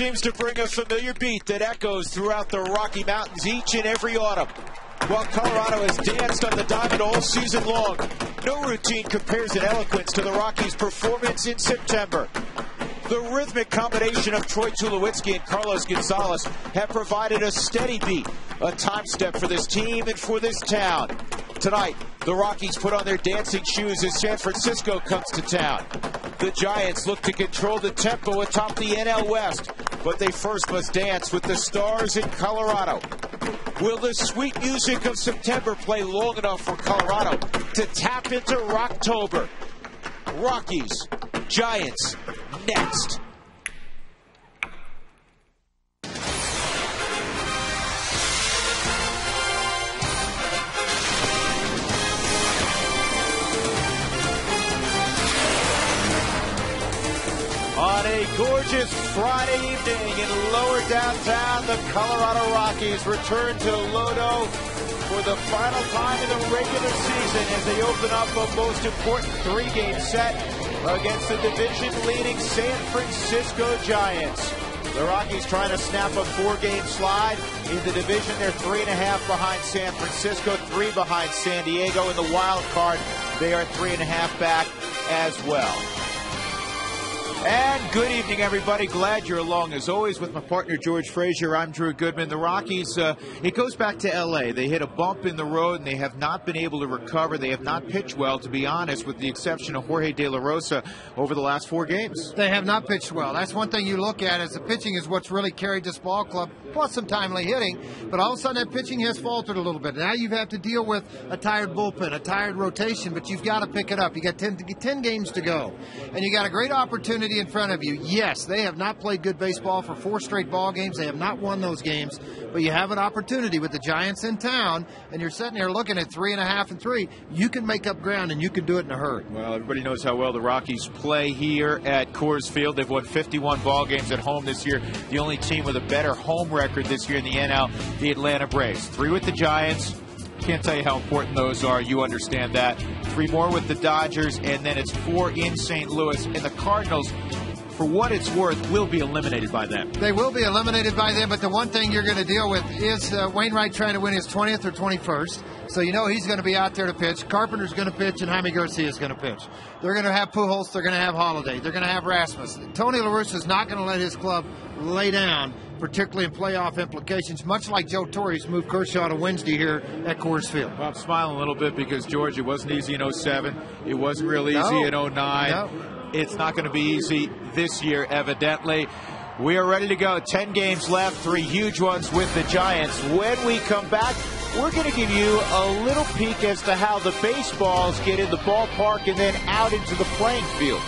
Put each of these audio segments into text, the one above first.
seems to bring a familiar beat that echoes throughout the Rocky Mountains each and every autumn. While Colorado has danced on the diamond all season long, no routine compares in eloquence to the Rockies' performance in September. The rhythmic combination of Troy Tulowitzki and Carlos Gonzalez have provided a steady beat, a time step for this team and for this town. Tonight, the Rockies put on their dancing shoes as San Francisco comes to town. The Giants look to control the tempo atop the NL West, but they first must dance with the stars in Colorado. Will the sweet music of September play long enough for Colorado to tap into Rocktober? Rockies, Giants, next. On a gorgeous Friday evening in lower downtown, the Colorado Rockies return to Lodo for the final time in the regular season as they open up a most important three-game set against the division-leading San Francisco Giants. The Rockies trying to snap a four-game slide. In the division, they're 3.5 behind San Francisco, 3 behind San Diego. In the wild card, they are 3.5 back as well. And good evening, everybody. Glad you're along, as always, with my partner, George Frazier. I'm Drew Goodman. The Rockies, it goes back to L.A. They hit a bump in the road, and they have not been able to recover. They have not pitched well, to be honest, with the exception of Jorge De La Rosa over the last 4 games. They have not pitched well. That's one thing you look at, is the pitching is what's really carried this ball club, plus some timely hitting. But all of a sudden, that pitching has faltered a little bit. Now you have to deal with a tired bullpen, a tired rotation, but you've got to pick it up. You got 10 games to go, and you got a great opportunity in front of you. Yes, they have not played good baseball for 4 straight ball games. They have not won those games, but you have an opportunity with the Giants in town, and you're sitting there looking at 3.5 and 3. You can make up ground, and you can do it in a hurry. Well, everybody knows how well the Rockies play here at Coors Field. They've won 51 ball games at home this year. The only team with a better home record this year in the NL, the Atlanta Braves. 3 with the Giants. Can't tell you how important those are. You understand that. 3 more with the Dodgers, and then it's 4 in St. Louis. And the Cardinals, for what it's worth, will be eliminated by them. They will be eliminated by them, but the one thing you're going to deal with is Wainwright trying to win his 20th or 21st. So you know he's going to be out there to pitch. Carpenter's going to pitch, and Jaime Garcia is going to pitch. They're going to have Pujols. They're going to have Holiday. They're going to have Rasmus. Tony La Russa is not going to let his club lay down, particularly in playoff implications, much like Joe Torre's moved Kershaw to Wednesday here at Coors Field. Well, I'm smiling a little bit because, George, it wasn't easy in 07. It wasn't real easy in 09. No. It's not going to be easy this year, evidently. We are ready to go. 10 games left, 3 huge ones with the Giants. When we come back, we're going to give you a little peek as to how the baseballs get in the ballpark and then out into the playing field.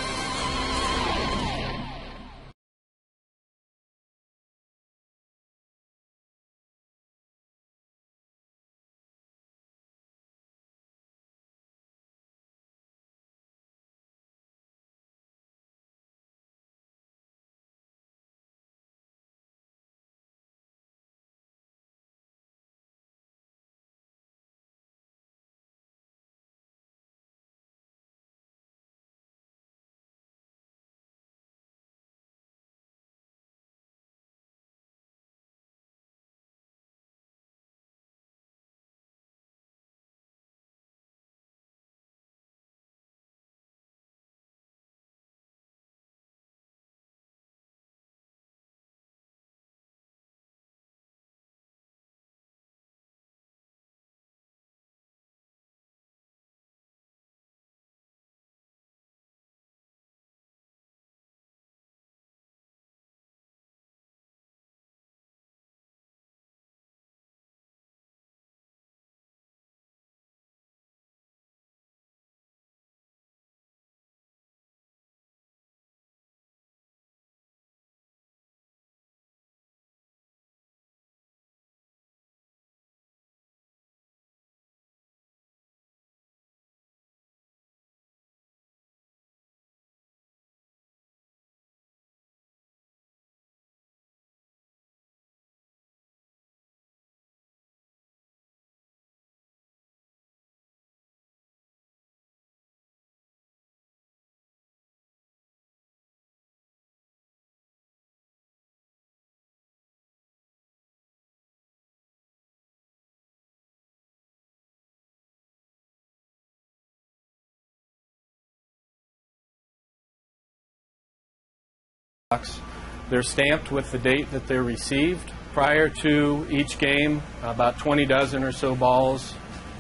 They're stamped with the date that they're received. Prior to each game, about 20 dozen or so balls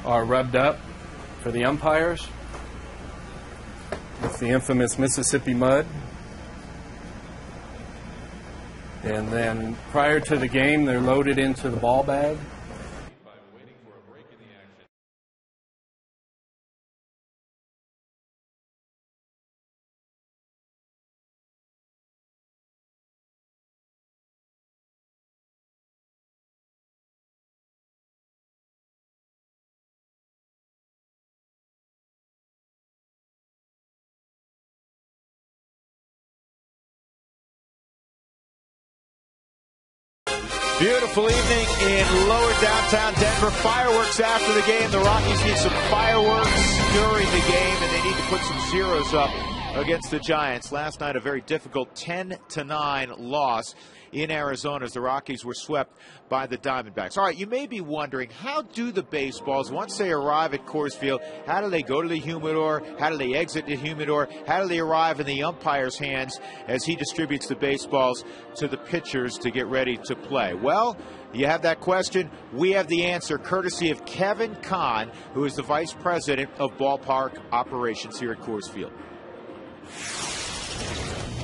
are rubbed up for the umpires with the infamous Mississippi mud. And then prior to the game, they're loaded into the ball bag. Beautiful evening in lower downtown Denver. Fireworks after the game. The Rockies need some fireworks during the game, and they need to put some zeros up against the Giants. Last night, a very difficult 10-9 loss in Arizona as the Rockies were swept by the Diamondbacks. All right, you may be wondering, how do the baseballs, once they arrive at Coors Field, how do they go to the humidor? How do they exit the humidor? How do they arrive in the umpire's hands as he distributes the baseballs to the pitchers to get ready to play? Well, you have that question. We have the answer, courtesy of Kevin Kahn, who is the Vice President of Ballpark Operations here at Coors Field.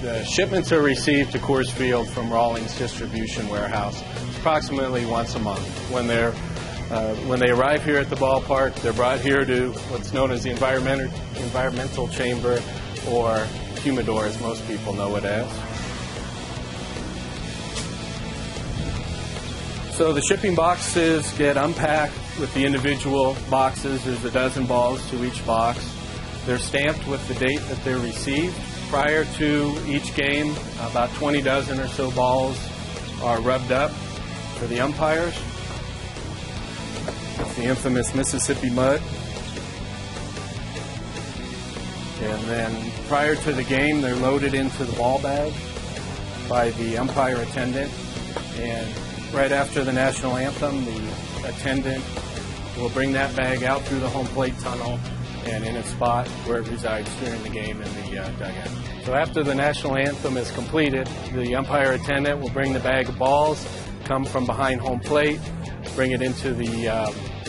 The shipments are received to Coors Field from Rawlings Distribution Warehouse approximately once a month. When they arrive here at the ballpark, they're brought here to what's known as the environmental chamber, or humidor, as most people know it as. So the shipping boxes get unpacked with the individual boxes. There's a dozen balls to each box. They're stamped with the date that they're received. Prior to each game, about 20 dozen or so balls are rubbed up for the umpires with the infamous Mississippi mud. And then prior to the game, they're loaded into the ball bag by the umpire attendant. And right after the national anthem, the attendant will bring that bag out through the home plate tunnel and in its spot where it resides during the game in the dugout. So after the national anthem is completed, the umpire attendant will bring the bag of balls, come from behind home plate, bring it into the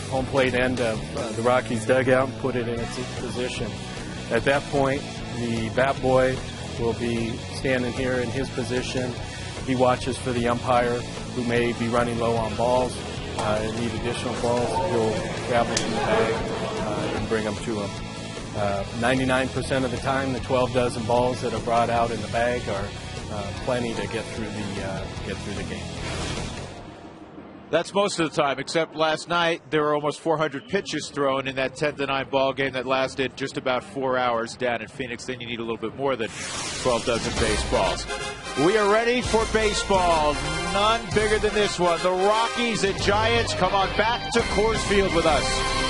home plate end of the Rockies dugout and put it in its position. At that point, the bat boy will be standing here in his position. He watches for the umpire who may be running low on balls and need additional balls. He'll grab them from the bag and bring them to him. 99% of the time, the 12 dozen balls that are brought out in the bag are plenty to get through the game. That's most of the time, except last night there were almost 400 pitches thrown in that 10-9 ball game that lasted just about 4 hours down in Phoenix. Then you need a little bit more than 12 dozen baseballs. We are ready for baseball. None bigger than this one. The Rockies and Giants. Come on back to Coors Field with us.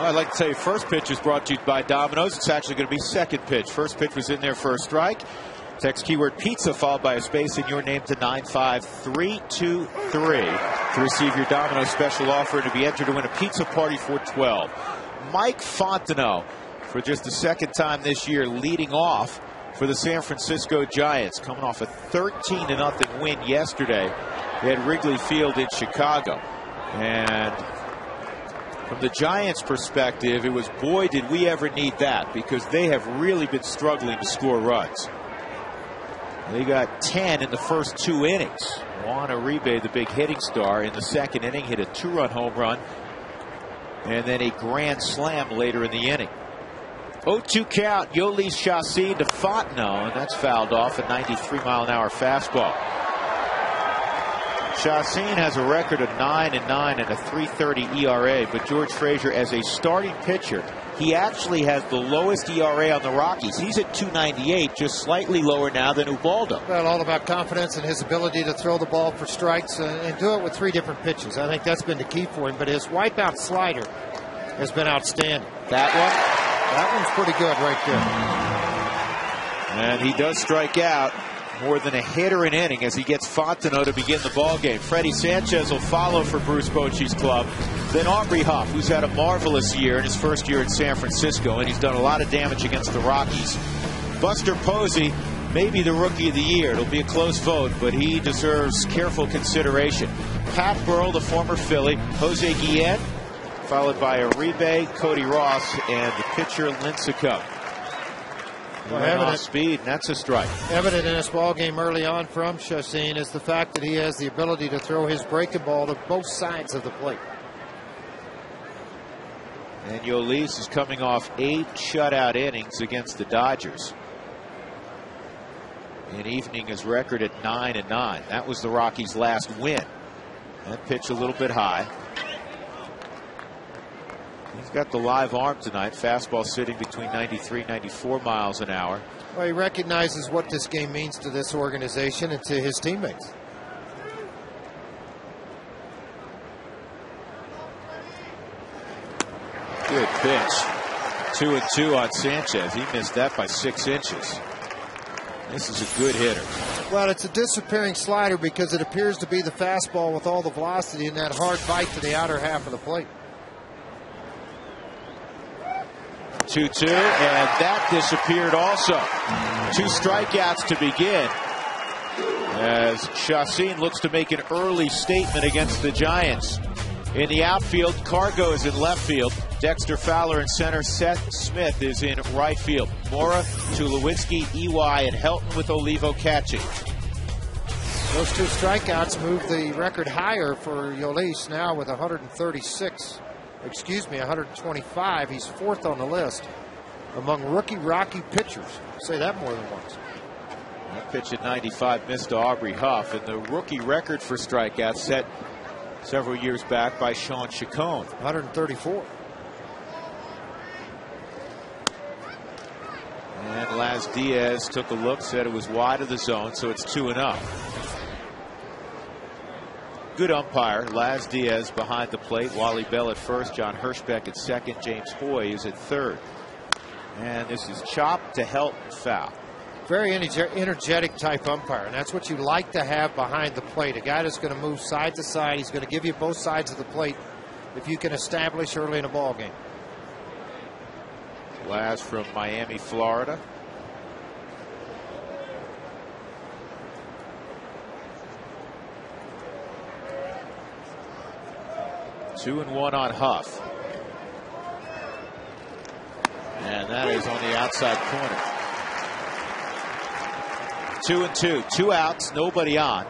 Well, I'd like to tell you, first pitch is brought to you by Domino's. It's actually going to be second pitch. First pitch was in there for a strike. Text keyword pizza followed by a space in your name to 95323 to receive your Domino's special offer and to be entered to win a pizza party for 12. Mike Fontenot, for just the second time this year, leading off for the San Francisco Giants, coming off a 13-0 win yesterday at Wrigley Field in Chicago. And from the Giants' perspective, it was, boy, did we ever need that, because they have really been struggling to score runs. They got 10 in the first 2 innings. Juan Uribe, the big hitting star, in the second inning, hit a 2-run home run, and then a grand slam later in the inning. 0-2 count, Yolis Chassin to Fontenot, and that's fouled off, a 93-mile-an-hour fastball. Chassin has a record of 9-9 and a 3.30 ERA, but George Frazier, as a starting pitcher, he actually has the lowest ERA on the Rockies. He's at 2.98, just slightly lower now than Ubaldo. Well, all about confidence and his ability to throw the ball for strikes and do it with 3 different pitches. I think that's been the key for him, but his wipeout slider has been outstanding. That one? That one's pretty good right there. And he does strike out more than a hitter an inning as he gets Fontenot to begin the ball game. Freddie Sanchez will follow for Bruce Bochy's club. Then Aubrey Huff, who's had a marvelous year in his first year in San Francisco, and he's done a lot of damage against the Rockies. Buster Posey, maybe the Rookie of the Year. It'll be a close vote, but he deserves careful consideration. Pat Burrell, the former Philly. Jose Guillen, followed by Uribe, Cody Ross, and the pitcher Lincecum. Off speed, and that's a strike. Evident in this ball game early on from Chassin is the fact that he has the ability to throw his breaking ball to both sides of the plate. And Yolis is coming off 8 shutout innings against the Dodgers. And evening his record at 9-9. That was the Rockies' last win. That pitch a little bit high. He's got the live arm tonight. Fastball sitting between 93 and 94 miles an hour. Well, he recognizes what this game means to this organization and to his teammates. Good pitch. 2-2 on Sanchez. He missed that by 6 inches. This is a good hitter. Well, it's a disappearing slider because it appears to be the fastball with all the velocity and that hard bite to the outer half of the plate. 2-2, and that disappeared also. 2 strikeouts to begin as Chassin looks to make an early statement against the Giants. In the outfield, Cargo is in left field. Dexter Fowler in center. Seth Smith is in right field. Mora, Tulowitzki, EY, and Helton with Olivo catching. Those 2 strikeouts move the record higher for Yolis now with 125. He's 4th on the list among rookie Rocky pitchers. I'll say that more than once. That pitch at 95 missed to Aubrey Huff, and the rookie record for strikeouts set several years back by Sean Chacon. 134. And Laz Diaz took a look, said it was wide of the zone, so it's 2-0. Good umpire. Laz Diaz behind the plate. Wally Bell at first. John Hirschbeck at second. James Hoy is at third. And this is chopped to Helton, foul. Very energetic type umpire, and that's what you like to have behind the plate. A guy that's going to move side to side. He's going to give you both sides of the plate if you can establish early in a ball game. Laz from Miami, Florida. Two and one on Huff. And that is on the outside corner. 2-2. 2 outs, nobody on.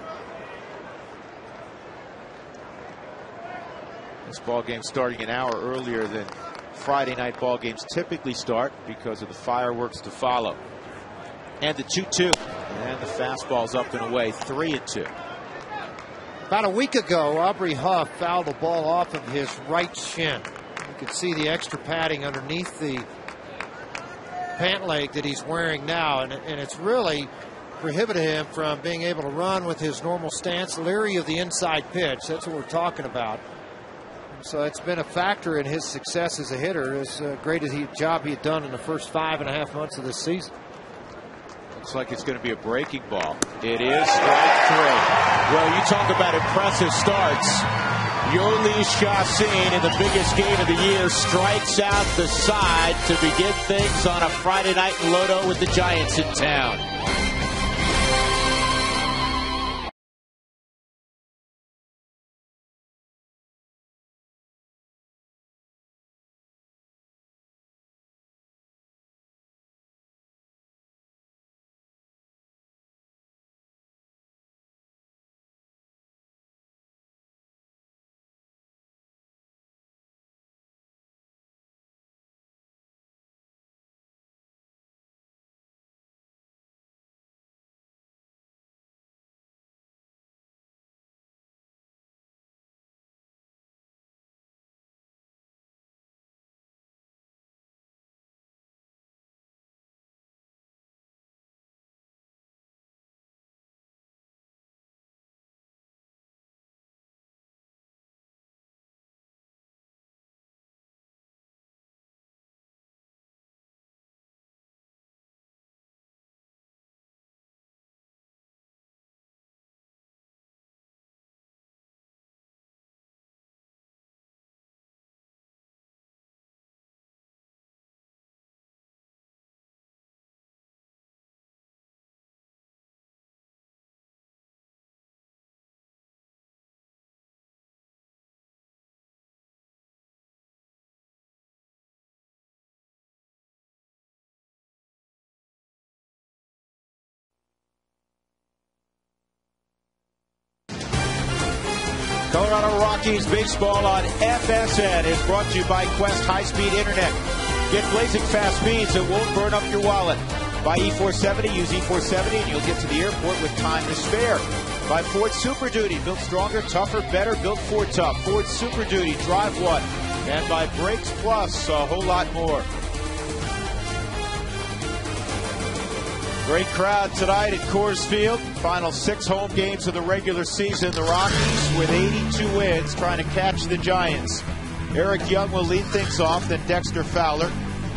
This ball game starting an hour earlier than Friday night ball games typically start because of the fireworks to follow. And the 2-2. And the fastball's up and away. 3-2. About a week ago, Aubrey Huff fouled the ball off of his right shin. You could see the extra padding underneath the pant leg that he's wearing now, and it's really prohibited him from being able to run with his normal stance, leery of the inside pitch. That's what we're talking about. So it's been a factor in his success as a hitter, as great as job he had done in the first 5.5 months of this season. Looks like it's going to be a breaking ball. It is strike 3. Well, you talk about impressive starts. Yoeli Chacin, in the biggest game of the year, strikes out the side to begin things on a Friday night in Lodo with the Giants in town. Colorado Rockies baseball on FSN is brought to you by Quest High-Speed Internet. Get blazing fast speeds that won't burn up your wallet. Buy E470, use E470, and you'll get to the airport with time to spare. By Ford Super Duty, built stronger, tougher, better, built Ford tough. Ford Super Duty, drive one. And by Brakes Plus, a whole lot more. Great crowd tonight at Coors Field. Final 6 home games of the regular season. The Rockies with 82 wins trying to catch the Giants. Eric Young will lead things off, then Dexter Fowler.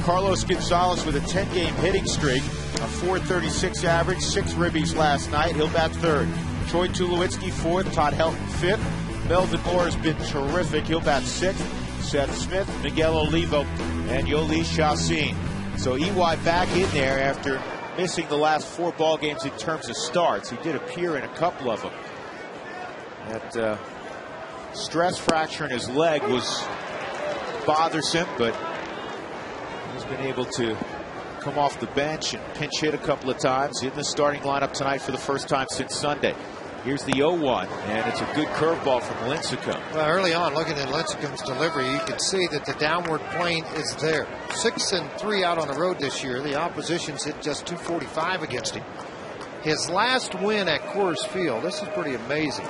Carlos Gonzalez with a 10-game hitting streak, a .436 average, 6 ribbies last night. He'll bat third. Troy Tulowitzki fourth, Todd Helton fifth. Melvin Moore has been terrific. He'll bat sixth. Seth Smith, Miguel Olivo, and Yoeli Chacin. So EY back in there after missing the last 4 ball games in terms of starts. He did appear in a couple of them. That stress fracture in his leg was bothersome, but he's been able to come off the bench and pinch hit a couple of times in the starting lineup tonight for the first time since Sunday. Here's the 0-1, and it's a good curveball from Lincecum. Well, early on, looking at Lincecum's delivery, you can see that the downward plane is there. 6-3 out on the road this year. The opposition's hit just .245 against him. His last win at Coors Field, this is pretty amazing.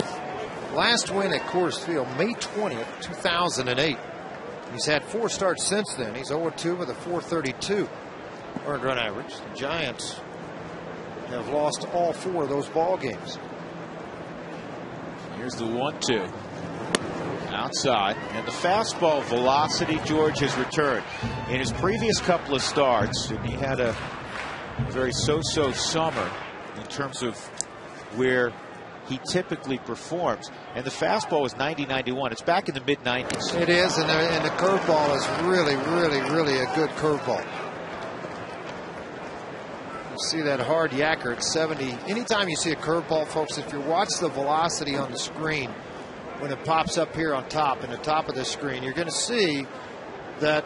Last win at Coors Field, May 20th, 2008. He's had 4 starts since then. He's 0-2 with a .432 earned run average. The Giants have lost all 4 of those ball games. Here's the 1-2. Outside. And the fastball velocity, George, has returned. In his previous couple of starts, and he had a very so-so summer in terms of where he typically performs. And the fastball was 90-91. It's back in the mid-90s. It is, and the curveball is really, really, really a good curveball. You see that hard yacker at 70. Anytime you see a curveball, folks, if you watch the velocity on the screen when it pops up here on top, in the top of the screen, you're going to see that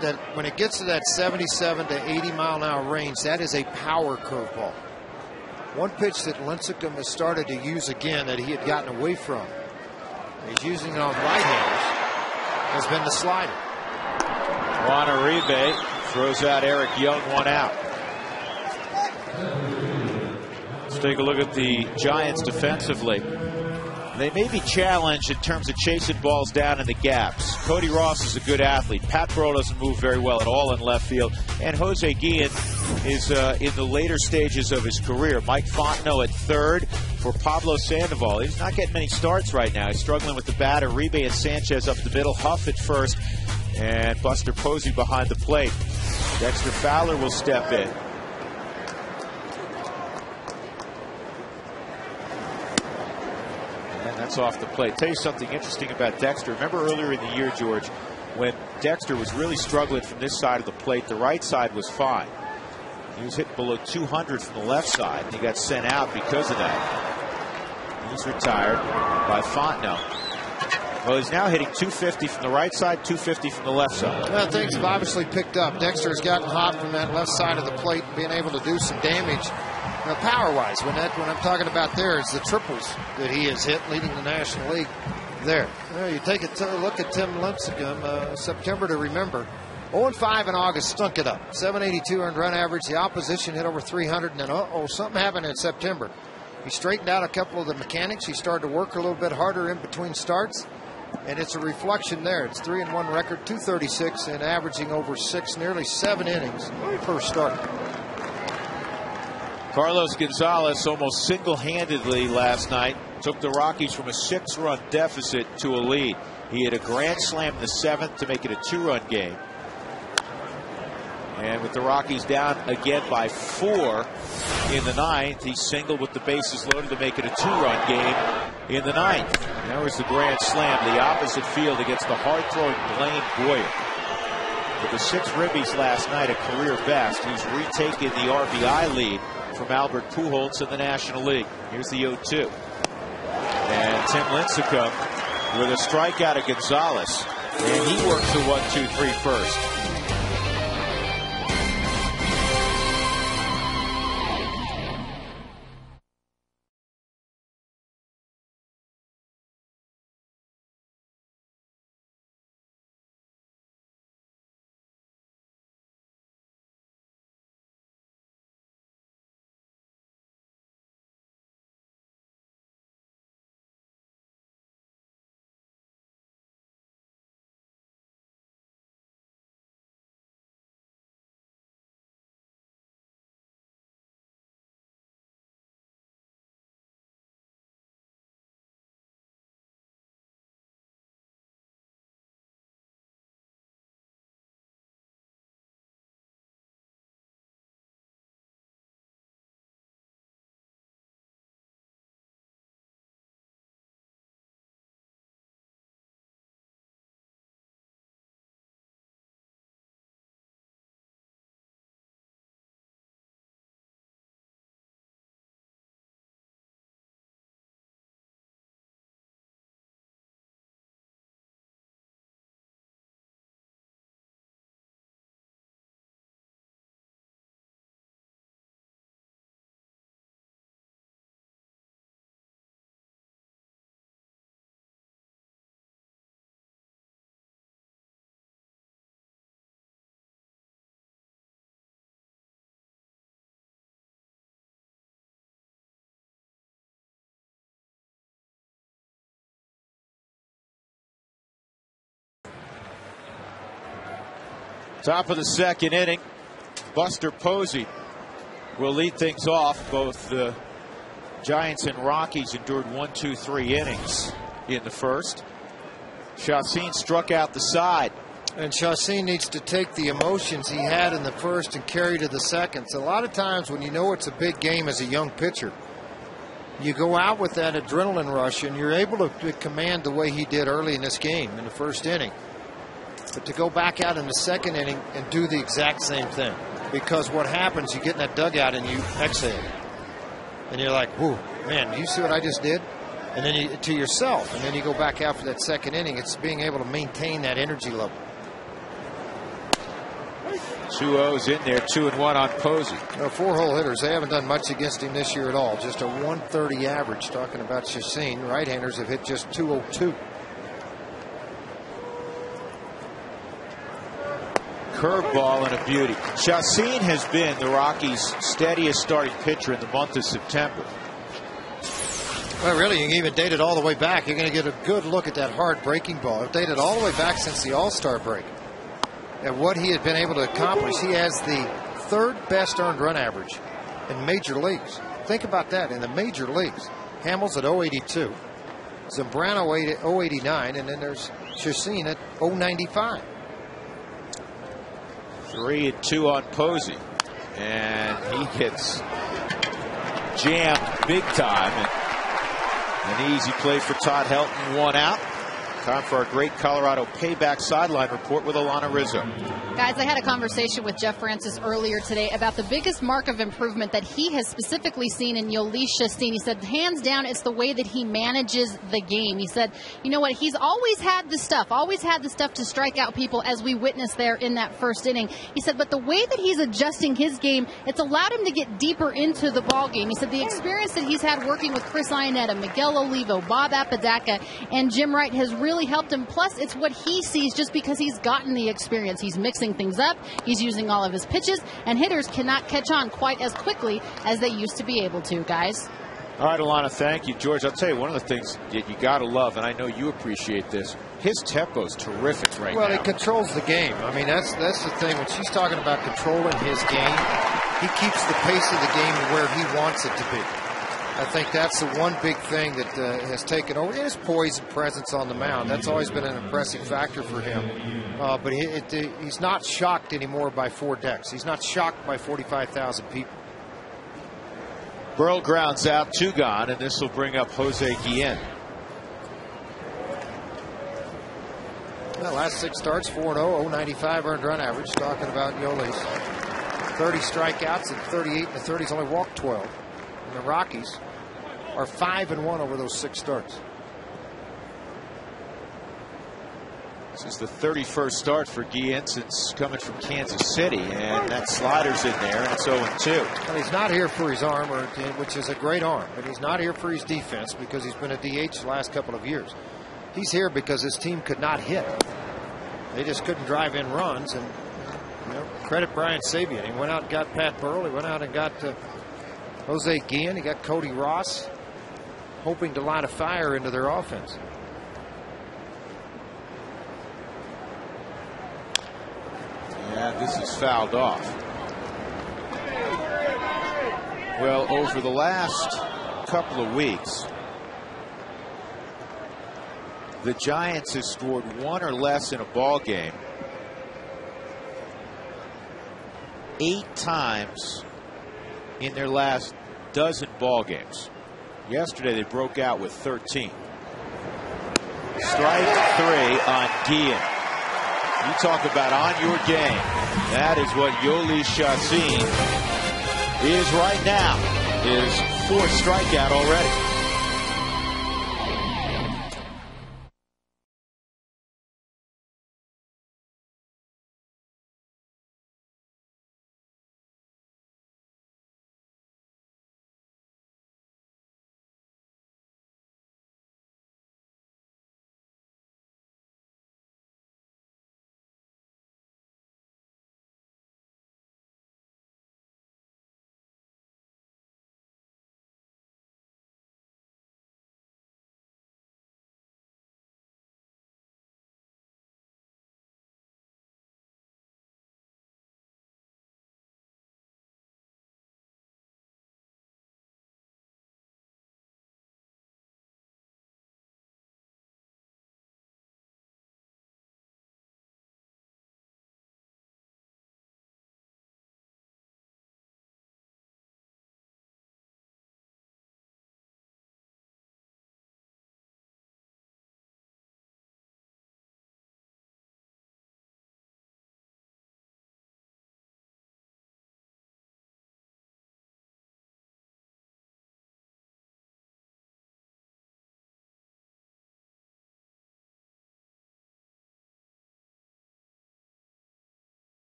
that when it gets to that 77 to 80 mile an hour range, that is a power curveball. One pitch that Lincecum has started to use again that he had gotten away from, he's using it on right-handers, has been the slider. Juan Uribe throws out Eric Young, 1 out. Let's take a look at the Giants defensively. They may be challenged in terms of chasing balls down in the gaps. Cody Ross is a good athlete. Pat Burrell doesn't move very well at all in left field. And Jose Guillen is in the later stages of his career. Mike Fontenot at third for Pablo Sandoval. He's not getting many starts right now. He's struggling with the batter. Uribe and Sanchez up the middle. Huff at first, and Buster Posey behind the plate. Dexter Fowler will step in. And that's off the plate. Tell you something interesting about Dexter. Remember earlier in the year, George, when Dexter was really struggling from this side of the plate, the right side was fine. He was hitting below 200 from the left side, and he got sent out because of that. He's retired by Fontenot. Well, he's now hitting 250 from the right side, 250 from the left side. Well, things have obviously picked up. Dexter has gotten hot from that left side of the plate, being able to do some damage. Now, power-wise, when I'm talking about there is the triples that he has hit, leading the National League there. Well, you take a look at Tim Lincecum, September to remember. 0-5 in August, stunk it up. 782 earned run average. The opposition hit over 300, and then, something happened in September. He straightened out a couple of the mechanics. He started to work a little bit harder in between starts, and it's a reflection there. It's 3-1 record, 236, and averaging over nearly 7 innings per start. Carlos Gonzalez almost single-handedly last night took the Rockies from a 6-run deficit to a lead. He hit a grand slam in the 7th to make it a 2-run game. And with the Rockies down again by 4 in the 9th, he singled with the bases loaded to make it a 2-run game in the 9th. Now was the grand slam, the opposite field against the hard-throwing Blaine Boyer. With the 6 ribbies last night, a career best, he's retaken the RBI lead from Albert Pujols in the National League. Here's the 0-2. And Tim Lincecum with a strikeout of Gonzalez. And he works the 1-2-3 first. Top of the 2nd inning, Buster Posey will lead things off. Both the Giants and Rockies endured 1-2-3 innings in the first. Chacín struck out the side. And Chacín needs to take the emotions he had in the first and carry to the second. So a lot of times when you know it's a big game as a young pitcher, you go out with that adrenaline rush and you're able to command the way he did early in this game in the first inning. But to go back out in the 2nd inning and do the exact same thing. Because what happens, you get in that dugout and you exhale. And you're like, whoa, man, do you see what I just did? And then to yourself. And then you go back out for that 2nd inning. It's being able to maintain that energy level. 2 0s in there, 2-1 on Posey. 4-hole hitters, they haven't done much against him this year at all. Just a 130 average. Talking about Chacín, right-handers have hit just 202. Curveball and a beauty. Chacín has been the Rockies' steadiest starting pitcher in the month of September. Well, really, you can even date it all the way back. You're going to get a good look at that hard breaking ball. Date it all the way back since the All-Star break. And what he had been able to accomplish. He has the third best earned run average in major leagues. Think about that, in the major leagues. Hamels at 082, Zambrano 089, and then there's Chacin at 095. 3-2 on Posey, and he gets jammed big time. And an easy play for Todd Helton, 1 out. Time for our great Colorado payback sideline report with Alana Rizzo. Guys, I had a conversation with Jeff Francis earlier today about the biggest mark of improvement that he has specifically seen in Yoeli Chacin. He said, hands down, it's the way that he manages the game. He said, you know what, he's always had the stuff to strike out people, as we witnessed there in that first inning. He said, but the way that he's adjusting his game, it's allowed him to get deeper into the ball game. He said the experience that he's had working with Chris Iannetta, Miguel Olivo, Bob Apodaca, and Jim Wright has really helped him. Plus, it's what he sees just because he's gotten the experience. He's mixing things up. He's using all of his pitches, and hitters cannot catch on quite as quickly as they used to be able to, guys. All right, Alana, thank you. George, I'll tell you, one of the things that you got to love, and I know you appreciate this, his tempo's terrific right now. Well, he controls the game. I mean, that's the thing. When she's talking about controlling his game, he keeps the pace of the game where he wants it to be. I think that's the one big thing that has taken over. His poise and presence on the mound. That's always been an impressive factor for him. But he's not shocked anymore by 4 decks. He's not shocked by 45,000 people. Burrell grounds out, 2 gone, and this will bring up Jose Guillen. Well, last 6 starts, 4-0, 095 earned run average. Talking about Yoeli's 30 strikeouts and 38 in the 30s, only walked 12. And the Rockies are 5-1 over those 6 starts. This is the 31st start for Guillen since coming from Kansas City, and that slider's in there, and it's 0-2. Well, he's not here for his arm, which is a great arm, but he's not here for his defense because he's been a DH the last couple of years. He's here because his team could not hit. They just couldn't drive in runs, and credit Brian Sabian. He went out and got Pat Burrell. He went out and got Jose Guillen. He got Cody Ross, hoping to light a fire into their offense. Yeah, this is fouled off. Well, over the last couple of weeks, the Giants have scored 1 or less in a ball game 8 times in their last dozen ball games. Yesterday they broke out with 13. Strike 3 on Guillen. You talk about on your game. That is what Yoeli Chacin is right now. His 4th strikeout already.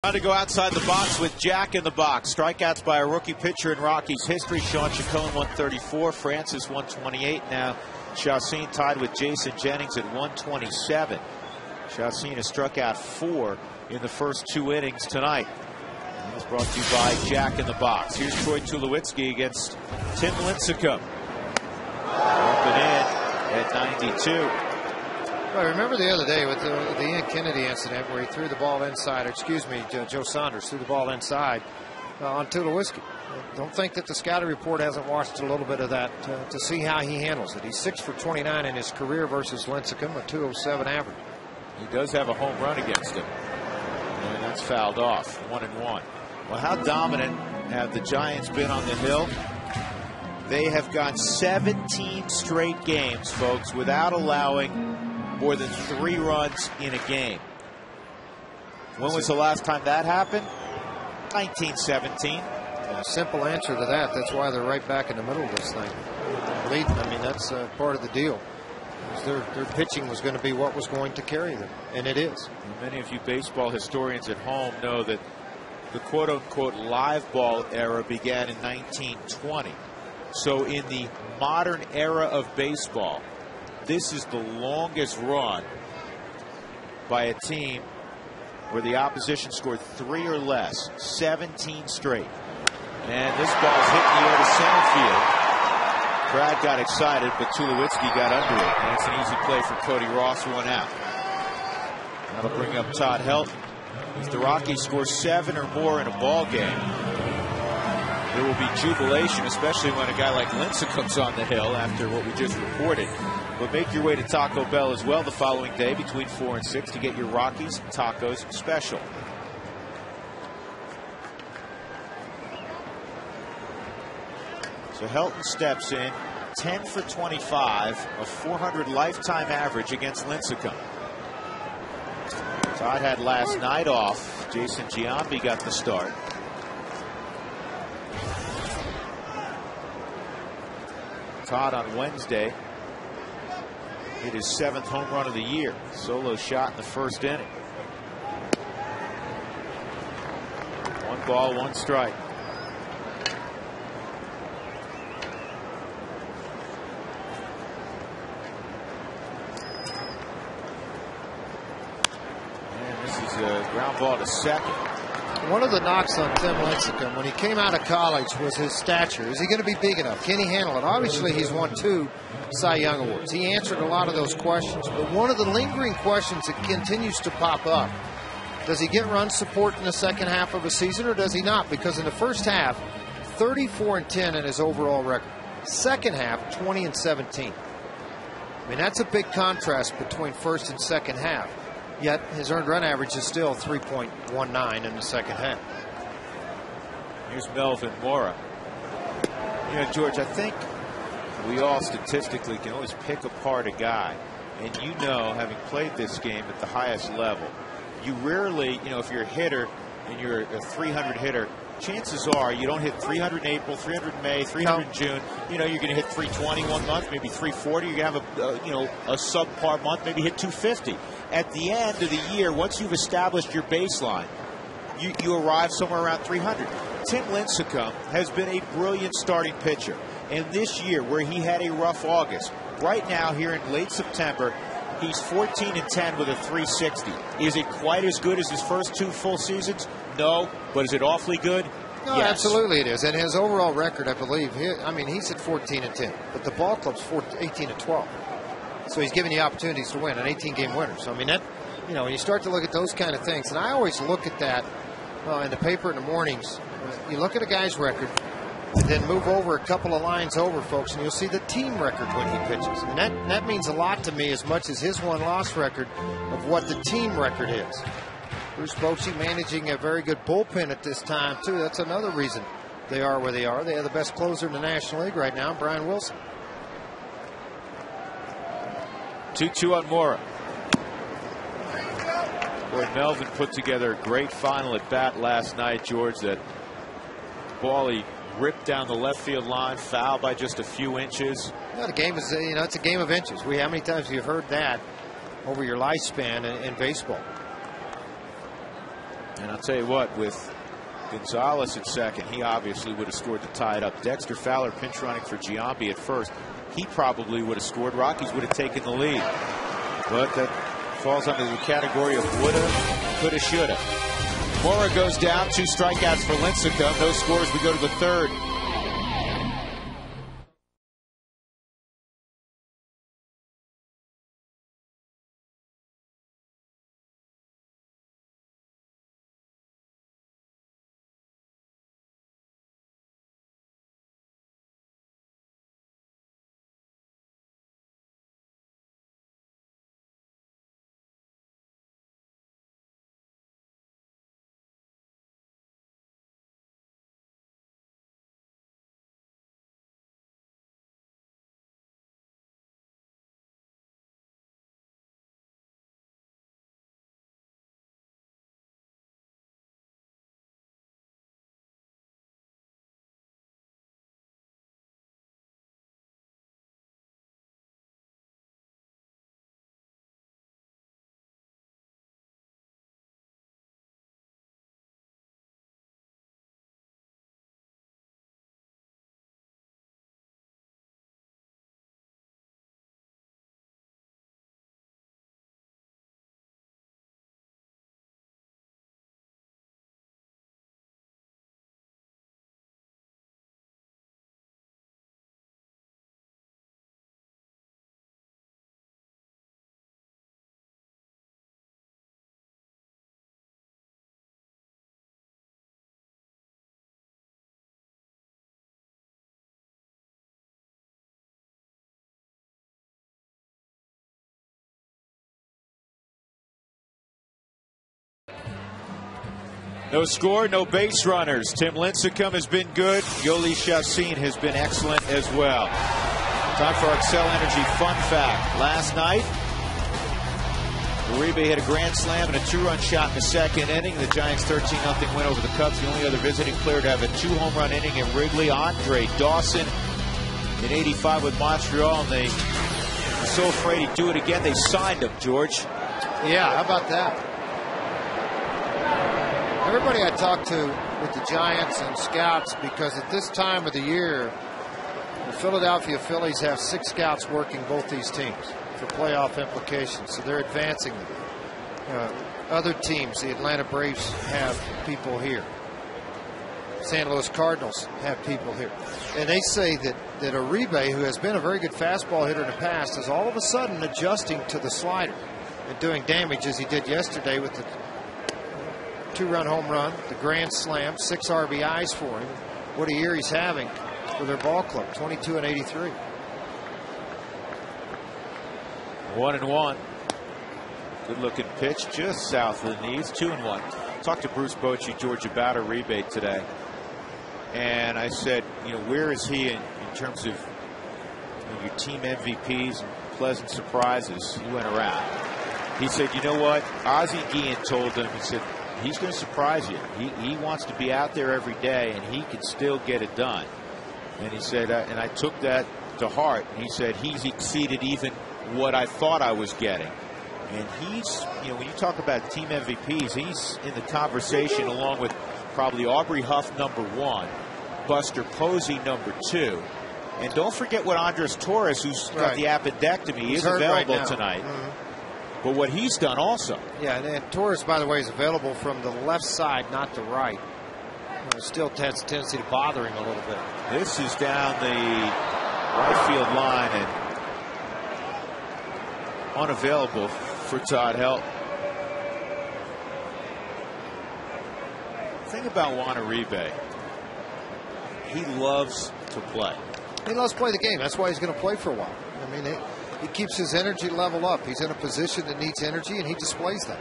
Trying to go outside the box with Jack in the box. Strikeouts by a rookie pitcher in Rockies history. Sean Chacon 134, Francis 128. Now Chacin tied with Jason Jennings at 127. Chacin has struck out 4 in the first 2 innings tonight. And that's brought to you by Jack in the box. Here's Troy Tulowitzki against Tim Lincecum. Up and in at 92. Well, remember the other day with the Ian Kennedy incident where he threw the ball inside, Joe Saunders threw the ball inside on Tulowitzki. Don't think that the scouting report hasn't watched a little bit of that to see how he handles it. He's 6 for 29 in his career versus Lincecum, a .207 average. He does have a home run against him. And that's fouled off, 1-1. Well, how dominant have the Giants been on the hill? They have gone 17 straight games, folks, without allowing more than 3 runs in a game. When was the last time that happened? 1917. A simple answer to that. That's why they're right back in the middle of this thing. I mean, that's part of the deal. Their pitching was going to be what was going to carry them, and it is. Many of you baseball historians at home know that the quote-unquote live ball era began in 1920. So in the modern era of baseball, this is the longest run by a team where the opposition scored 3 or less, 17 straight. And this ball's hit in the air to center field. Brad got excited, but Tulowitzki got under it. And it's an easy play for Cody Ross, 1 out. That'll bring up Todd Helton. If the Rockies score 7 or more in a ball game, there will be jubilation, especially when a guy like Lincecum's on the hill after what we just reported. But make your way to Taco Bell as well the following day between 4 and 6 to get your Rockies Tacos special. So Helton steps in, 10 for 25, a 400 lifetime average against Lincecum. Todd had last night off. Jason Giambi got the start. Todd on Wednesday hit his 7th home run of the year. Solo shot in the first inning. 1 ball, 1 strike. And this is a ground ball to second. One of the knocks on Tim Lincecum when he came out of college was his stature. Is he going to be big enough? Can he handle it? Obviously, he's won 2 Cy Young Awards. He answered a lot of those questions. But one of the lingering questions that continues to pop up, does he get run support in the second half of a season or does he not? Because in the first half, 34-10 in his overall record. Second half, 20-17. I mean, that's a big contrast between first and second half. Yet his earned run average is still 3.19 in the second half. Here's Melvin Mora. You know, George, I think we all statistically can always pick apart a guy. And you know, having played this game at the highest level, you rarely, you know, if you're a hitter and you're a 300 hitter, chances are you don't hit 300 in April, 300 in May, 300 in June. You know, you're going to hit 320 one month, maybe 340. You're going to have a subpar month, maybe hit 250. At the end of the year, once you've established your baseline, you arrive somewhere around 300. Tim Lincecum has been a brilliant starting pitcher. And this year, where he had a rough August, right now here in late September, he's 14-10 with a 360. Is it quite as good as his first 2 full seasons? No. But is it awfully good? No, yes. Absolutely it is. And his overall record, I believe, he's at 14-10. But the ball club's 18-12. So he's giving you opportunities to win, an 18-game winner. So, I mean, that, you know, when you start to look at those kind of things, and I always look at that in the paper in the mornings. You look at a guy's record, and then move over a couple of lines over, folks, and you'll see the team record when he pitches. And that means a lot to me as much as his win-loss record of what the team record is. Bruce Bochy managing a very good bullpen at this time, too. That's another reason they are where they are. They have the best closer in the National League right now, Brian Wilson. 2-2 on Mora. Boy, Melvin put together a great final at bat last night, George. That ball he ripped down the left field line, foul by just a few inches. Yeah, the game is, it's a game of inches. How many times have you heard that over your lifespan in baseball? And I'll tell you what, with Gonzalez at second, he obviously would have scored to tie it up. Dexter Fowler pinch running for Giambi at first. He probably would have scored. Rockies would have taken the lead. But that falls under the category of woulda, coulda, shoulda. Mora goes down. 2 strikeouts for Lincecum. No scores. We go to the third. No score, no base runners. Tim Lincecum has been good. Yoli Chassin has been excellent as well. Time for our Xcel Energy fun fact. Last night, Uribe hit a grand slam and a 2-run shot in the second inning. The Giants' 13-0 win over the Cubs. The only other visiting player to have a 2-home-run inning in Wrigley, Andre Dawson, in '85 with Montreal. And they were so afraid he'd do it again, they signed him, George. Yeah, how about that? Everybody I talked to with the Giants and scouts, because at this time of the year, the Philadelphia Phillies have 6 scouts working both these teams for playoff implications, so they're advancing them. Other teams, the Atlanta Braves have people here. St. Louis Cardinals have people here. And they say that Uribe, who has been a very good fastball hitter in the past, is all of a sudden adjusting to the slider and doing damage as he did yesterday with the 2-run home run, the grand slam, 6 RBIs for him. What a year he's having for their ball club, 22 and 83. 1-1. Good looking pitch just south of the knees. 2-1. Talked to Bruce Bochy, George, about Uribe today. And I said, where is he in terms of your team MVPs and pleasant surprises? He went around. He said, you know what? Ozzie Guillen told him, he said, he's going to surprise you. He wants to be out there every day, and he can still get it done. And he said, and I took that to heart. And he said, he's exceeded even what I thought I was getting. And he's, when you talk about team MVPs, he's in the conversation along with probably Aubrey Huff, #1, Buster Posey, #2. And don't forget what Andres Torres, who's got the appendectomy, is available tonight. But what he's done also. Yeah, and Torres, by the way, is available from the left side, not the right. Still has a tendency to bother him a little bit. This is down the right field line and unavailable for Todd Helton. The thing about Juan Uribe, he loves to play. He loves to play the game. That's why he's going to play for a while. I mean, he keeps his energy level up. He's in a position that needs energy, and he displays that.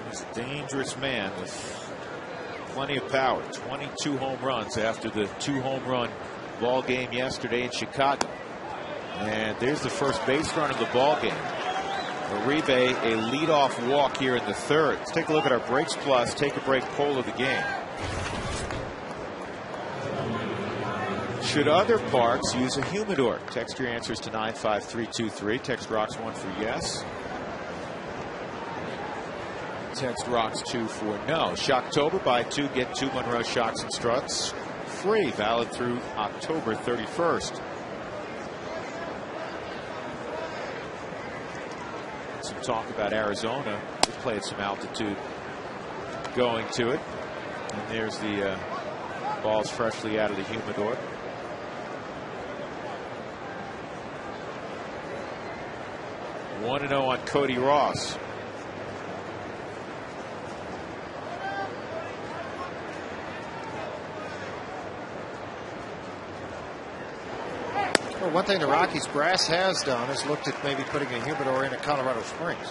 He's a dangerous man with plenty of power. 22 home runs after the 2-home-run ball game yesterday in Chicago. And there's the first base run of the ball game. Uribe, a leadoff walk here in the third. Let's take a look at our Breaks Plus Take a Break poll of the game. Should other parks use a humidor? Text your answers to 95323. Text Rocks 1 for yes. Text rocks 2 for no. Shocktober, buy 2 get 2 Monroe shocks and struts free, valid through October 31st. Some talk about Arizona. They play at some altitude going to it. And there's the balls freshly out of the humidor. One and 0 on Cody Ross. Well, one thing the Rockies brass has done is looked at maybe putting a humidor in at Colorado Springs,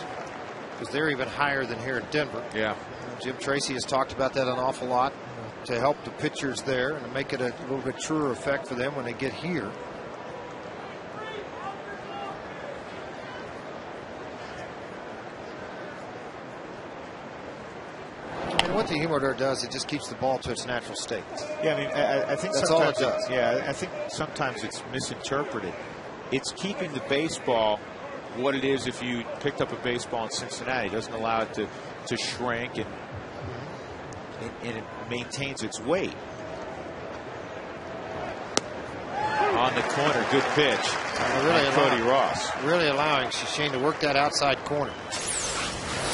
because they're even higher than here in Denver. Yeah. Jim Tracy has talked about that an awful lot to help the pitchers there and to make it a little bit truer effect for them when they get here. What the humidor does, it just keeps the ball to its natural state. Yeah, I mean, I think that's all it does. Yeah, I think sometimes it's misinterpreted. It's keeping the baseball what it is if you picked up a baseball in Cincinnati. It doesn't allow it to shrink, and it maintains its weight. On the corner, good pitch. Really Cody Ross. Really allowing Shane to work that outside corner.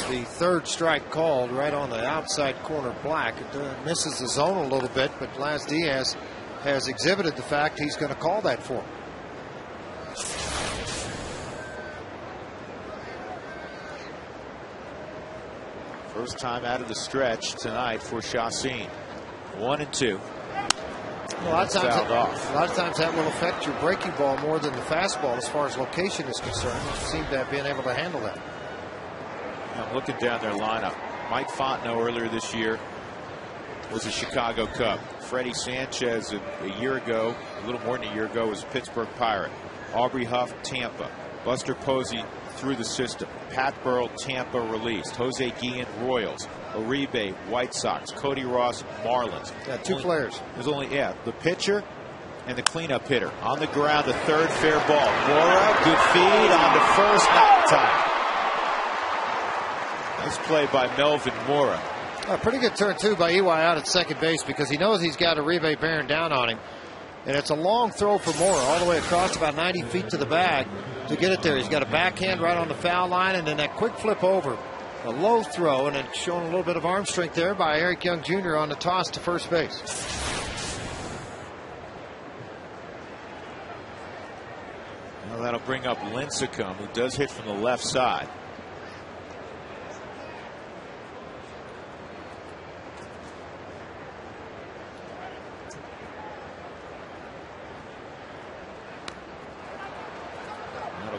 The third strike called right on the outside corner black. It misses the zone a little bit, but Laz Diaz has exhibited the fact he's going to call that for him. First time out of the stretch tonight for Chacin. 1 and 2. A lot of times that will affect your breaking ball more than the fastball as far as location is concerned. You seem to have been able to handle that. I'm looking down their lineup. Mike Fontenot earlier this year was a Chicago Cub. Freddie Sanchez a year ago, a little more than a year ago, was a Pittsburgh Pirate. Aubrey Huff, Tampa. Buster Posey through the system. Pat Burrell, Tampa released. Jose Guillen, Royals. Uribe, White Sox. Cody Ross, Marlins. Yeah, two players. There's only, the pitcher and the cleanup hitter. On the ground, the third fair ball. Mora, good feed on the first, not time. Nice play by Melvin Mora. A pretty good turn, too, by EY out at second base, because he knows he's got Uribe bearing down on him. And it's a long throw for Mora, all the way across about 90 feet to the bag to get it there. He's got a backhand right on the foul line, and then that quick flip over. A low throw, and it's showing a little bit of arm strength there by Eric Young Jr. on the toss to first base. Well, that'll bring up Lincecum, who does hit from the left side.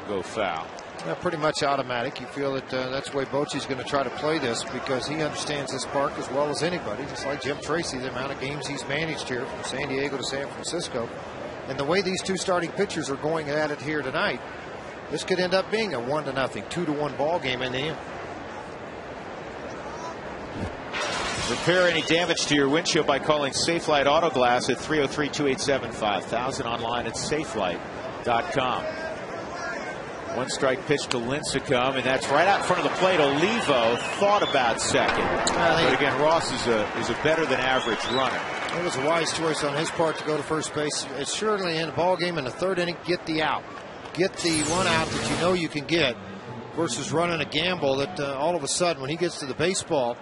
Go foul. Yeah, pretty much automatic. You feel that that's the way Bochy's going to try to play this, because he understands this park as well as anybody, just like Jim Tracy, the amount of games he's managed here from San Diego to San Francisco. And the way these two starting pitchers are going at it here tonight, this could end up being a 1-0, 2-1 ball game in the end. Repair any damage to your windshield by calling Safelite Auto Glass at 303-287-5000, online at safelight.com. One strike pitch to Lincecum, and that's right out in front of the plate. Olivo thought about second. But again, Ross is a better than average runner. It was a wise choice on his part to go to first base. It's surely in the ball game in the third inning. Get the out. Get the one out that you know you can get, versus running a gamble that all of a sudden when he gets to the baseball,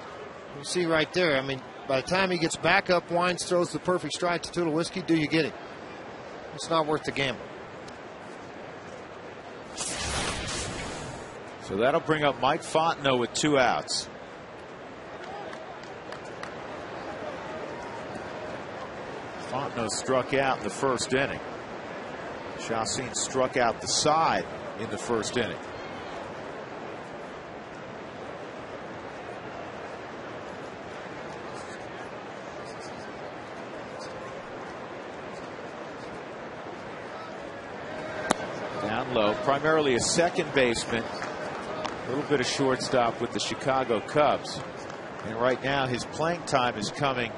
you see right there, I mean, by the time he gets back up, winds, throws the perfect strike to Tulowitzki, do you get it? It's not worth the gamble. So that'll bring up Mike Fontenot with 2 outs. Fontenot struck out in the first inning. Chacin struck out the side in the first inning. Down low, primarily a second baseman. A little bit of shortstop with the Chicago Cubs. And right now his playing time is coming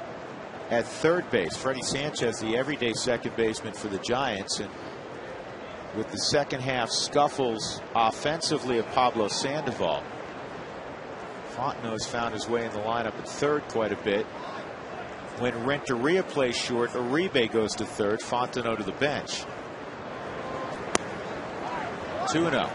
at third base. Freddie Sanchez, the everyday second baseman for the Giants. And with the second half scuffles offensively of Pablo Sandoval, Fontenot's found his way in the lineup at third quite a bit. When Renteria plays short, Uribe goes to third, Fontenot to the bench. 2-0.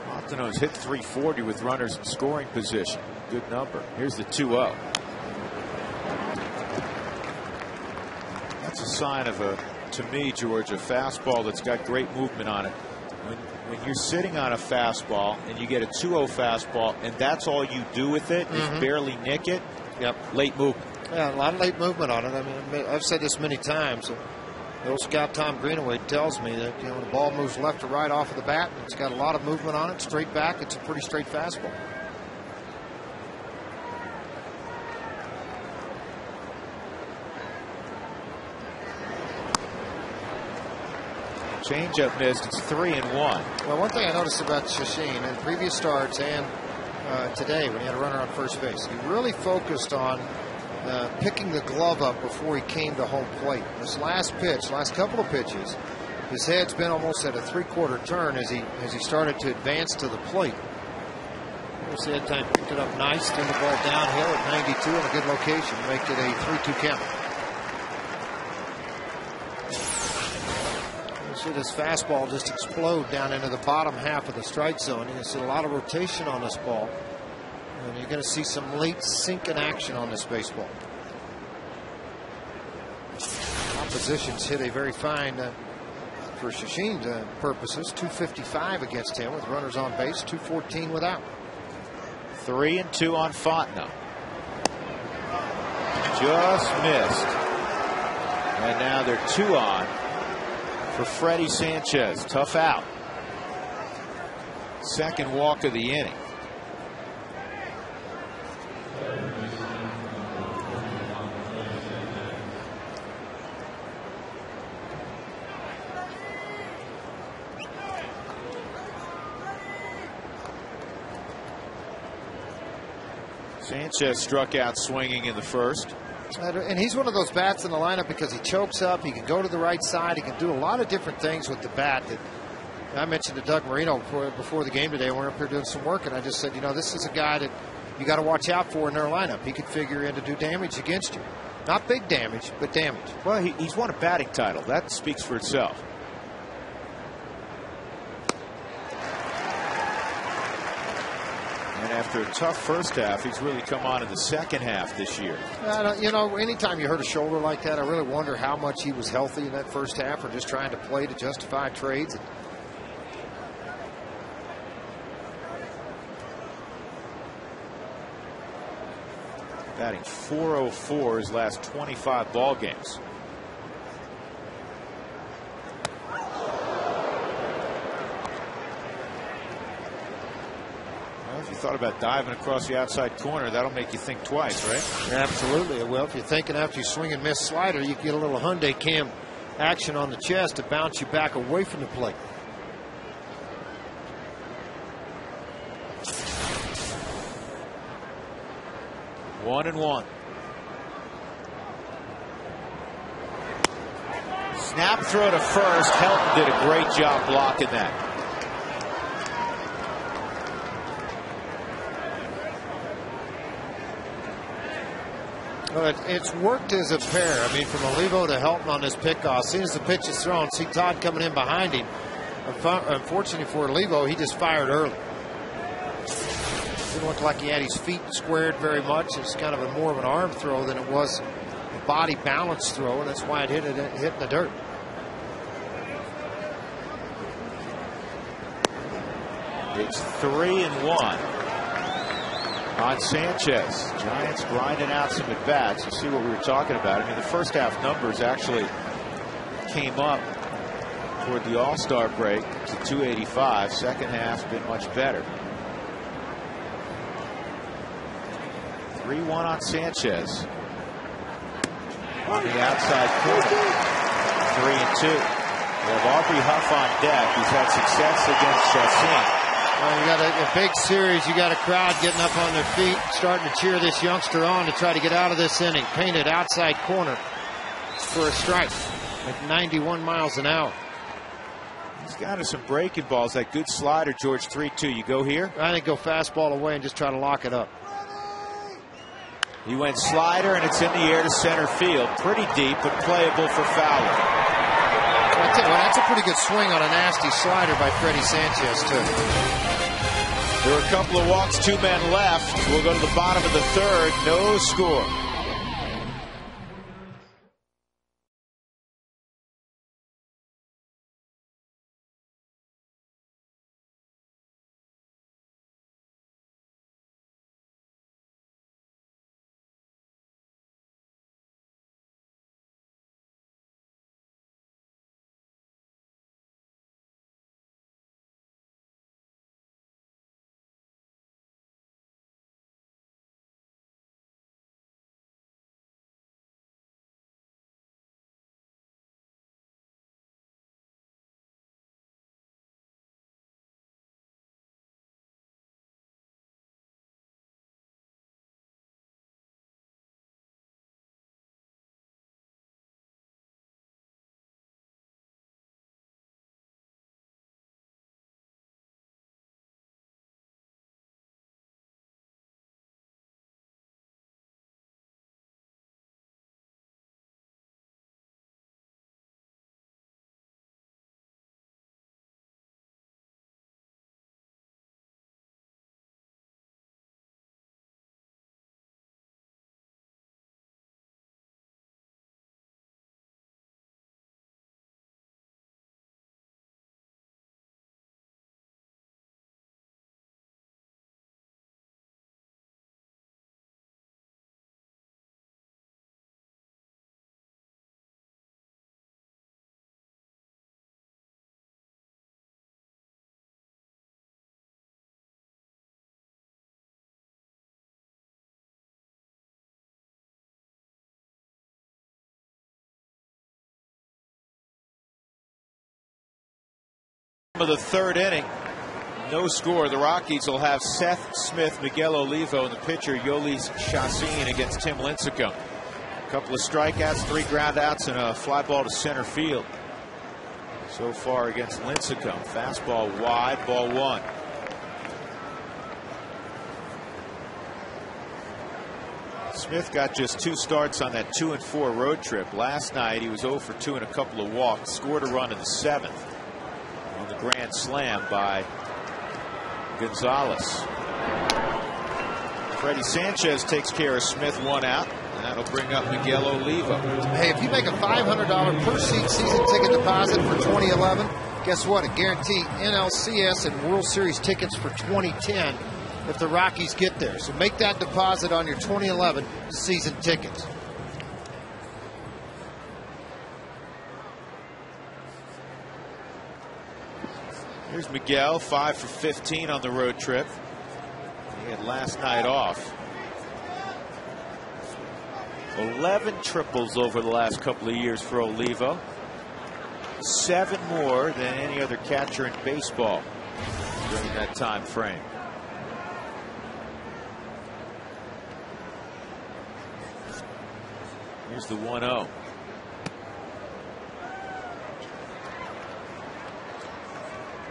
Fontenot's hit .340 with runners in scoring position. Good number. Here's the 2-0. That's a sign of to me, George, a fastball that's got great movement on it. When you're sitting on a fastball and you get a 2-0 fastball and that's all you do with it, is barely nick it. Yep. Late movement. Yeah, a lot of late movement on it. I mean, I've said this many times. The old scout Tom Greenaway tells me that, you know, when the ball moves left or right off of the bat, it's got a lot of movement on it, straight back. It's a pretty straight fastball. Changeup missed. It's 3-1. Well, one thing I noticed about Shashin in previous starts and today when he had a runner on first base, he really focused on picking the glove up before he came to home plate. This last couple of pitches, his head's been almost at a 3/4 turn as he started to advance to the plate. Notice that time picked it up nice, turned the ball downhill at 92 in a good location to make it a 3-2 count. You see this fastball just explode down into the bottom half of the strike zone. You see a lot of rotation on this ball. And you're going to see some late sinking action on this baseball. Opposition's hit a very fine, for Shashin's purposes, 255 against him with runners on base, 214 without. 3-2 on Fontenot. Just missed. And now they're 2 on for Freddie Sanchez. Tough out. Second walk of the inning. Sanchez struck out swinging in the first. And he's one of those bats in the lineup because he chokes up. He can go to the right side. He can do a lot of different things with the bat. That I mentioned to Doug Marino before the game today. We were up here doing some work, and I just said, you know, this is a guy that you got to watch out for in their lineup. He could figure in to do damage against you. Not big damage, but damage. Well, he's won a batting title. That speaks for itself. And after a tough first half, he's really come on in the second half this year. You know, anytime you hurt a shoulder like that, I really wonder how much he was healthy in that first half or just trying to play to justify trades. Batting .404 his last 25 ball games. If you thought about diving across the outside corner, that'll make you think twice, right? Absolutely. Well, if you're thinking after you swing and miss slider, you get a little Hyundai Cam action on the chest to bounce you back away from the plate. One and one. Snap throw to first. Helton did a great job blocking that. Well, it's worked as a pair. I mean, from Olivo to Helton on this pickoff. As soon as the pitch is thrown, see Todd coming in behind him. Unfortunately for Olivo, he just fired early. Didn't look like he had his feet squared very much. It's kind of more of an arm throw than it was a body balance throw, and that's why it hit in the dirt. It's 3-1 on Sanchez. Giants grinding out some at bats. You see what we were talking about. I mean, the first half numbers actually came up toward the All-Star break to 285. Second half's been much better. 3-1 on Sanchez. On the outside corner. 3-2. We have Aubrey Huff on deck. He's had success against Chassin. Well, you got a big series. You got a crowd getting up on their feet, starting to cheer this youngster on to try to get out of this inning. Painted outside corner for a strike at 91 miles an hour. He's got some breaking balls. That good slider, George. 3-2. You go here? I think go fastball away and just try to lock it up. He went slider, and it's in the air to center field. Pretty deep, but playable for Fowler. That's a pretty good swing on a nasty slider by Freddie Sanchez, too. There were a couple of walks, 2 men left. We'll go to the bottom of the third. No score. Of the third inning, no score. The Rockies will have Seth Smith, Miguel Olivo, and the pitcher Yolis Chassin against Tim Lincecum. A couple of strikeouts, 3 groundouts, and a fly ball to center field so far against Lincecum. Fastball wide, ball 1. Smith got just 2 starts on that 2-4 road trip. Last night he was 0 for 2 and a couple of walks. Scored a run in the 7th. On the grand slam by Gonzalez. Freddie Sanchez takes care of Smith, 1 out, and that'll bring up Miguel Olivo. Hey, if you make a $500 per seat season ticket deposit for 2011, guess what? It guarantees NLCS and World Series tickets for 2010 if the Rockies get there. So make that deposit on your 2011 season tickets. Here's Miguel, 5 for 15 on the road trip. He had last night off. 11 triples over the last couple of years for Olivo. 7 more than any other catcher in baseball during that time frame. Here's the 1-0.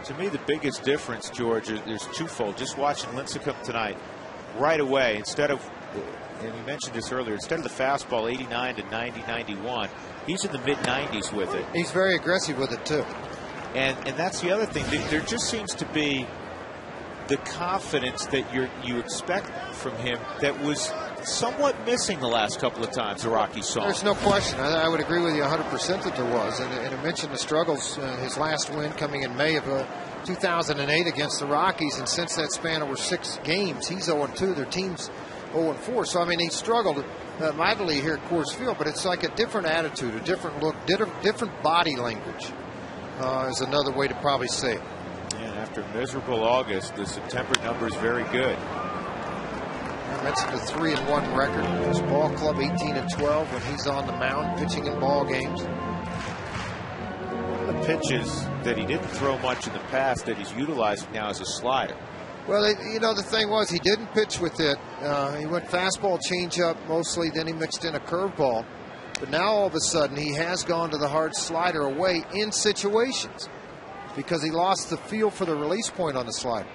To me, the biggest difference, George, there's twofold. Just watching Lincecum tonight, right away, instead of, and you mentioned this earlier, instead of the fastball 89 to 90, 91, he's in the mid-90s with it. He's very aggressive with it, too. And that's the other thing. There just seems to be the confidence that you expect from him that was somewhat missing the last couple of times the Rockies saw. There's no question. I would agree with you 100% that there was. And I mentioned the struggles, his last win coming in May of 2008 against the Rockies. And since that span over 6 games, he's 0-2. Their team's 0-4. So, I mean, he struggled mightily here at Coors Field. But it's like a different attitude, a different look, different body language is another way to probably say it. And after a miserable August, the September number is very good. I mentioned a 3-1 record. His ball club 18-12 when he's on the mound pitching in ball games. pitches that he didn't throw much in the past that he's utilizing now as a slider. Well, you know, the thing was he didn't pitch with it. He went fastball, changeup mostly, then he mixed in a curveball. But now all of a sudden he has gone to the hard slider away in situations because he lost the feel for the release point on the slider.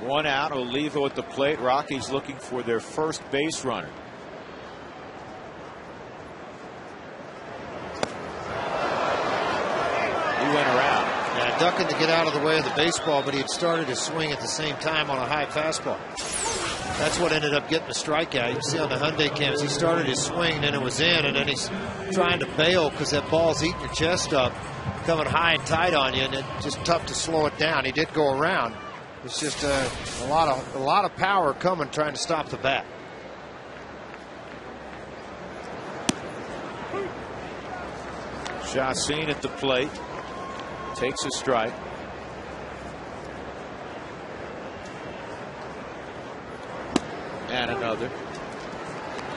One out, Oliva at the plate. Rockies looking for their first base runner. He went around. Yeah, ducking to get out of the way of the baseball, but he had started his swing at the same time on a high fastball. That's what ended up getting the strikeout. You can see on the Hyundai cams, he started his swing, and then it was in, and then he's trying to bail because that ball's eating your chest up, coming high and tight on you, and it's just tough to slow it down. He did go around. It's just a lot of power coming trying to stop the bat. Chacin at the plate takes a strike. And another.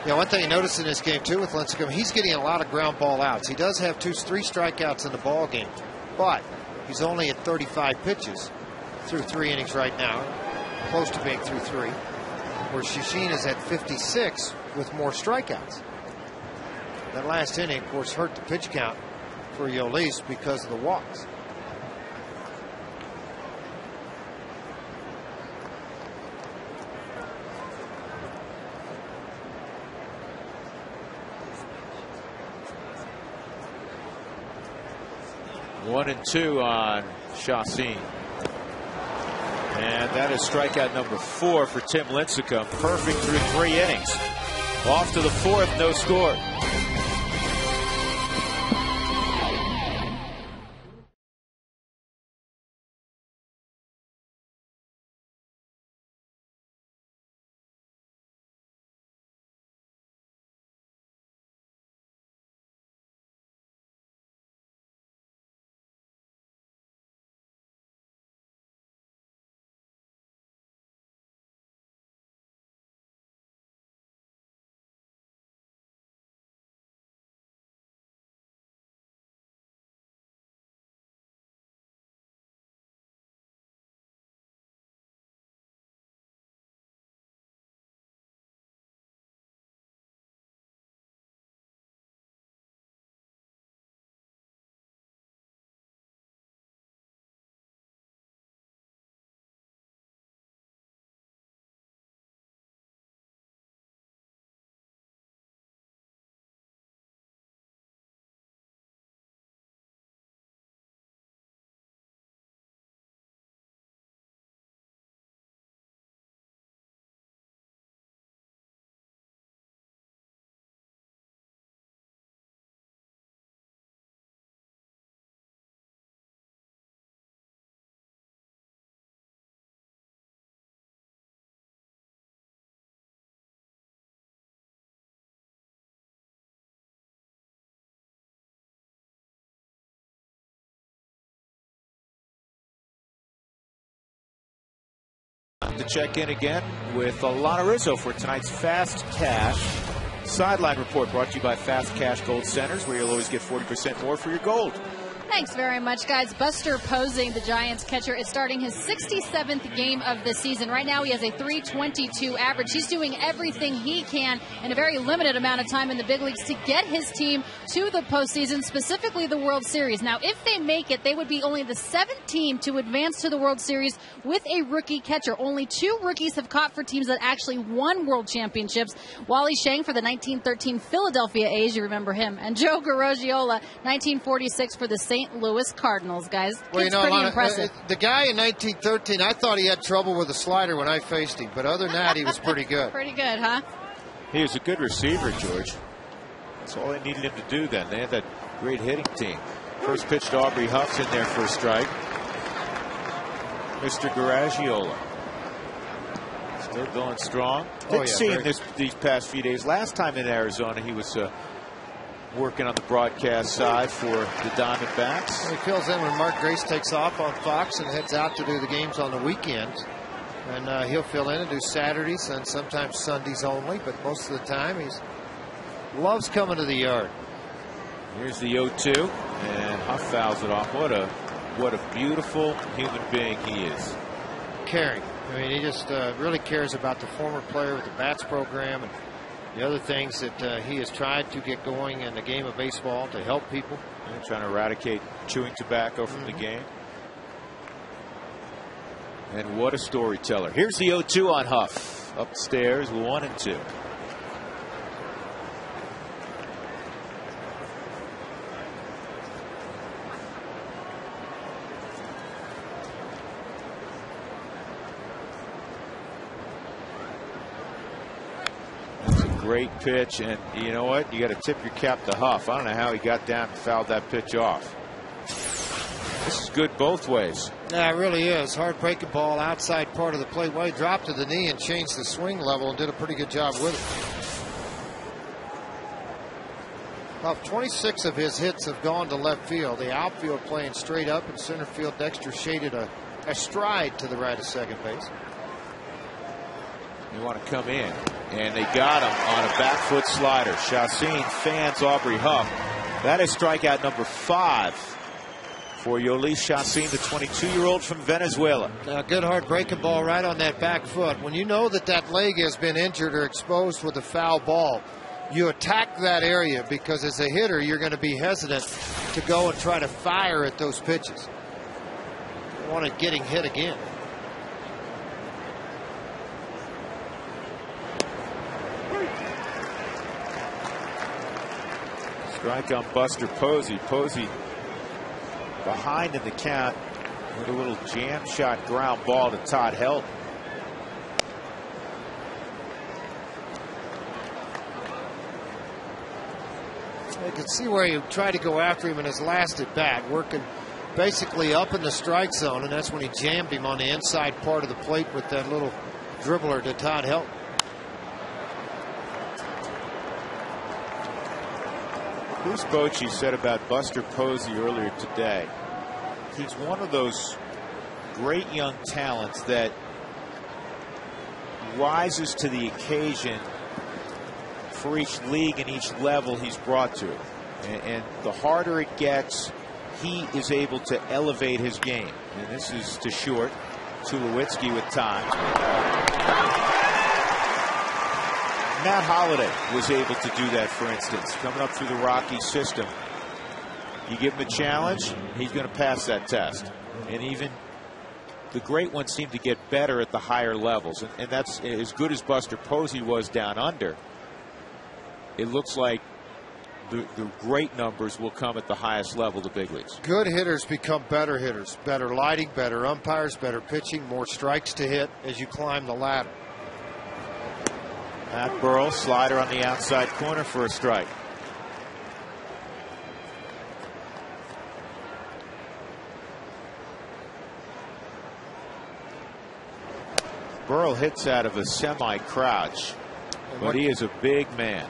Yeah, one thing you notice in this game too with Lincecum, he's getting a lot of ground ball outs. He does have 3 strikeouts in the ball game, but he's only at 35 pitches through 3 innings right now, close to being through 3. Where Chacin is at 56 with more strikeouts. That last inning, of course, hurt the pitch count for Yolis because of the walks. One and 2 on Chacin. And that is strikeout number 4 for Tim Lincecum. Perfect through 3 innings. Off to the 4th, no score. To check in again with Alana Rizzo for tonight's Fast Cash Sideline Report, brought to you by Fast Cash Gold Centers, where you'll always get 40% more for your gold. Thanks very much, guys. Buster Posey, the Giants catcher, is starting his 67th game of the season. Right now, he has a .322 average. He's doing everything he can in a very limited amount of time in the big leagues to get his team to the postseason, specifically the World Series. Now, if they make it, they would be only the 7th team to advance to the World Series with a rookie catcher. Only 2 rookies have caught for teams that actually won World Championships. Wally Shang for the 1913 Philadelphia A's, you remember him, and Joe Garagiola, 1946 for the St. Louis Cardinals, guys. Well, it's pretty impressive. The guy in 1913, I thought he had trouble with the slider when I faced him, but other than that, he was pretty good. Pretty good, huh? He was a good receiver, George. That's all they needed him to do then. They had that great hitting team. First pitch to Aubrey Huff's in there for a strike. Mr. Garagiola still going strong. Didn't see him these past few days. Last time in Arizona, he was working on the broadcast side for the Diamondbacks. He fills in when Mark Grace takes off on Fox and heads out to do the games on the weekends. And he'll fill in and do Saturdays and sometimes Sundays only, but most of the time he loves coming to the yard. Here's the 0-2, and Huff fouls it off. What a beautiful human being he is. Caring. I mean, he just really cares about the former player with the bats program and the other things that he has tried to get going in the game of baseball to help people. And trying to eradicate chewing tobacco from the game. And what a storyteller. Here's the 0-2 on Huff. Upstairs, 1-2. Great pitch, and you know what? You got to tip your cap to Huff. I don't know how he got down and fouled that pitch off. This is good both ways. Yeah, it really is. Hard breaking ball outside part of the plate. Well, he dropped to the knee and changed the swing level and did a pretty good job with it. About 26 of his hits have gone to left field. The outfield playing straight up, and center field Dexter shaded a stride to the right of second base. You want to come in, and they got him on a back foot slider. Chacin fans Aubrey Huff. That is strikeout number 5 for Yolis Chacin, the 22-year-old from Venezuela. Now, good hard breaking ball right on that back foot. When you know that that leg has been injured or exposed with a foul ball, you attack that area because as a hitter, you're going to be hesitant to go and try to fire at those pitches. You want it getting hit again. Strike on Buster Posey. Posey behind in the count with a little jam shot ground ball to Todd Helton. You can see where he tried to go after him in his last at bat, working basically up in the strike zone, and that's when he jammed him on the inside part of the plate with that little dribbler to Todd Helton. Bruce Bochy said about Buster Posey earlier today, he's one of those great young talents that rises to the occasion for each league and each level he's brought to. And the harder it gets, he is able to elevate his game. And this is to short. Tulowitzki with time. Matt Holliday was able to do that, for instance, coming up through the Rocky system. You give him a challenge, he's going to pass that test. And even the great ones seem to get better at the higher levels. And that's as good as Buster Posey was down under. It looks like the great numbers will come at the highest level, the big leagues. Good hitters become better hitters. Better lighting, better umpires, better pitching, more strikes to hit as you climb the ladder. Matt Burrell, slider on the outside corner for a strike. Burrell hits out of a semi-crouch, but he is a big man.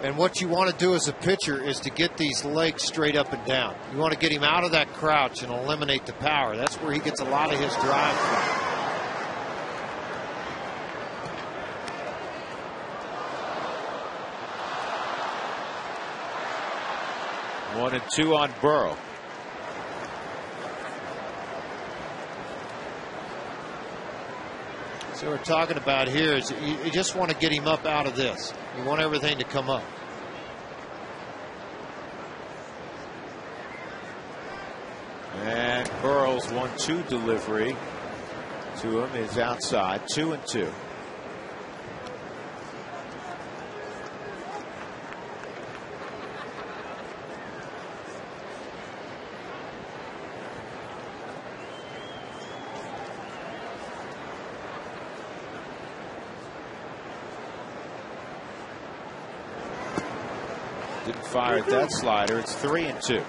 And what you want to do as a pitcher is to get these legs straight up and down. You want to get him out of that crouch and eliminate the power. That's where he gets a lot of his drive from. 1-2 on Burrow. So we're talking about here is you just want to get him up out of this. You want everything to come up. And Burrow's 1-2 delivery to him is outside. 2-2. Didn't fire at that slider. It's 3-2.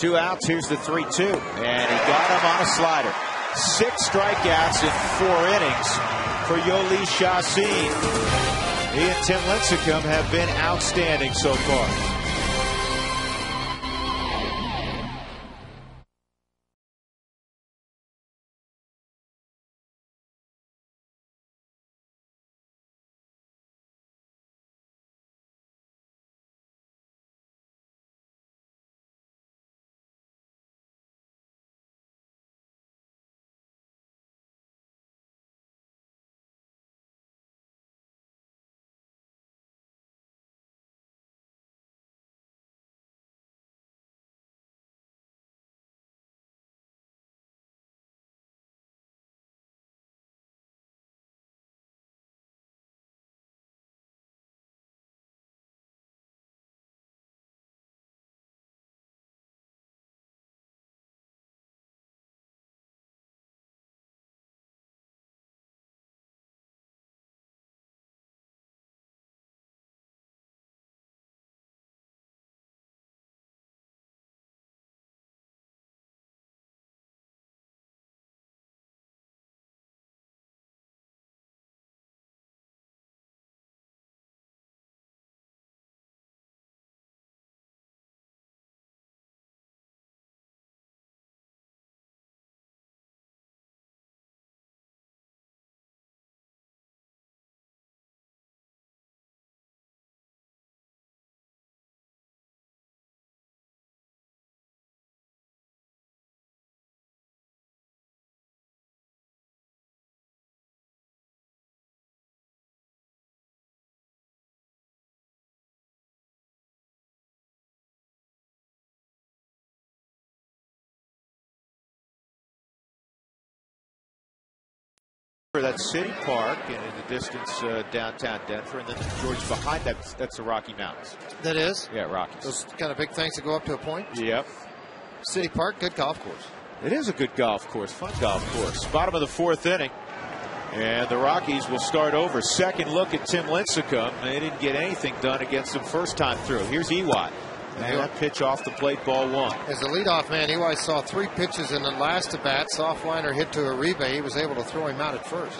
2 outs. Here's the 3-2. And he got him on a slider. 6 strikeouts in 4 innings for Yoli Chassin. He and Tim Lincecum have been outstanding so far. That's City Park, and in the distance downtown Denver, and then George behind that's the Rocky Mountains. That is? Yeah, Rockies. Those kind of big things that go up to a point? Yep. City Park, good golf course. It is a good golf course, fun golf course. Bottom of the 4th inning, and the Rockies will start over. Second look at Tim Lincecum. They didn't get anything done against him first time through. Here's Ewai. And that pitch off the plate, ball 1. As a leadoff man, Ewai saw 3 pitches in the last at bat. Soft liner hit to Uribe. He was able to throw him out at first.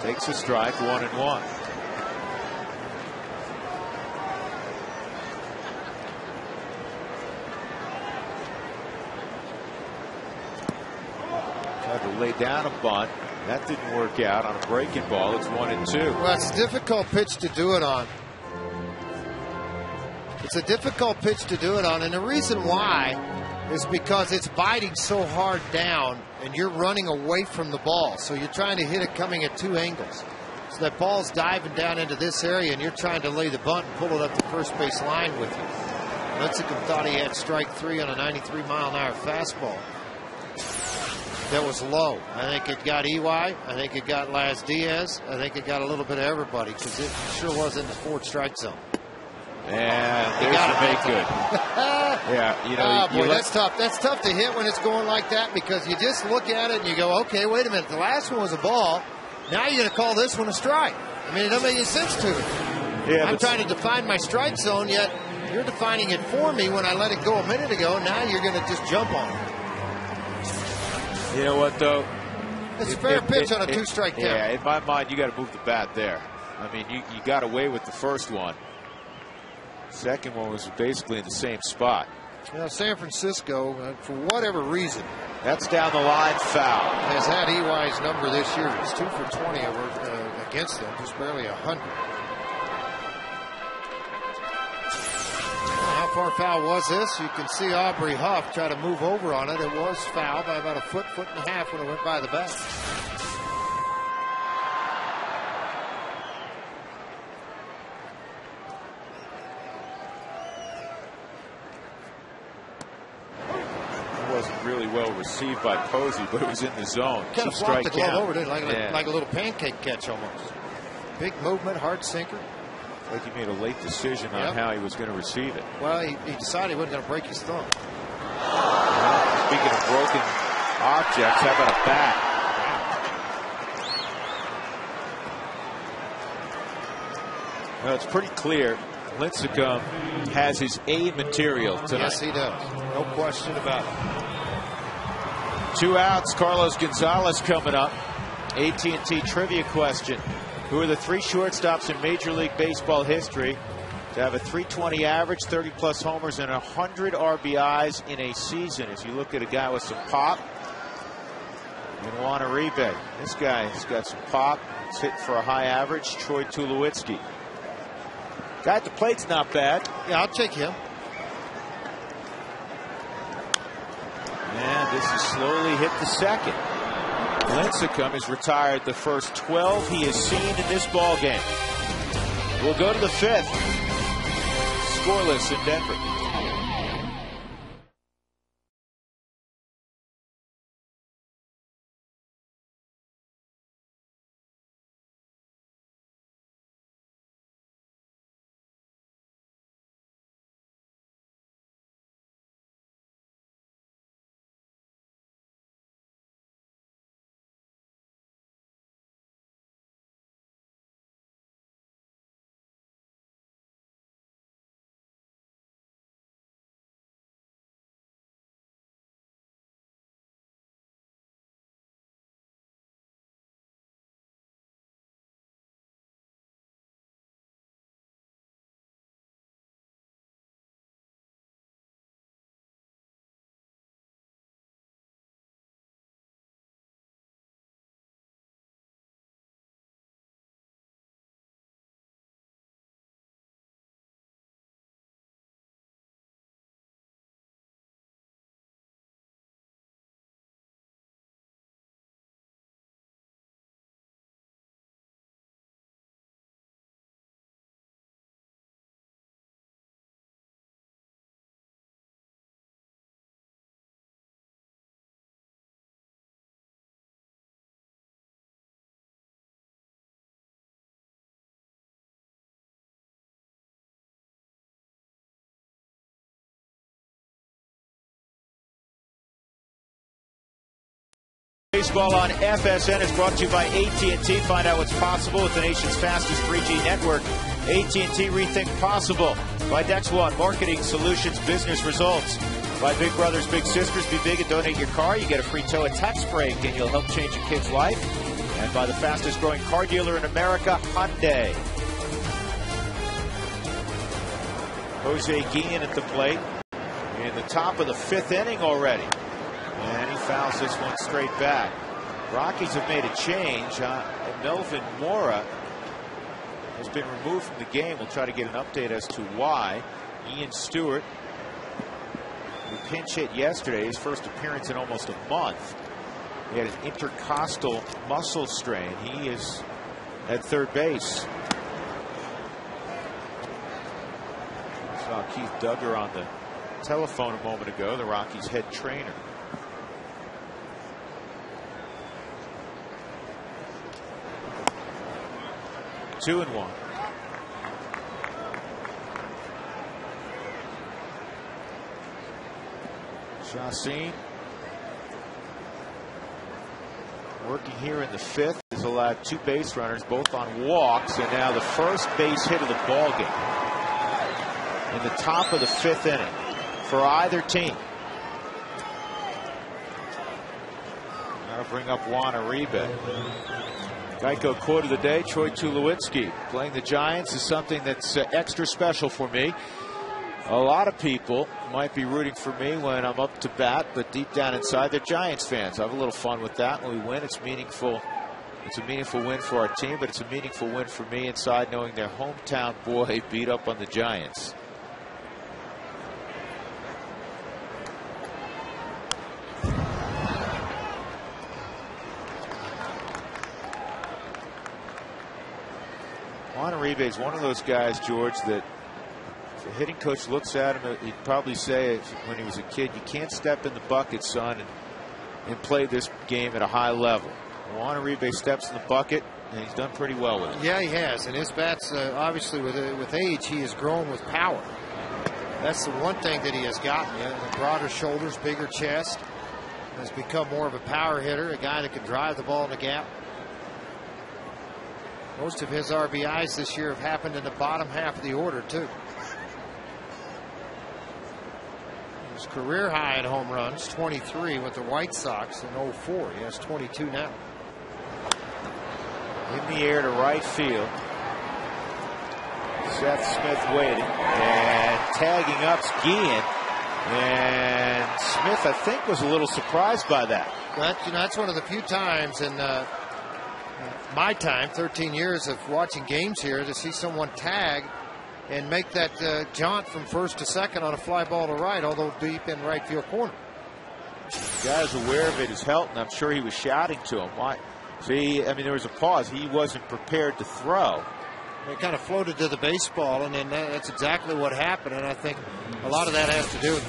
Takes a strike, 1-1. Tried to lay down a bunt. That didn't work out on a breaking ball. It's 1-2. Well, it's a difficult pitch to do it on. It's a difficult pitch to do it on, and the reason why is because it's biting so hard down, and you're running away from the ball. So you're trying to hit it coming at 2 angles. So that ball's diving down into this area, and you're trying to lay the bunt and pull it up the first base line with you. Lincecum thought he had strike 3 on a 93-mile-an-hour fastball. That was low. I think it got Ewai. I think it got Laz Diaz. I think it got a little bit of everybody, because it sure was in the 4th strike zone. And there's the make good. Yeah, you know. Boy, that's tough. That's tough to hit when it's going like that, because you just look at it and you go, okay, wait a minute. The last one was a ball. Now you're going to call this one a strike. I mean, it doesn't make any sense to me. Yeah, I'm trying to define my strike zone, yet you're defining it for me when I let it go a minute ago. Now you're going to just jump on it. You know what, though? It's a fair pitch on a 2-strike count. Yeah, in my mind, you got to move the bat there. I mean, you got away with the first one. Second one was basically in the same spot. Well, San Francisco, for whatever reason, that's down the line, foul. Has had Ewai's number this year. He's 2 for 20 against them, just barely 100. How far foul was this? You can see Aubrey Huff try to move over on it. It was foul by about a foot and a half when it went by the bat. Wasn't really well received by Posey, but it was in the zone. Kind of flopped the glove over, didn't it? Like a little pancake catch almost. Big movement, hard sinker. Like he made a late decision on how he was going to receive it. Well, he decided he wasn't going to break his thumb. Speaking of broken objects, how about a bat? Well, it's pretty clear Lincecum has his A material tonight. Yes, he does. No question about it. 2 outs. Carlos Gonzalez coming up. AT&T trivia question. Who are the 3 shortstops in Major League Baseball history to have a .320 average, 30-plus homers, and 100 RBIs in a season? As you look at a guy with some pop, and Juan Uribe. This guy's got some pop. He's hitting for a high average. Troy Tulowitzki. Guy at the plate's not bad. Yeah, I'll take him. And this is slowly hit the second. Lincecum has retired the first 12 he has seen in this ball game. We'll go to the 5th. Scoreless in Denver. Baseball on FSN is brought to you by AT&T. Find out what's possible with the nation's fastest 3G network. AT&T Rethink Possible. By Dex One Marketing Solutions Business Results. By Big Brothers Big Sisters. Be big and donate your car. You get a free tow and tax break, and you'll help change a kid's life. And by the fastest growing car dealer in America, Hyundai. Jose Guillen at the plate. In the top of the 5th inning already. And he fouls this one straight back. Rockies have made a change. Melvin Mora has been removed from the game. We'll try to get an update as to why. Ian Stewart, who pinch hit yesterday, his first appearance in almost a month. He had an intercostal muscle strain. He is at third base. Saw Keith Duggar on the telephone a moment ago, the Rockies head trainer. Two and one. Chacin working here in the 5th. Has allowed 2 base runners, both on walks, and now the first base hit of the ball game in the top of the 5th inning for either team. That'll bring up Juan Uribe. Geico quote of the day, Troy Tulowitzki. Playing the Giants is something that's extra special for me. A lot of people might be rooting for me when I'm up to bat, but deep down inside, they're Giants fans. I have a little fun with that. When we win, it's meaningful. It's a meaningful win for our team, but it's a meaningful win for me inside, knowing their hometown boy beat up on the Giants. Juan Uribe is one of those guys, George, that if a hitting coach looks at him, he'd probably say when he was a kid, you can't step in the bucket, son, and play this game at a high level. Juan Uribe steps in the bucket, and he's done pretty well with it. Yeah, he has. And his bat's, obviously, with age, he has grown with power. That's the one thing that he has gotten. The broader shoulders, bigger chest. Has become more of a power hitter, a guy that can drive the ball in the gap. Most of his RBIs this year have happened in the bottom half of the order, too. His career high in home runs, 23 with the White Sox in 04. He has 22 now. In the air to right field. Seth Smith waiting and tagging up's Guillen. And Smith, I think, was a little surprised by that. That's one of the few times in my time, 13 years of watching games here, to see someone tag and make that jaunt from first to second on a fly ball to right, although deep in right field corner. The guy's aware of it is Helton. I'm sure he was shouting to him. Why? See, I mean, there was a pause. He wasn't prepared to throw. It kind of floated to the baseball, and then that's exactly what happened. And I think a lot of that has to do with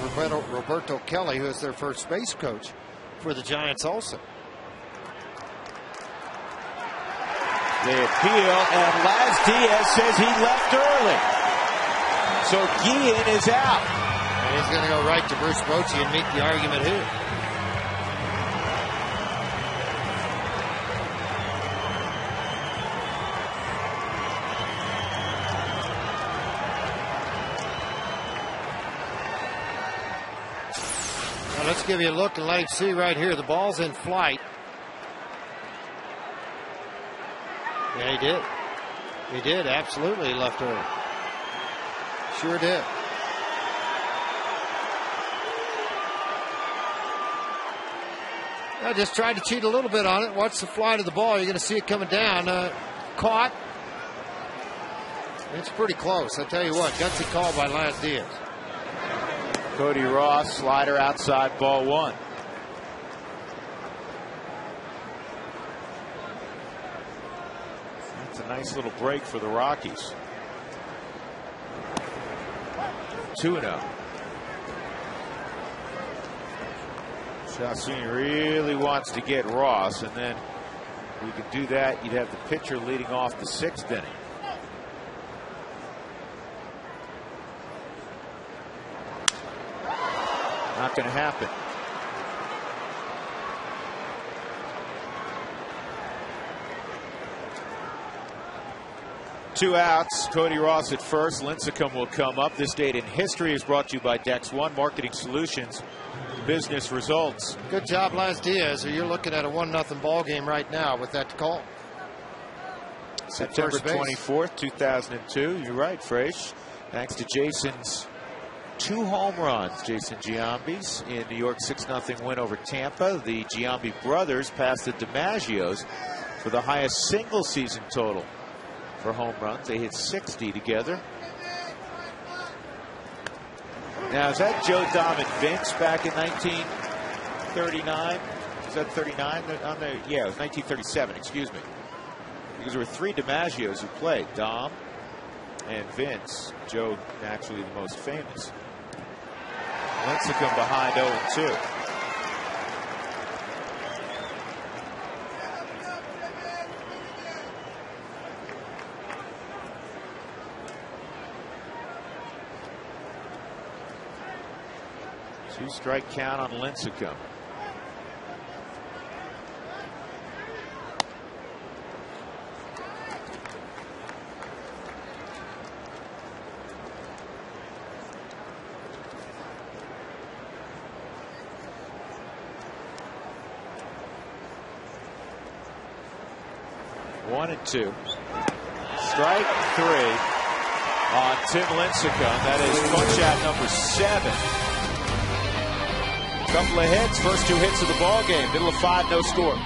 Roberto Kelly, who is their first base coach for the Giants also. They appeal, and Laz Diaz says he left early. So Guillen is out. And he's going to go right to Bruce Bochy and meet the argument here. Now let's give you a look and let him see right here. The ball's in flight. Yeah, he did. He did, absolutely. He left early. Sure did. I just tried to cheat a little bit on it. Watch the fly to the ball. You're going to see it coming down. Caught. It's pretty close. I tell you what, gutsy call by Lance Diaz. Cody Ross, slider outside, ball one. That's a nice little break for the Rockies. 2-0. Chacin really wants to get Ross, and then we could do that. You'd have the pitcher leading off the 6th inning. Not going to happen. Two outs. Cody Ross at first. Lincecum will come up. This date in history is brought to you by Dex One Marketing Solutions. Business results. Good job, Lance Diaz. You're looking at a 1-0 ball game right now with that call. September 24th, 2002. You're right, Fraiche. Thanks to Jason's 2 home runs. Jason Giambi's in New York 6-0 win over Tampa. The Giambi brothers passed the DiMaggios for the highest single season total for home runs. They hit 60 together. Now, is that Joe, Dom, and Vince back in 1939? Is that 39? Yeah, it was 1937, excuse me. Because there were 3 DiMaggios who played. Dom and Vince. Joe, naturally the most famous. Lincecum behind 0-2. Two-strike count on Lincecum. One and two. Strike 3 on Tim Lincecum. That is punch-out number 7. Couple of hits, first 2 hits of the ball game. Middle of 5, no score.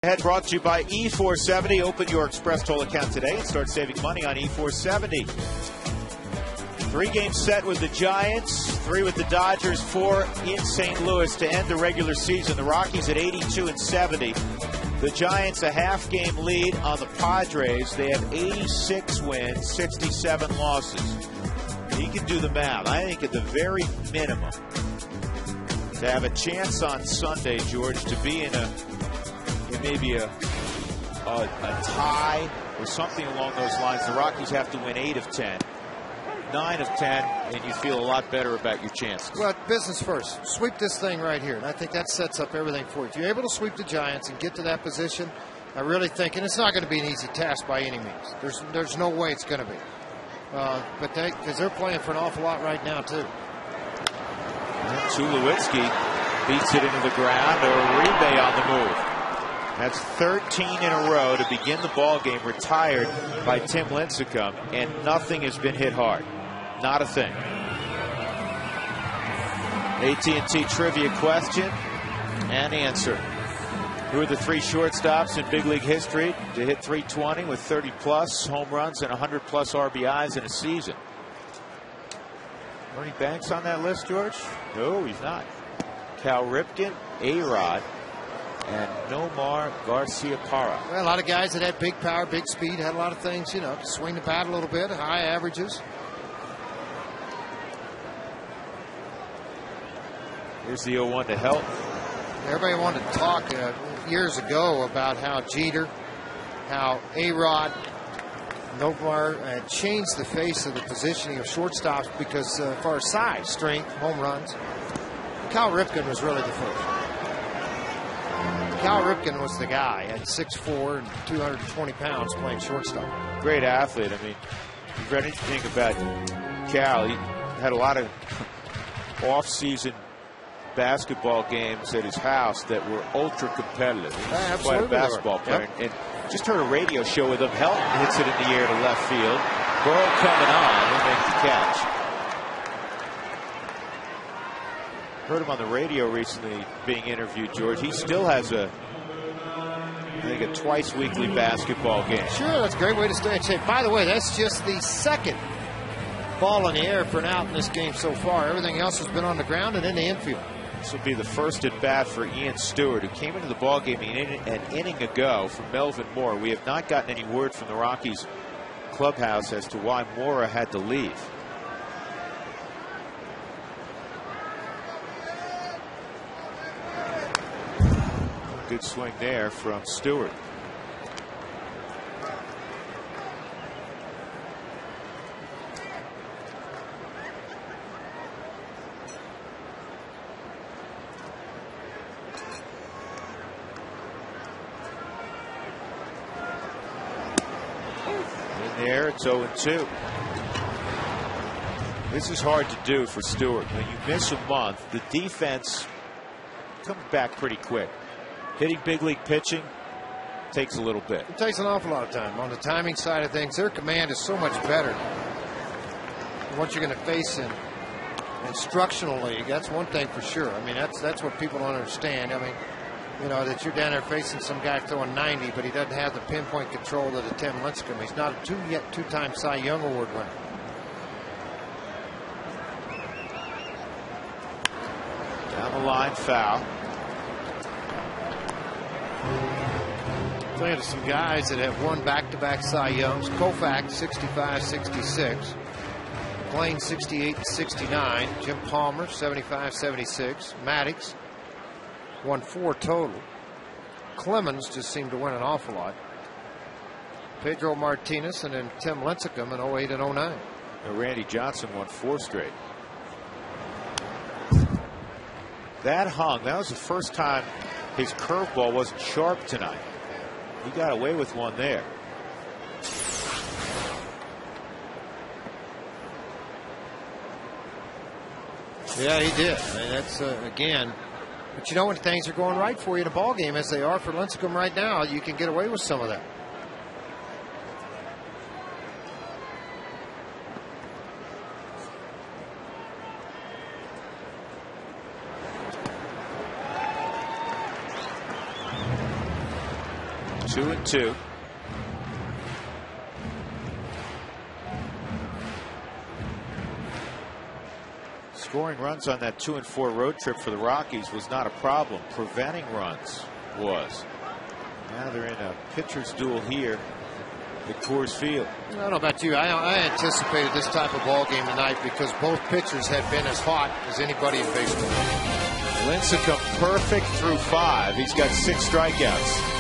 Head brought to you by E470. Open your Express Toll account today and start saving money on E470. 3-game set with the Giants, 3 with the Dodgers, 4 in St. Louis to end the regular season. The Rockies at 82 and 70. The Giants a half-game lead on the Padres. They have 86 wins, 67 losses. You can do the math. I think at the very minimum, to have a chance on Sunday, George, to be in maybe a tie or something along those lines, the Rockies have to win 8 of 10, 9 of 10, and you feel a lot better about your chances. Well, business first. Sweep this thing right here, and I think that sets up everything for you. If you're able to sweep the Giants and get to that position, I really think, and it's not going to be an easy task by any means. There's no way it's going to be. But because they're playing for an awful lot right now, too. Tulowitzki beats it into the ground. Uribe on the move. That's 13 in a row to begin the ball game, retired by Tim Lincecum, and nothing has been hit hard. Not a thing. AT&T trivia question and answer. Who are the 3 shortstops in big league history to hit 320 with 30-plus home runs and 100-plus RBIs in a season? Ernie Banks on that list, George? No, he's not. Cal Ripken, A-Rod, and Nomar Garcia-Parra. Well, a lot of guys that had big power, big speed, had a lot of things, you know, to swing the bat a little bit, high averages. Here's the 0-1 to help. Everybody wanted to talk years ago about how Jeter, how A-Rod, Nomar changed the face of the positioning of shortstops because as far as size, strength, home runs. Cal Ripken was really the first. Cal Ripken was the guy at 6'4" and 220 pounds playing shortstop. Great athlete. I mean, you've read anything about Cal. He had a lot of off-season basketball games at his house that were ultra competitive. He's quite a basketball player. Yep. And just heard a radio show with him. Helton hits it in the air to left field. Burrow coming on and makes the catch. Heard him on the radio recently being interviewed, George. He still has I think a twice weekly basketball game. Sure, that's a great way to stay in shape. By the way, that's just the second ball in the air for an out in this game so far. Everything else has been on the ground and in the infield. This will be the first at bat for Ian Stewart, who came into the ball game an inning ago from Melvin Moore. We have not gotten any word from the Rockies clubhouse as to why Mora had to leave. Good swing there from Stewart. In there, it's 0-2. This is hard to do for Stewart. When you miss a month, the defense comes back pretty quick. Hitting big league pitching takes a little bit. It takes an awful lot of time. On the timing side of things, their command is so much better than what you're going to face in instructional league. That's one thing for sure. I mean, that's what people don't understand. I mean, you know, that you're down there facing some guy throwing 90, but he doesn't have the pinpoint control that a Tim Lincecum. He's not a two-time Cy Young Award winner. Down the line, foul. Playing to some guys that have won back-to-back Cy Youngs. Koufax, 65-66. McLean, 68-69. Jim Palmer, 75-76. Maddox won 4 total. Clemens just seemed to win an awful lot. Pedro Martinez and then Tim Lincecum in 08 and 09. Randy Johnson won 4 straight. That hung. That was the first time his curveball wasn't sharp tonight. He got away with one there. Yeah, he did. I mean, that's again. But you know, when things are going right for you in a ball game, as they are for Lincecum right now, you can get away with some of that. 2-2. Scoring runs on that 2-4 road trip for the Rockies was not a problem. Preventing runs was. Now they're in a pitcher's duel here at Coors Field. I don't know about you. I anticipated this type of ball game tonight because both pitchers had been as hot as anybody in baseball. Lincecum perfect through 5. He's got 6 strikeouts.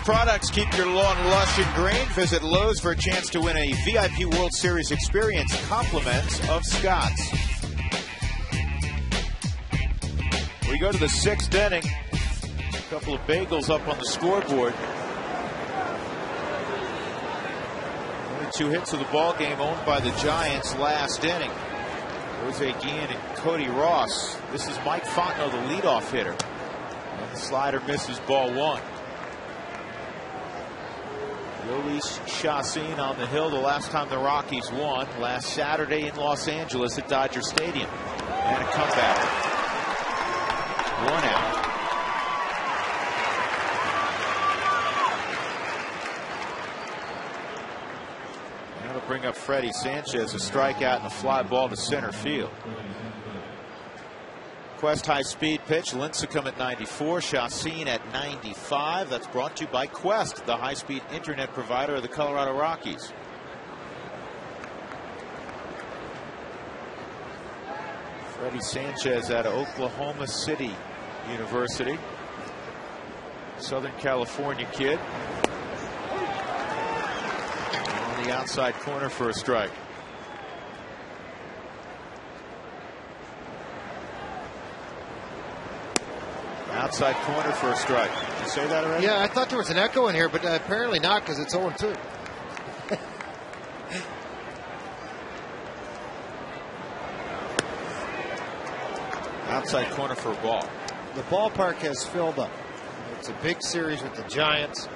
Products keep your lawn lush and green. Visit Lowe's for a chance to win a VIP World Series experience. Compliments of Scott's. We go to the 6th inning. A couple of bagels up on the scoreboard. Only 2 hits of the ball game owned by the Giants last inning. Jose Guillen and Cody Ross. This is Mike Fontenot, the leadoff hitter. And the slider misses ball 1. Yolis Chassin on the hill the last time the Rockies won, last Saturday in Los Angeles at Dodger Stadium. And a comeback. 1 out. Now to bring up Freddie Sanchez, a strikeout and a fly ball to center field. Quest high speed pitch. Lincecum at 94. Chassin at 95. That's brought to you by Quest, the high speed internet provider of the Colorado Rockies. Freddie Sanchez out of Oklahoma City University. Southern California kid. On the outside corner for a strike. Outside corner for a strike. Did you say that already? Yeah, I thought there was an echo in here, but apparently not because it's 0-2. Outside corner for a ball. The ballpark has filled up. It's a big series with the Giants.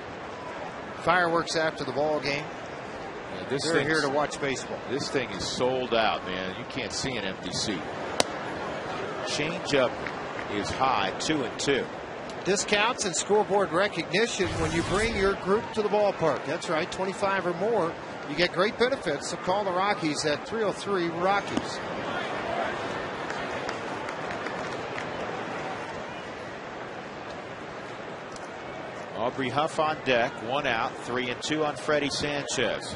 Fireworks after the ball game. Yeah, they're here to watch baseball. This thing is sold out, man. You can't see an empty seat. Changeup is high, 2-2. Discounts and scoreboard recognition when you bring your group to the ballpark. That's right, 25 or more. You get great benefits, so call the Rockies at 303-ROCKIES. Aubrey Huff on deck, 1 out, 3-2 on Freddie Sanchez.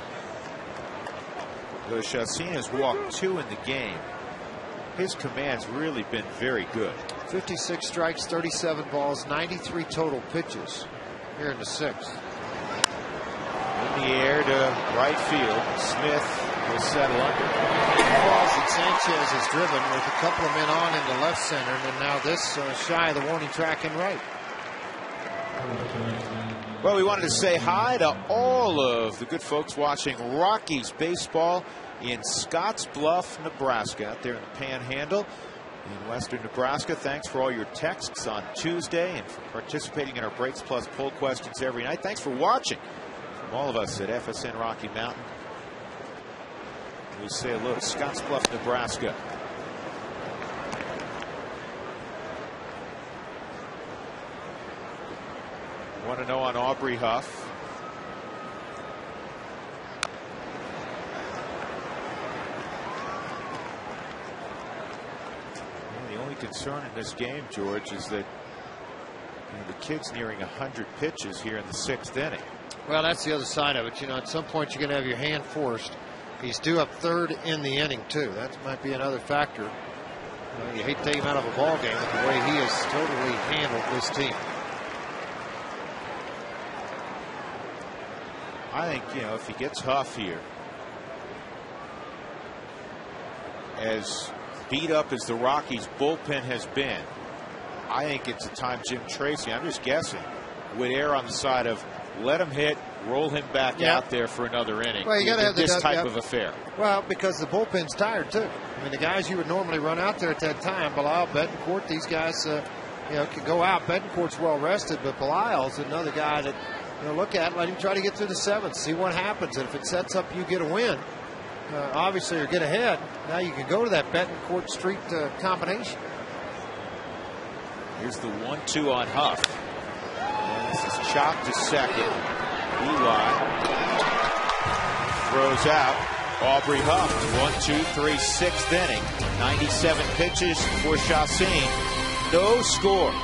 Though Chassin has walked 2 in the game, his command's really been very good. 56 strikes, 37 balls, 93 total pitches here in the 6th. In the air to right field. Smith will settle under. Balls that Sanchez has driven with a couple of men on into left center, and now this shy of the warning track in right. Well, we wanted to say hi to all of the good folks watching Rockies baseball in Scottsbluff, Nebraska, out there in the Panhandle in western Nebraska. Thanks for all your texts on Tuesday and for participating in our Breaks Plus poll questions every night. Thanks for watching from all of us at FSN Rocky Mountain. We say hello to Scottsbluff, Nebraska. 1-0 on Aubrey Huff. Well, the only concern in this game, George, is that the kid's nearing 100 pitches here in the 6th inning. Well, that's the other side of it. At some point you're going to have your hand forced. He's due up 3rd in the inning, too. That might be another factor. You hate to take him out of a ball game with the way he has totally handled this team. I think, if he gets Huff here, as beat up as the Rockies bullpen has been, I think it's a time Jim Tracy, I'm just guessing, would err on the side of let him hit, roll him back out there for another inning. Well, you got to have this type of affair. Well, because the bullpen's tired too. I mean, the guys you would normally run out there at that time, Belisle, Betancourt, these guys, could go out. Betancourt's well rested, but Belisle's another guy that look at, let him try to get through the 7th, see what happens. And if it sets up you get a win, obviously, or get ahead, now you can go to that Betancourt Street combination. Here's the 1-2 on Huff. And this is chopped to second. Eli throws out. Aubrey Huff, 1-2-3, 6th inning. 97 pitches for Chassin. No score.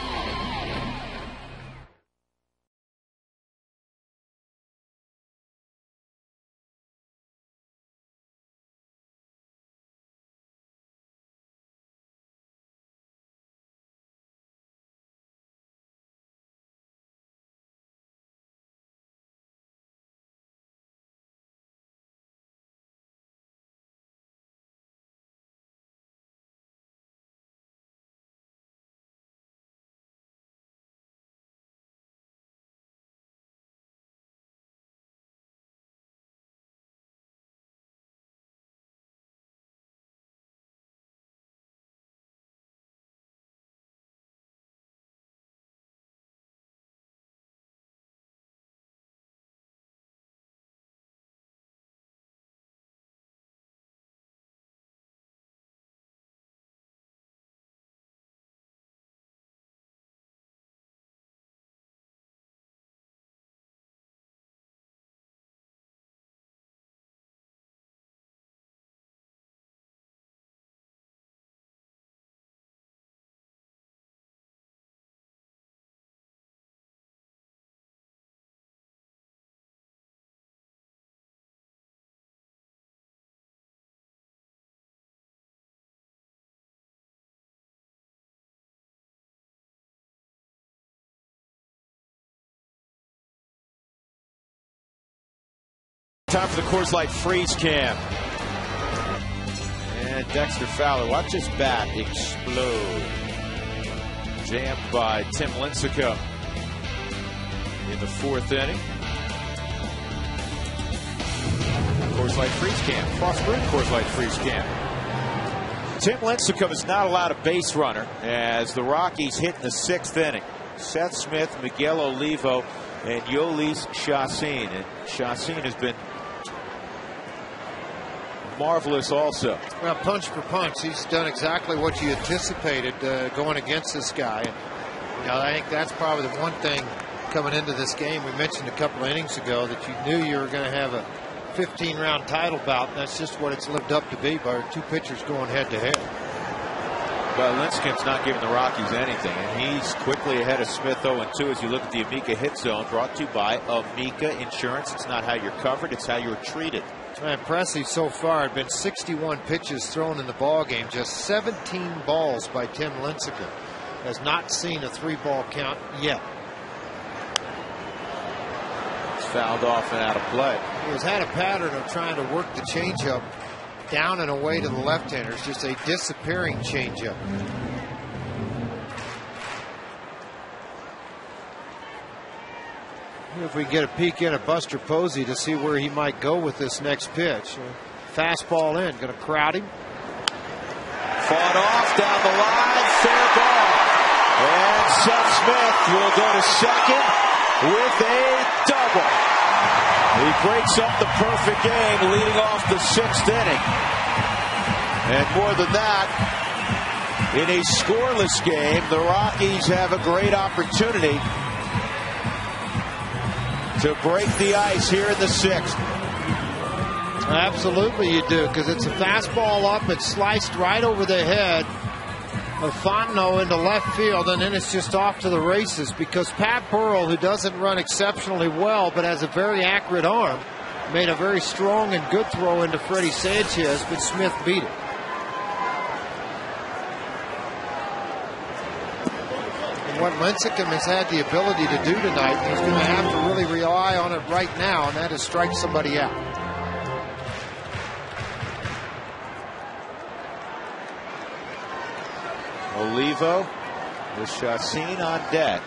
Time for the Coors Light freeze cam. And Dexter Fowler, watch his bat explode. Jammed by Tim Lincecum in the 4th inning. Coors Light freeze cam. Frost Brewed Coors Light freeze cam. Tim Lincecum is not allowed a base runner as the Rockies hit in the 6th inning. Seth Smith, Miguel Olivo, and Yolis Chassin. And Chassin has been marvelous also. Well, punch for punch, he's done exactly what you anticipated going against this guy. And, I think that's probably the one thing coming into this game. We mentioned a couple of innings ago that you knew you were going to have a 15-round title bout, and that's just what it's lived up to be by 2 pitchers going head-to-head. Well, Lincecum's not giving the Rockies anything, and he's quickly ahead of Smith 0-2 as you look at the Amica hit zone, brought to you by Amica Insurance. It's not how you're covered, it's how you're treated. Impressive so far. It's been 61 pitches thrown in the ball game, just 17 balls by Tim Lincecum. Has not seen a 3-ball count yet. It's fouled off and out of play. He has had a pattern of trying to work the changeup down and away to the left-handers, just a disappearing changeup. If we get a peek in at Buster Posey to see where he might go with this next pitch. Fastball in, going to crowd him. Fought off down the line, fair ball. And Seth Smith will go to second with a double. He breaks up the perfect game, leading off the 6th inning. And more than that, in a scoreless game, the Rockies have a great opportunity to break the ice here in the 6th. Absolutely you do, because it's a fastball up. It's sliced right over the head of Fontenot into left field, and then it's just off to the races because Pat Burrell, who doesn't run exceptionally well but has a very accurate arm, made a very strong and good throw into Freddie Sanchez, but Smith beat it. And what Lincecum has had the ability to do tonight, he's going to have to really rely on it right now, and that is strike somebody out. Olivo with Chacin on deck.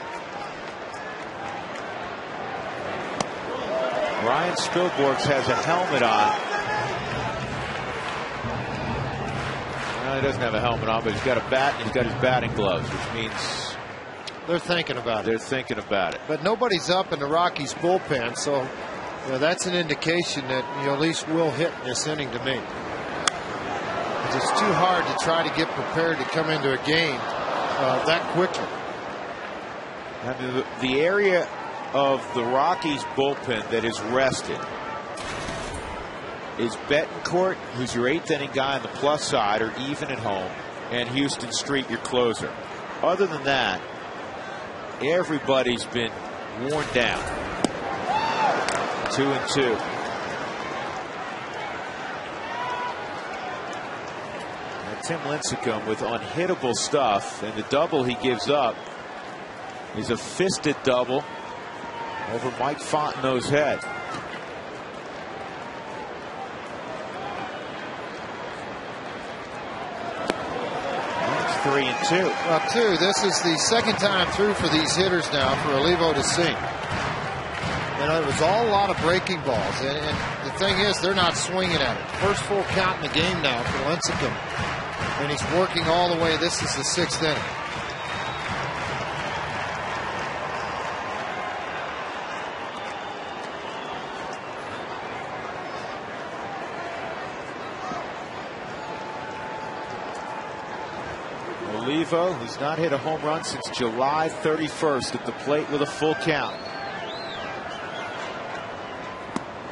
Ryan Spilborghs has a helmet on. Well, he doesn't have a helmet on, but he's got a bat and he's got his batting gloves, which means they're thinking about it. They're thinking about it. But nobody's up in the Rockies bullpen, so that's an indication that Yolis will hit in this inning to me. It's too hard to try to get prepared to come into a game that quickly. I mean, the area of the Rockies bullpen that is rested is Betancourt, who's your 8th inning guy on the plus side or even at home, and Houston Street, your closer. Other than that, everybody's been worn down. 2-2. Tim Lincecum with unhittable stuff, and the double he gives up is a fisted double over Mike Fontenot's head. That's 3-2. Well, this is the second time through for these hitters now for Olivo to sing. It was all a lot of breaking balls, and the thing is, they're not swinging at it. First full count in the game now for Lincecum. And he's working all the way. This is the 6th inning. Olivo, who's not hit a home run since July 31st at the plate with a full count.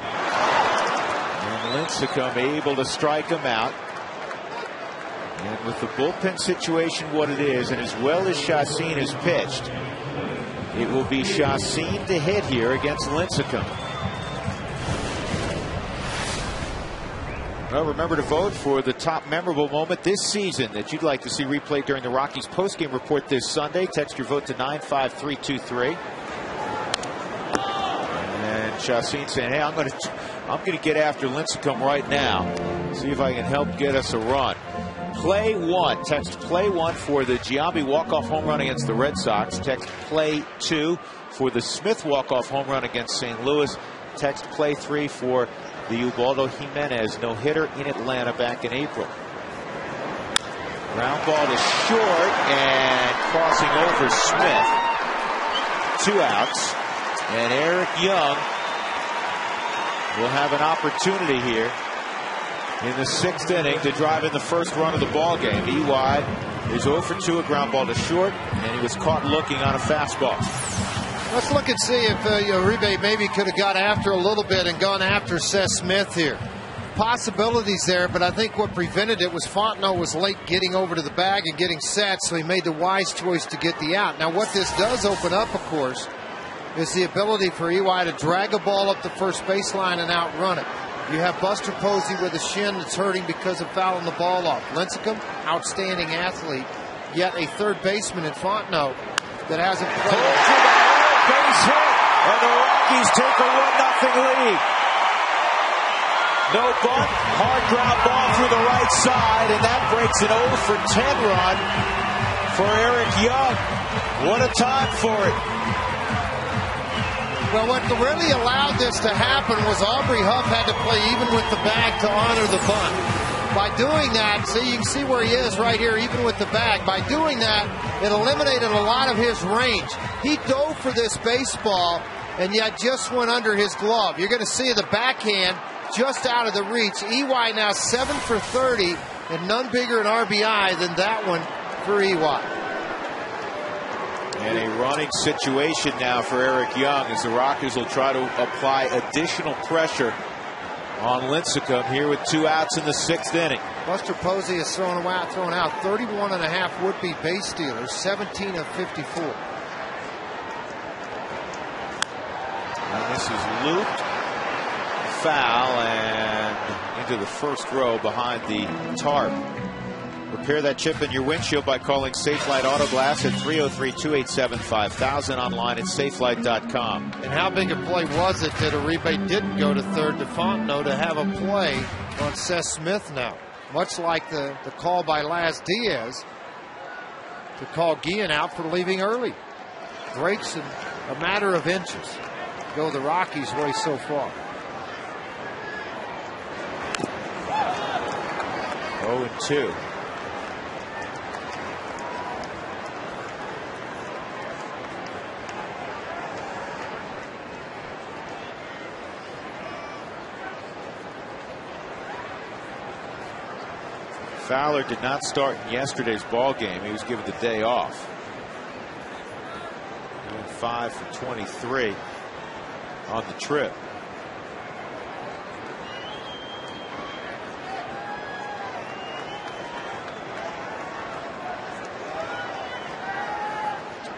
And Lincecum able to strike him out. And with the bullpen situation what it is, and as well as Chacin has pitched, it will be Chacin to hit here against Lincecum. Well, remember to vote for the top memorable moment this season that you'd like to see replayed during the Rockies postgame report this Sunday. Text your vote to 95323. And Chacin saying, hey, I'm going to get after Lincecum right now. See if I can help get us a run. Play 1. Text play 1 for the Giambi walk-off home run against the Red Sox. Text play 2 for the Smith walk-off home run against St. Louis. Text play 3 for the Ubaldo Jimenez no-hitter in Atlanta back in April. Ground ball to short and crossing over Smith. 2 outs. And Eric Young will have an opportunity here in the 6th inning to drive in the first run of the ball game. EY is 0 for 2, a ground ball to short, and he was caught looking on a fastball. Let's look and see if Uribe maybe could have got after a little bit and gone after Seth Smith here. Possibilities there, but I think what prevented it was Fontenot was late getting over to the bag and getting set, so he made the wise choice to get the out. Now what this does open up, of course, is the ability for EY to drag a ball up the first baseline and outrun it. You have Buster Posey with a shin that's hurting because of fouling the ball off. Lincecum, outstanding athlete, yet a third baseman in Fontenot that hasn't played. Base hit, and the Rockies take a 1-0 lead. No bunt, hard ground ball through the right side, and that breaks an 0 for 10 run for Eric Young. What a time for it. Well, what really allowed this to happen was Aubrey Huff had to play even with the bag to honor the bunt. By doing that, see, you can see where he is right here, even with the bag. By doing that, it eliminated a lot of his range. He dove for this baseball and yet just went under his glove. You're going to see the backhand just out of the reach. EY now 7 for 30, and none bigger an RBI than that one for EY. And a running situation now for Eric Young as the Rockies will try to apply additional pressure on Lincecum here with 2 outs in the 6th inning. Buster Posey is thrown out 31.5 would-be base stealers, 17 of 54. And this is looped, foul, and into the first row behind the tarp. Repair that chip in your windshield by calling Safelite Auto Glass at 303-287-5000, online at safelight.com. And how big a play was it that Uribe didn't go to third to Fontenot to have a play on Seth Smith now? Much like the call by Laz Diaz to call Guillen out for leaving early. Breaks in a matter of inches. Go the Rockies' way so far. 0-2. Fowler did not start in yesterday's ball game. He was given the day off. He went 5 for 23 on the trip.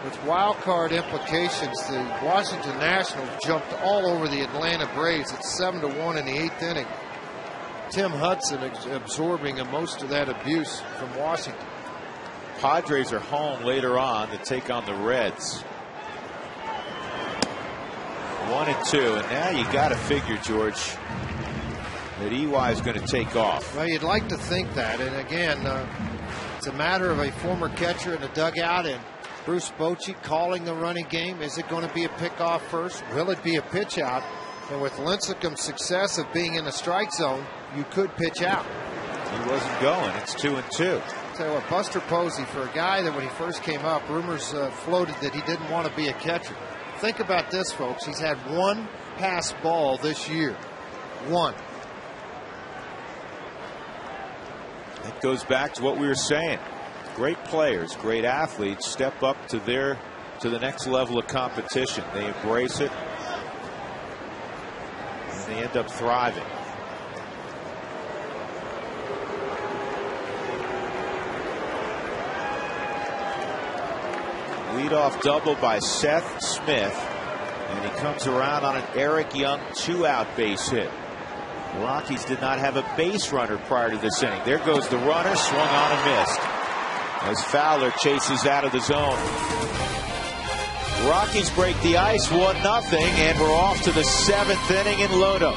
With wild card implications, the Washington Nationals jumped all over the Atlanta Braves. It's 7-1 in the 8th inning. Tim Hudson absorbing most of that abuse from Washington. Padres are home later on to take on the Reds. 1-2, and now you got to figure, George, that EY is going to take off. Well, you'd like to think that, and again, it's a matter of a former catcher in the dugout and Bruce Bochy calling the running game. Is it going to be a pickoff first? Will it be a pitch out? And with Lincecum's success of being in the strike zone, you could pitch out. He wasn't going. It's 2-2. Tell you what, Buster Posey, for a guy that when he first came up, rumors floated that he didn't want to be a catcher. Think about this, folks. He's had 1 pass ball this year. 1. It goes back to what we were saying. Great players, great athletes step up to the next level of competition. They embrace it, and they end up thriving. Leadoff double by Seth Smith, and he comes around on an Eric Young 2-out base hit. The Rockies did not have a base runner prior to this inning. There goes the runner, swung on and missed as Fowler chases out of the zone. Rockies break the ice 1-0, and we're off to the 7th inning in Lodo.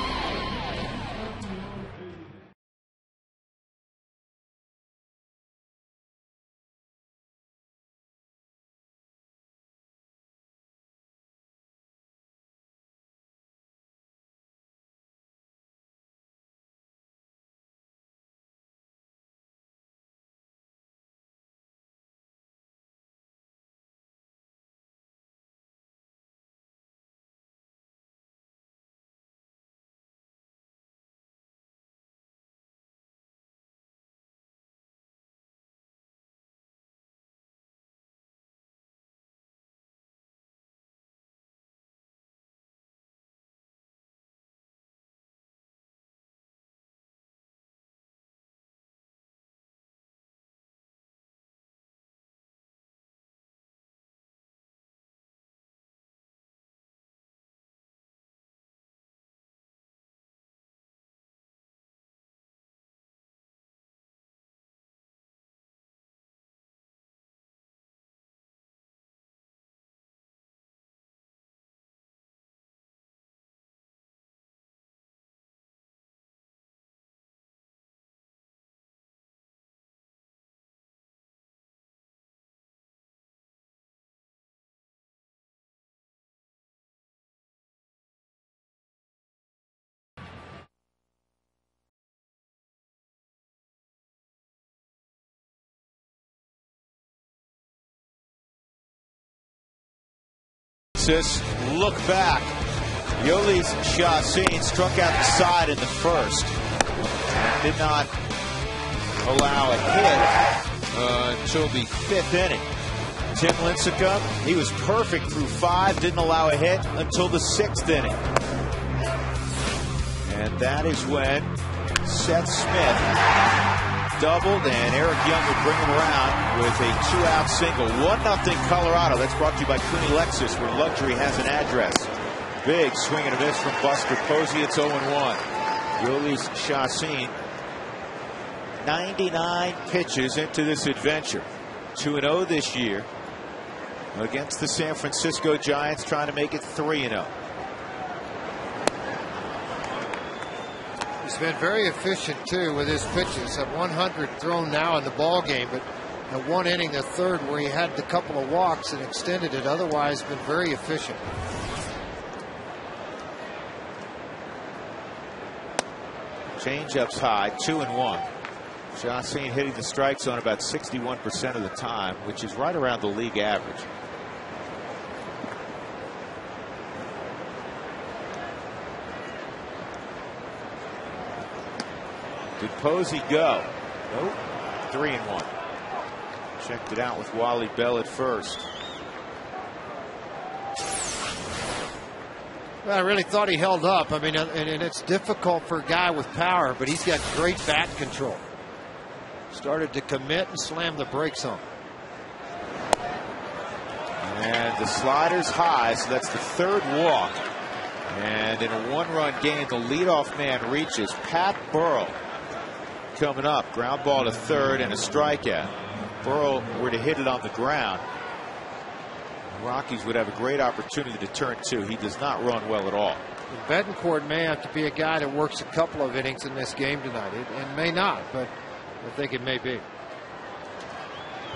Alexis, look back. Yolis Chassin struck out the side in the first and did not allow a hit until the 5th inning. Tim Lincecum, he was perfect through 5, didn't allow a hit until the 6th inning. And that is when Seth Smith doubled, and Eric Young would bring him around with a 2-out single. 1-0 Colorado. That's brought to you by Cooney Lexus, where luxury has an address. Big swing and a miss from Buster Posey. It's 0-1. Yolis Chassin, 99 pitches into this adventure. 2-0 this year against the San Francisco Giants, trying to make it 3-0. He's been very efficient too with his pitches. At 100 thrown now in the ball game, but at 1 inning, the 3rd, where he had the couple of walks and extended it. Otherwise, been very efficient. Change-ups high, 2-1. Chassin hitting the strike zone about 61% of the time, which is right around the league average. Did Posey go? Nope. 3-1. Checked it out with Wally Bell at first. Well, I really thought he held up. I mean, and it's difficult for a guy with power, but he's got great bat control. Started to commit and slam the brakes on. And the slider's high, so that's the 3rd walk. And in a 1-run game, the leadoff man reaches. Pat Burrell coming up. Ground ball to 3rd and a strikeout. Burrell were to hit it on the ground, the Rockies would have a great opportunity to turn 2. He does not run well at all. Betancourt may have to be a guy that works a couple of innings in this game tonight. It may not, but I think it may be.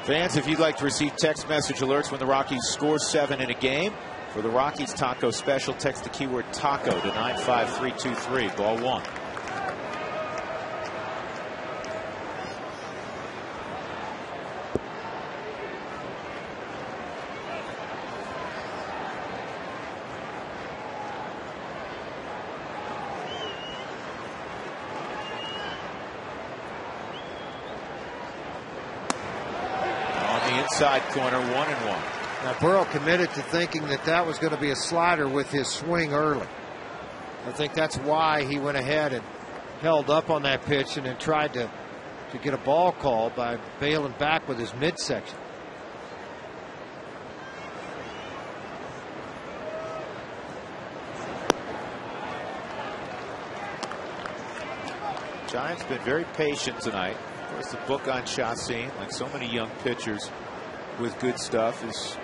Fans, if you'd like to receive text message alerts when the Rockies score 7 in a game, for the Rockies Taco Special, text the keyword taco to 95323. Ball 1. Inside corner, 1-1. Now Burrell committed to thinking that that was going to be a slider with his swing early. I think that's why he went ahead and held up on that pitch and then tried to get a ball call by bailing back with his midsection. Giants been very patient tonight. Of course, the book on Chassin, like so many young pitchers with good stuff, is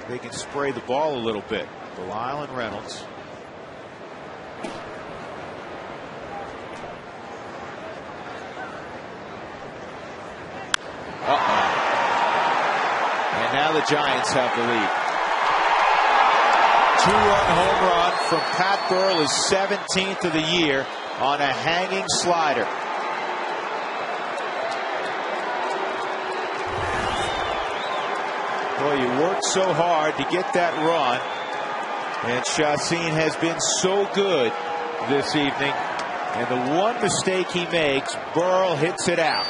they can spray the ball a little bit. Belisle and Reynolds. And now the Giants have the lead. 2-run home run from Pat Burrell, his 17th of the year on a hanging slider. Boy, you worked so hard to get that run, and Chassin has been so good this evening. And the one mistake he makes, Burrell hits it out.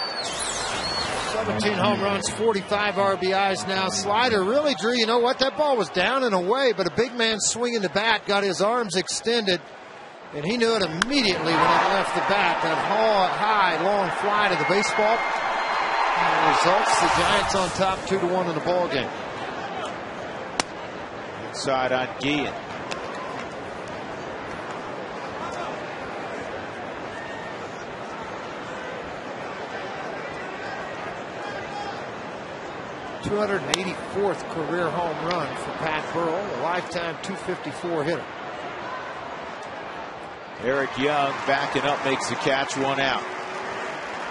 17 home runs, 45 RBIs now. Slider really, Drew, you know what? That ball was down and away, but a big man swinging the bat, got his arms extended, and he knew it immediately when it left the bat. That high, long fly to the baseball. And the results, the Giants on top 2-1 in the ball game. Inside on Guillen. th career home run for Pat Burrell, a lifetime .254 hitter. Eric Young backing up, makes the catch, 1 out.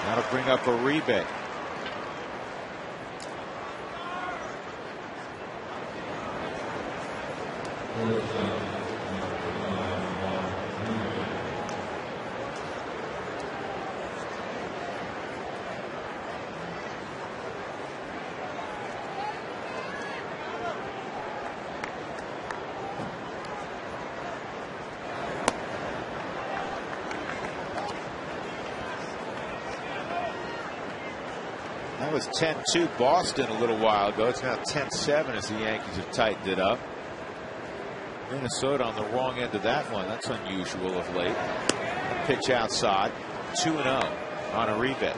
That'll bring up Uribe. That was 10-2 Boston a little while ago. It's now 10-7 as the Yankees have tightened it up. Minnesota on the wrong end of that one. That's unusual of late. Pitch outside. 2-0 on Uribe.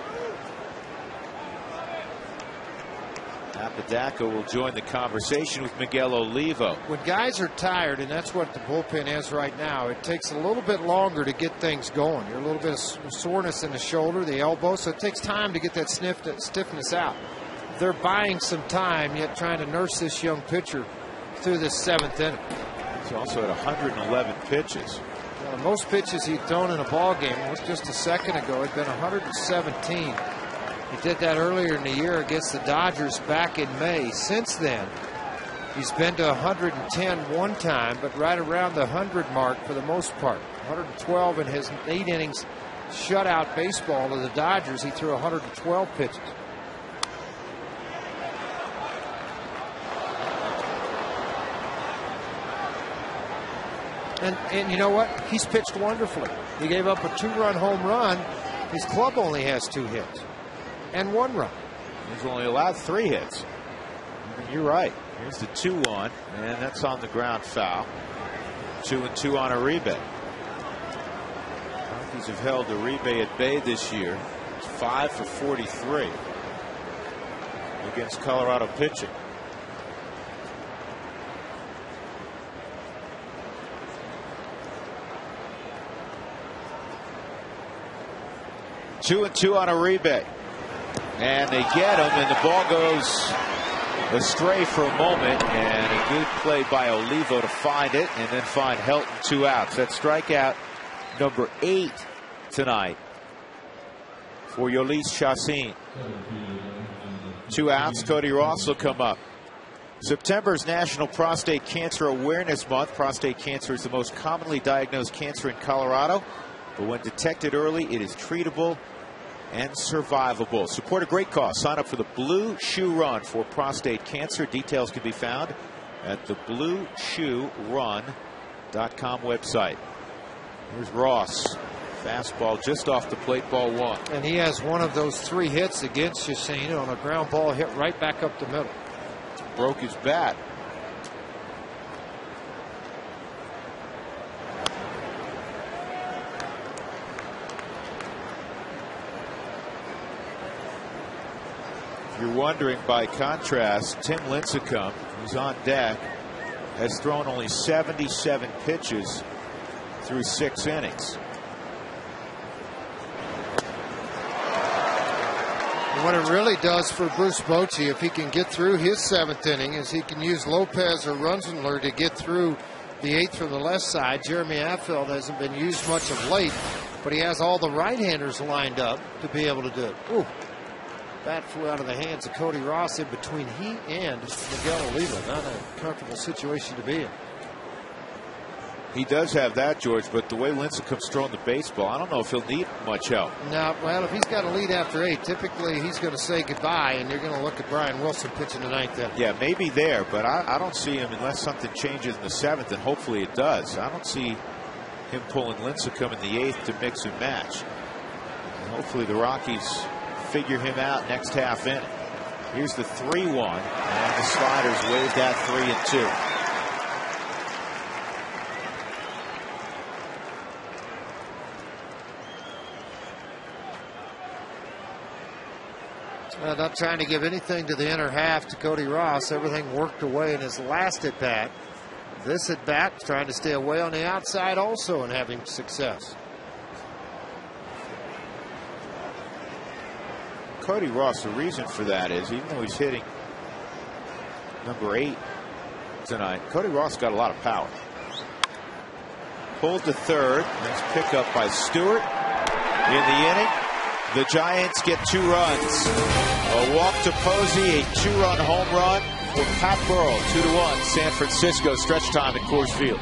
Apodaca will join the conversation with Miguel Olivo. When guys are tired, and that's what the bullpen is right now, it takes a little bit longer to get things going. You're a little bit of soreness in the shoulder, the elbow, so it takes time to get that stiffness out. They're buying some time, yet trying to nurse this young pitcher through this 7th inning. He's also at 111 pitches. Most pitches he'd thrown in a ball game just a second ago had been 117. He did that earlier in the year against the Dodgers back in May. Since then, he's been to 110 one time, but right around the 100 mark for the most part. 112 in his 8 innings shutout baseball to the Dodgers. He threw 112 pitches. And you know what? He's pitched wonderfully. He gave up a 2-run home run. His club only has 2 hits and 1 run. He's only allowed 3 hits. You're right. Here's the 2-1, and that's on the ground foul. 2-2 on Uribe. Yankees have held Uribe at bay this year. It's 5 for 43 against Colorado pitching. Two and 2 on Uribe. And they get him, and the ball goes astray for a moment, and a good play by Olivo to find it, and then find Helton 2 outs. That's strikeout number 8 tonight for Yolis Chacin. 2 outs. Cody Ross will come up. September is National Prostate Cancer Awareness Month. Prostate cancer is the most commonly diagnosed cancer in Colorado, but when detected early, it is treatable and survivable. Support a great cause. Sign up for the Blue Shoe Run for prostate cancer. Details can be found at the BlueShoeRun.com website. Here's Ross. Fastball just off the plate, ball 1. And he has one of those 3 hits against Chacin on a ground ball hit right back up the middle. Broke his bat. If you're wondering, by contrast, Tim Lincecum, who's on deck, has thrown only 77 pitches through 6 innings. And what it really does for Bruce Bochy, if he can get through his 7th inning, is he can use Lopez or Runzler to get through the 8th from the left side. Jeremy Affeldt hasn't been used much of late, but he has all the right-handers lined up to be able to do it. Ooh. Bat flew out of the hands of Cody Ross in between he and Miguel Olivo. Not a comfortable situation to be in. He does have that, George, but the way Lincecum's throwing the baseball, I don't know if he'll need much help. Now, well, if he's got a lead after 8, typically he's going to say goodbye, and you're going to look at Brian Wilson pitching the 9th inning. Yeah, maybe there, but I don't see him unless something changes in the 7th, and hopefully it does. I don't see him pulling Lincecum in the 8th to mix and match. And hopefully the Rockies figure him out next half inning. Here's the 3-1, and the sliders waved at 3-2. Not trying to give anything to the inner half to Cody Ross. Everything worked away in his last at bat. This at bat, trying to stay away on the outside also and having success. Cody Ross, the reason for that is, even though he's hitting number 8 tonight, Cody Ross got a lot of power. Pulled to third. Nice pickup by Stewart in the inning. The Giants get 2 runs. A walk to Posey, a 2-run home run for Pat Burrell. 2-1 San Francisco. Stretch time at Coors Field.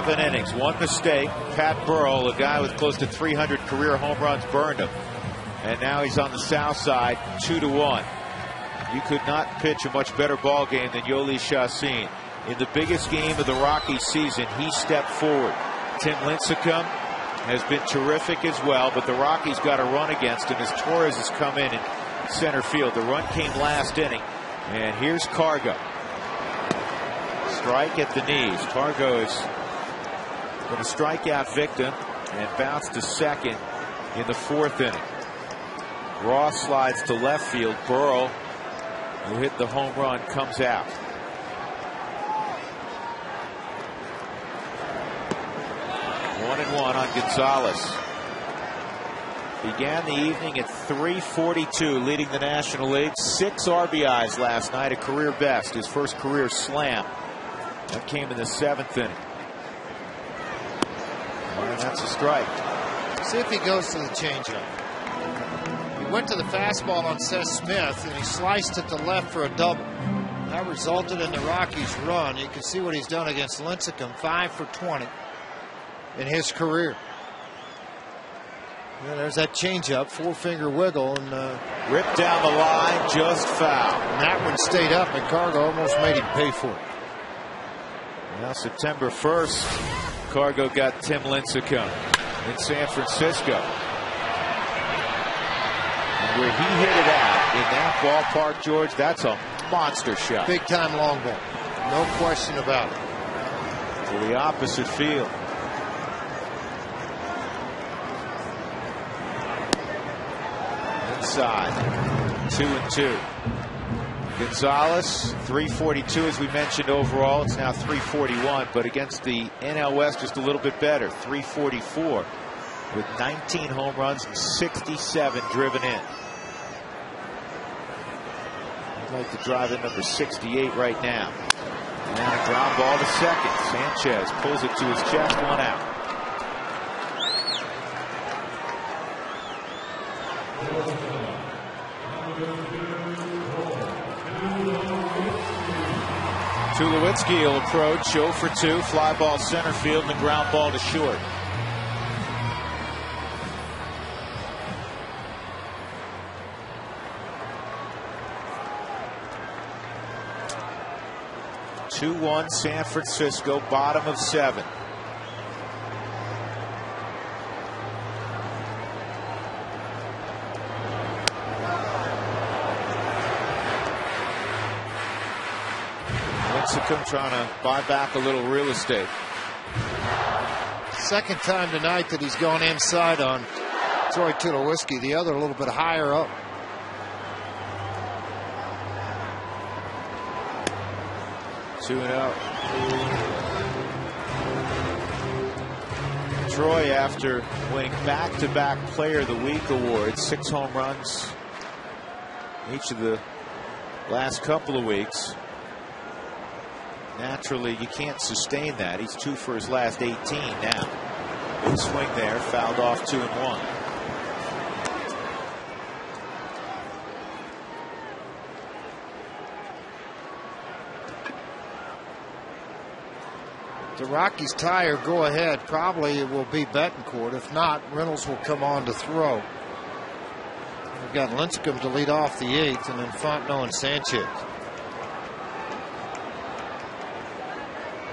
7 innings, 1 mistake. Pat Burrell, a guy with close to 300 career home runs, burned him. And now he's on the south side, 2-1. You could not pitch a much better ball game than Yoeli Chacín. In the biggest game of the Rockies season, he stepped forward. Tim Lincecum has been terrific as well, but the Rockies got a run against him as Torres has come in center field. The run came last inning, and here's Cargo. Strike at the knees. Cargo is going to strike out victim and bounce to second in the 4th inning. Ross slides to left field. Burrell, who hit the home run, comes out. One and one on Gonzalez. Began the evening at 342, leading the National League. 6 RBIs last night, a career best. His first career slam. That came in the 7th inning. And that's a strike. See if he goes to the changeup. He went to the fastball on Seth Smith, and he sliced it to left for a double. That resulted in the Rockies' run. You can see what he's done against Lincecum, 5 for 20 in his career. Yeah, there's that changeup, 4-finger wiggle, and ripped down the line, just foul. And that one stayed up, and Cargo almost made him pay for it. Now September 1st, Cargo got Tim Lincecum in San Francisco. And where he hit it out in that ballpark, George, that's a monster shot. Big time long ball. No question about it. To the opposite field. Inside. 2-2. Gonzalez, 342 as we mentioned overall. It's now 341, but against the NL West just a little bit better. 344 with 19 home runs and 67 driven in. I'd like to drive in number 68 right now. And a ground ball to second. Sanchez pulls it to his chest, 1 out. Tulowitzki will approach, 0 for 2, fly ball center field, and a ground ball to short. (2-1) San Francisco, bottom of 7. Lincecum trying to buy back a little real estate. Second time tonight that he's gone inside on Troy Tulowitzki, the other a little bit higher up. Two and out. Troy, after winning back-to-back Player of the Week awards, 6 home runs each of the last couple of weeks. Naturally, you can't sustain that. He's 2 for his last 18 now. Big swing there, fouled off 2-1. The Rockies tie or go ahead, probably it will be Betancourt. If not, Reynolds will come on to throw. We've got Lincecum to lead off the 8th, and then Fontenot and Sanchez.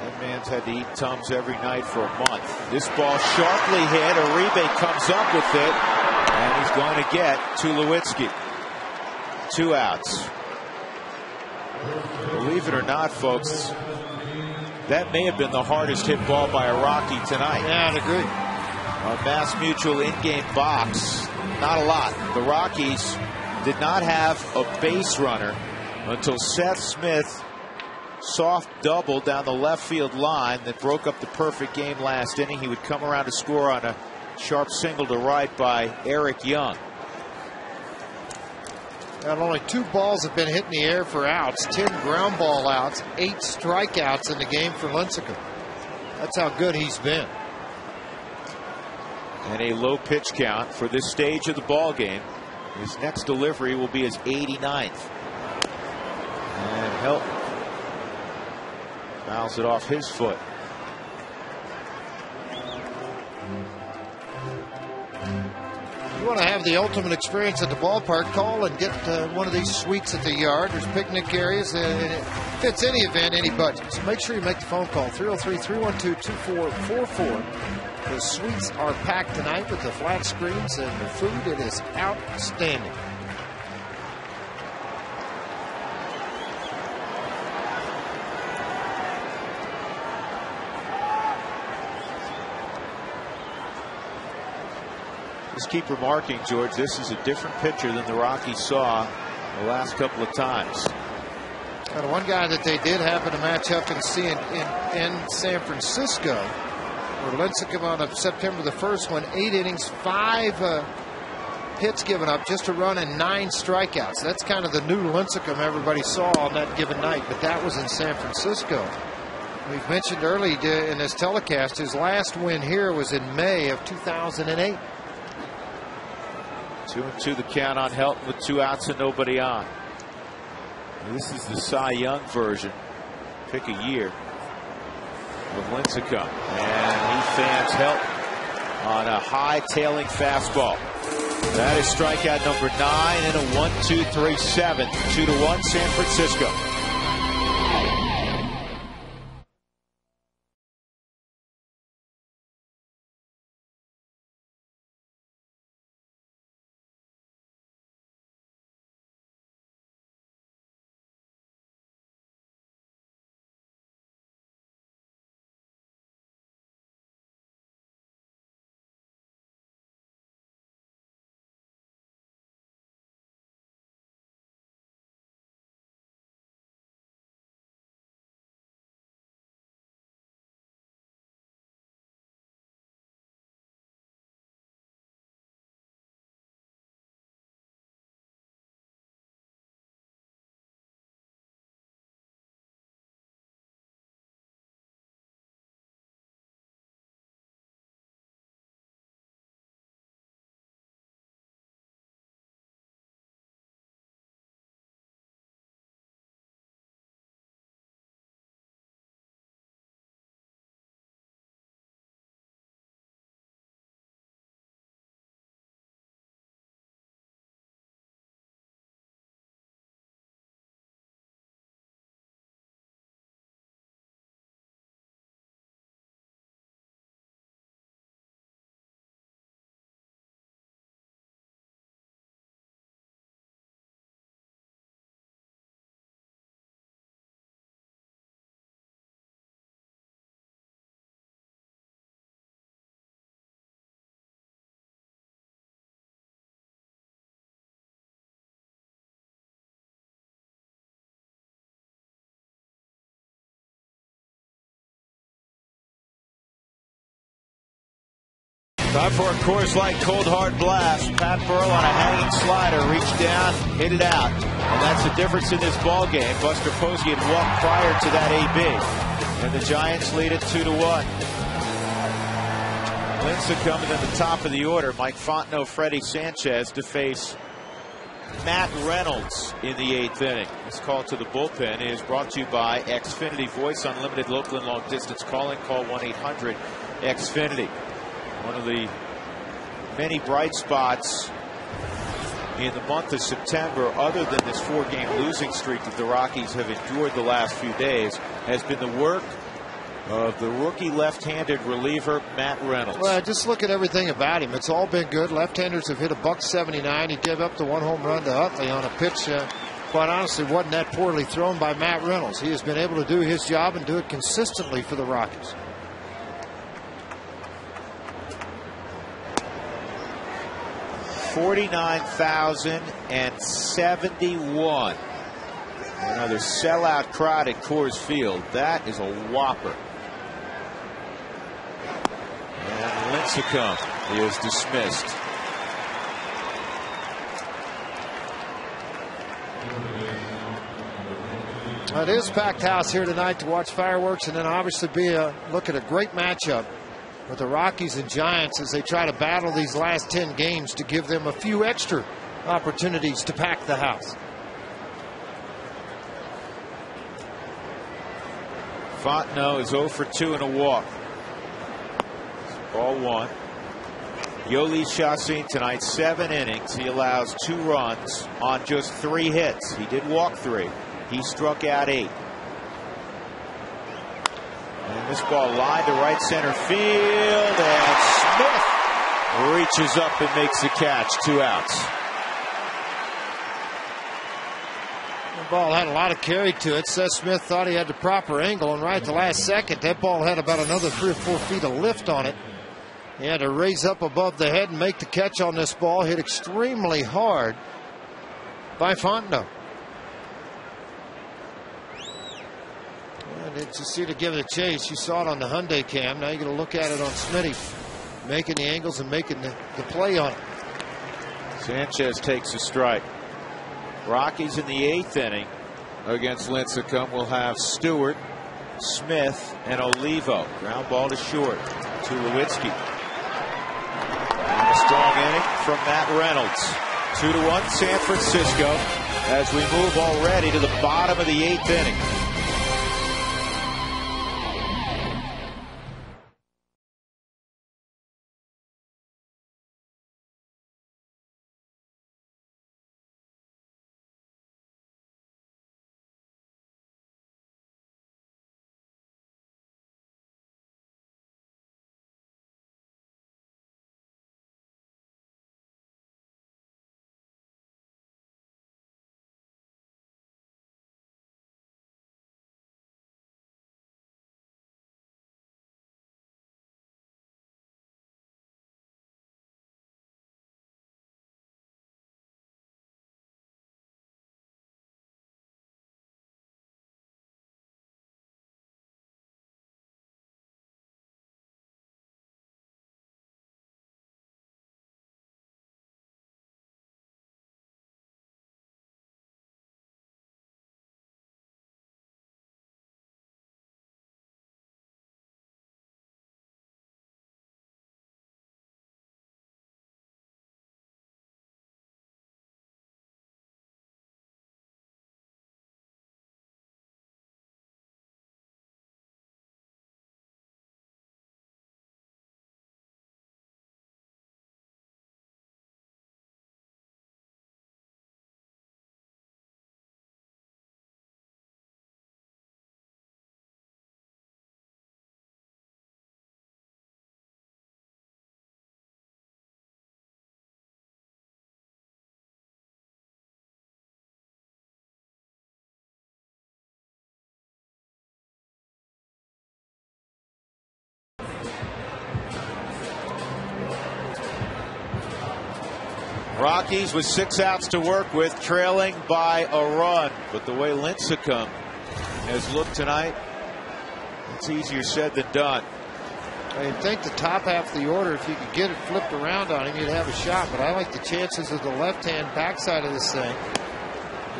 That man's had to eat Tums every night for a month. This ball sharply hit. Uribe comes up with it, and he's going to get Tulowitzki. 2 outs. Believe it or not, folks, that may have been the hardest hit ball by a Rocky tonight. Yeah, I'd agree. A Mass Mutual in-game box, not a lot. The Rockies did not have a base runner until Seth Smith soft double down the left field line that broke up the perfect game last inning. He would come around to score on a sharp single to right by Eric Young. And only 2 balls have been hit in the air for outs, 10 ground ball outs, 8 strikeouts in the game for Lincecum. That's how good he's been. And a low pitch count for this stage of the ball game. His next delivery will be his 89th. And Helton fouls it off his foot. want to have the ultimate experience at the ballpark, call and get one of these suites at the yard. There's picnic areas, and it fits any event, any budget. So make sure you make the phone call, 303-312-2444. The suites are packed tonight with the flat screens and the food. It is outstanding. Just keep remarking, George, this is a different pitcher than the Rockies saw the last couple of times. And one guy that they did happen to match up and see in San Francisco, where Lincecum on September the 1st went 8 innings, 5 hits given up, just a run and 9 strikeouts. That's kind of the new Lincecum everybody saw on that given night, but that was in San Francisco. We've mentioned early in this telecast, his last win here was in May of 2008. 2-2 the count on Helton with 2 outs and nobody on. This is the Cy Young version. Pick a year of Lincecum. And he fans Helton on a high tailing fastball. That is strikeout number 9 in a 1-2-3 7th. 2-1 San Francisco. Time for a Coors Light Cold Hard Blast. Pat Burrell on a hanging slider, reached down, hit it out. And that's the difference in this ball game. Buster Posey had walked prior to that AB. And the Giants lead it 2-1. Lincecum coming at the top of the order. Mike Fontenot, Freddie Sanchez to face Matt Reynolds in the 8th inning. This call to the bullpen is brought to you by Xfinity Voice, unlimited local and long distance calling. Call 1-800-XFINITY. One of the many bright spots in the month of September, other than this 4-game losing streak that the Rockies have endured the last few days, has been the work of the rookie left-handed reliever Matt Reynolds. Well, just look at everything about him. It's all been good. Left-handers have hit a $179. He gave up the 1 home run to Utley on a pitch, quite honestly, wasn't that poorly thrown by Matt Reynolds. He has been able to do his job and do it consistently for the Rockies. $49,071. Another sellout crowd at Coors Field. That is a whopper. And Lincecum is dismissed. It is packed house here tonight to watch fireworks, and then obviously look at a great matchup with the Rockies and Giants as they try to battle these last 10 games to give them a few extra opportunities to pack the house. Fontenot is 0 for 2 and a walk. Ball 1. Yoeli Chassin tonight, 7 innings. He allows 2 runs on just 3 hits. He did walk 3. He struck out 8. And this ball lined to right center field, and Smith reaches up and makes the catch. 2 outs. The ball had a lot of carry to it. Seth Smith thought he had the proper angle, and right at the last second, that ball had about another 3 or 4 feet of lift on it. He had to raise up above the head and make the catch on this ball. Hit extremely hard by Fontenot. And it's just see to give it a chase. You saw it on the Hyundai cam. Now you're going to look at it on Smitty, making the angles and making the play on it. Sanchez takes a strike. Rockies in the 8th inning against Lincecum will have Stewart, Smith, and Olivo. Ground ball to short to Lewitzki. And a strong inning from Matt Reynolds. 2-1 San Francisco as we move already to the bottom of the 8th inning. Rockies with 6 outs to work with, trailing by a run. But the way Lincecum has looked tonight, it's easier said than done. I think the top half of the order, if you could get it flipped around on him, you'd have a shot. But I like the chances of the left-hand backside of this thing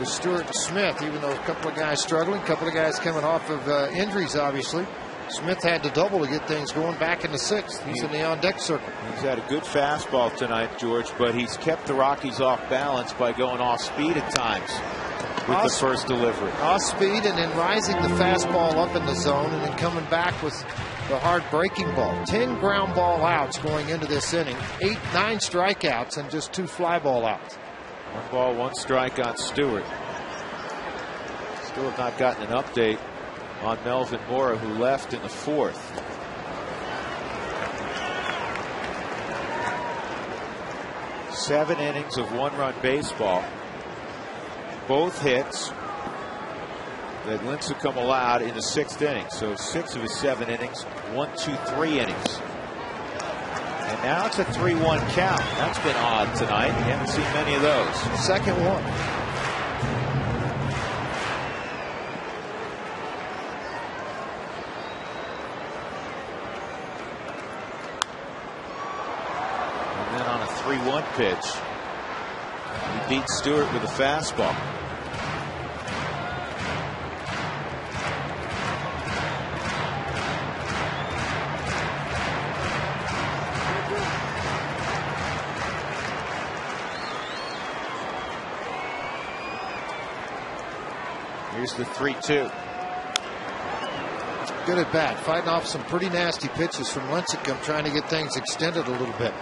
with Stewart and Smith, even though a couple of guys struggling, a couple of guys coming off of injuries, obviously. Smith had to double to get things going back in the 6th. He's in the on-deck circle. He's had a good fastball tonight, George, but he's kept the Rockies off balance by going off speed at times with the first delivery. Off speed and then rising the fastball up in the zone and then coming back with the hard breaking ball. 10 ground ball outs going into this inning. 9 strikeouts and just 2 fly ball outs. 1 ball, 1 strike on Stewart. Still have not gotten an update on Melvin Mora, who left in the 4th. Seven innings of 1-run baseball. Both hits that Lincecum allowed in the 6th inning. So 6 of his 7 innings, 1, 2, 3 innings. And now it's a 3-1 count. That's been odd tonight. You haven't seen many of those. Second one. And then on a 3-1 pitch, he beat Stewart with a fastball. Here's the 3-2. Good at bat, fighting off some pretty nasty pitches from Lincecum, trying to get things extended a little bit.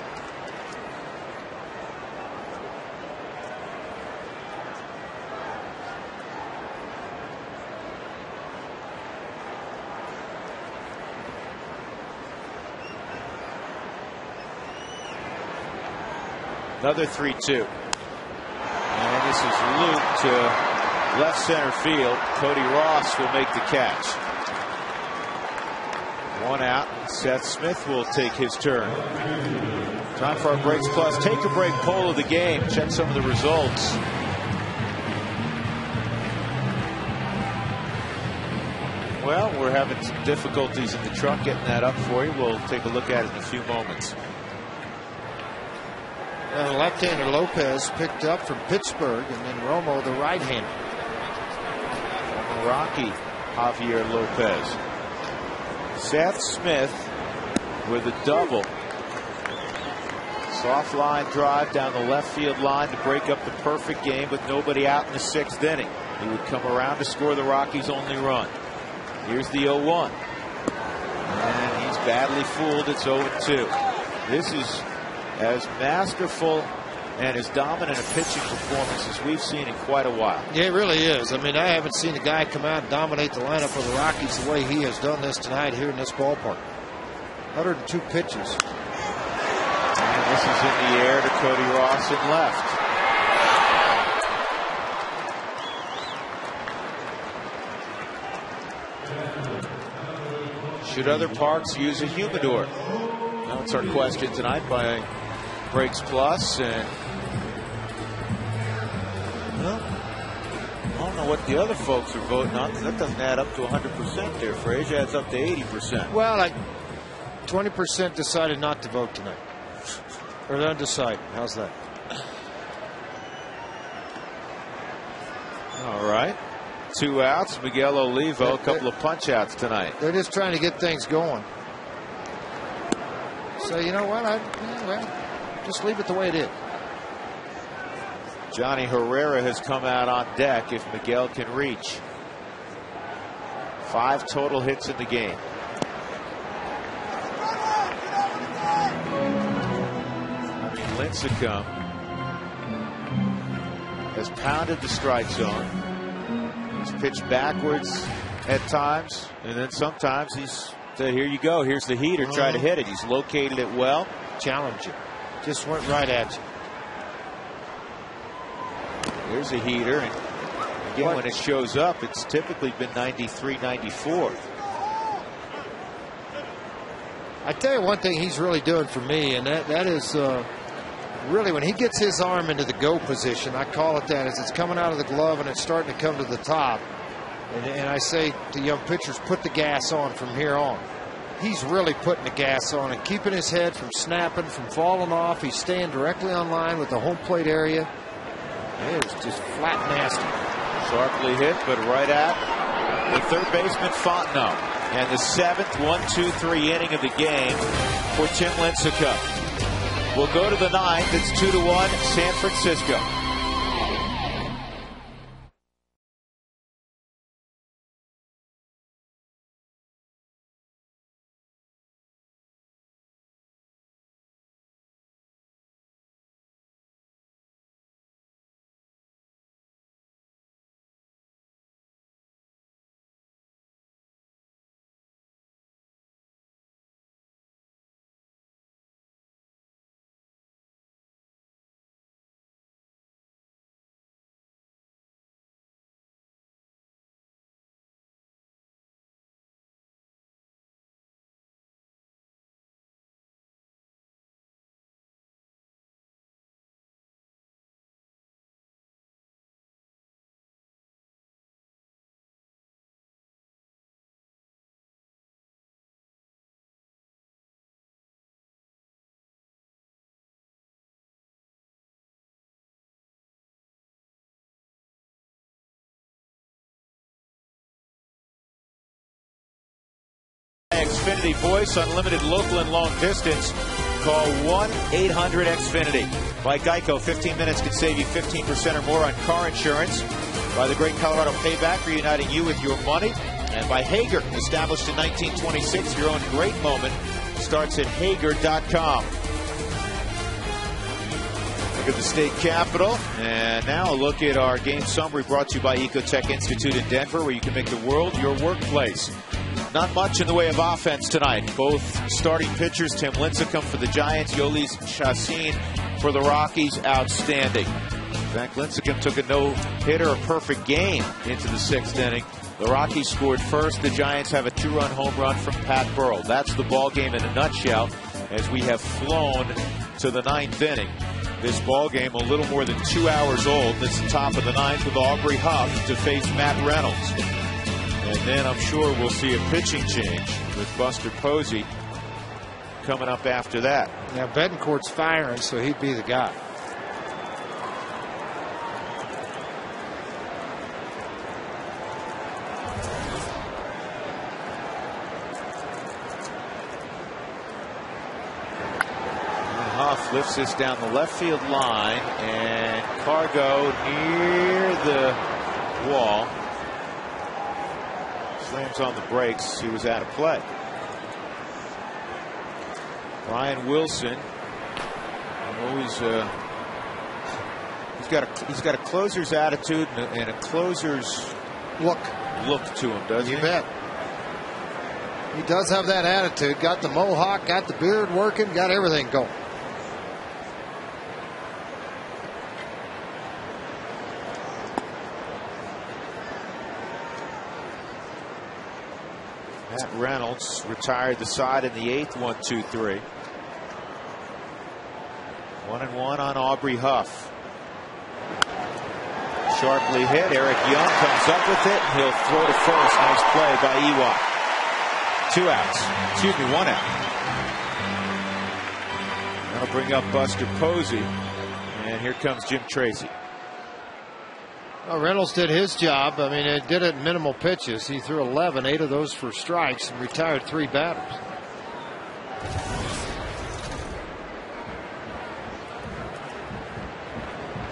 Another 3-2. And this is looped to left center field. Cody Ross will make the catch. One out. Seth Smith will take his turn. Time for our Breaks Plus Take a Break poll of the game. Check some of the results. Well, we're having some difficulties in the truck getting that up for you. We'll take a look at it in a few moments. The left-hander Lopez picked up from Pittsburgh, and then Romo, the right-hander. Rocky Javier Lopez. Seth Smith with a double. Soft line drive down the left field line to break up the perfect game with nobody out in the 6th inning. He would come around to score the Rockies' only run. Here's the 0-1. And he's badly fooled. It's 0-2. This is as masterful and as dominant a pitching performance as we've seen in quite a while. Yeah, it really is. I mean, I haven't seen a guy come out and dominate the lineup of the Rockies the way he has done this tonight here in this ballpark. 102 pitches. And this is in the air to Cody Ross in left. Should other parks use a humidor? That's our question tonight by Breaks Plus. And well, I don't know what the other folks are voting on, because that doesn't add up to 100% there. Frazier adds up to 80%. Well, like 20% decided not to vote tonight. Or they're undecided. How's that? All right. 2 outs. Miguel Olivo, a couple of punch outs tonight. They're just trying to get things going. So, you know what? Well, just leave it the way it is. Johnny Herrera has come out on deck if Miguel can reach. 5 total hits in the game. Lincecum has pounded the strike zone. He's pitched backwards at times, and then sometimes he's said, here you go, here's the heater, try to hit it. He's located it well. Challenge you. Just went right at you. There's a heater, and again, when it shows up, it's typically been 93, 94. I tell you one thing he's really doing for me, and that is really when he gets his arm into the go position, I call it that, as it's coming out of the glove and it's starting to come to the top. And I say to young pitchers, put the gas on from here on. He's really putting the gas on and keeping his head from snapping, from falling off. He's staying directly on line with the home plate area. It is just flat nasty. Sharply hit, but right at the third baseman Fontenot. And the 7th 1-2-3 inning of the game for Tim Lincecum. We'll go to the 9th. It's 2-1 San Francisco. Xfinity Voice, unlimited local and long distance. Call 1-800-XFINITY. By Geico, 15 minutes can save you 15% or more on car insurance. By the Great Colorado Payback, reuniting you with your money. And by Hager, established in 1926, your own great moment starts at Hager.com. Look at the state capitol. And now a look at our game summary brought to you by Ecotech Institute in Denver, where you can make the world your workplace. Not much in the way of offense tonight. Both starting pitchers, Tim Lincecum for the Giants, Yolis Chassin for the Rockies, outstanding. In fact, Lincecum took a no-hitter, a perfect game into the 6th inning. The Rockies scored first. The Giants have a 2-run home run from Pat Burrell. That's the ball game in a nutshell as we have flown to the 9th inning. This ball game a little more than 2 hours old. It's the top of the 9th with Aubrey Huff to face Matt Reynolds. And then I'm sure we'll see a pitching change with Buster Posey coming up after that. Now Betancourt's firing, so he'd be the guy. Huff lifts this down the left field line, and Cargo near the wall. Slams on the brakes. He was out of play. Brian Wilson, always he's got a closer's attitude and a closer's look to him, doesn't he? You bet. He does have that attitude. Got the mohawk, got the beard working, got everything going. Matt Reynolds retired the side in the 8th. 1-2-3. 1-1 on Aubrey Huff. Sharply hit. Eric Young comes up with it, and he'll throw to first. Nice play by Ewok. 2 outs. Excuse me, 1 out. That'll bring up Buster Posey, and here comes Jim Tracy. Well, Reynolds did his job. I mean, it did it in minimal pitches. He threw 11, 8 of those for strikes, and retired 3 batters.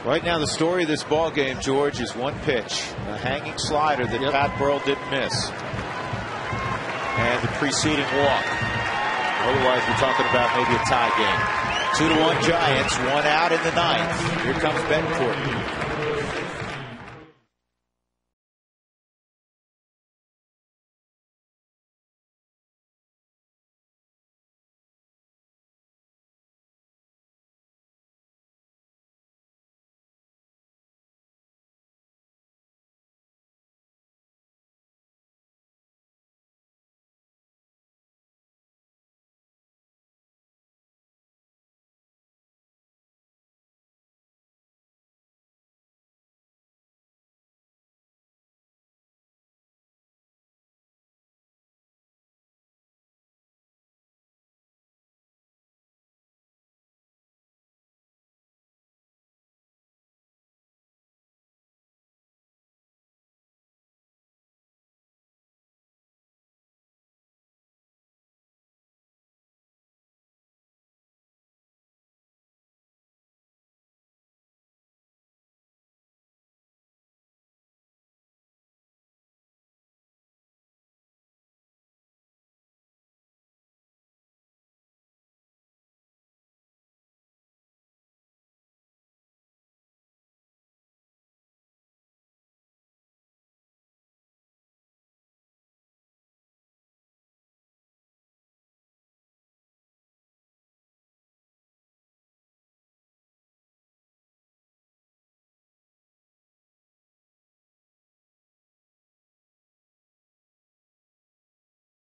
Right now, the story of this ball game, George, is one pitch, a hanging slider that Pat Burrell didn't miss, and the preceding walk. Otherwise, we're talking about maybe a tie game. 2-1 Giants, 1 out in the 9th. Here comes Betancourt.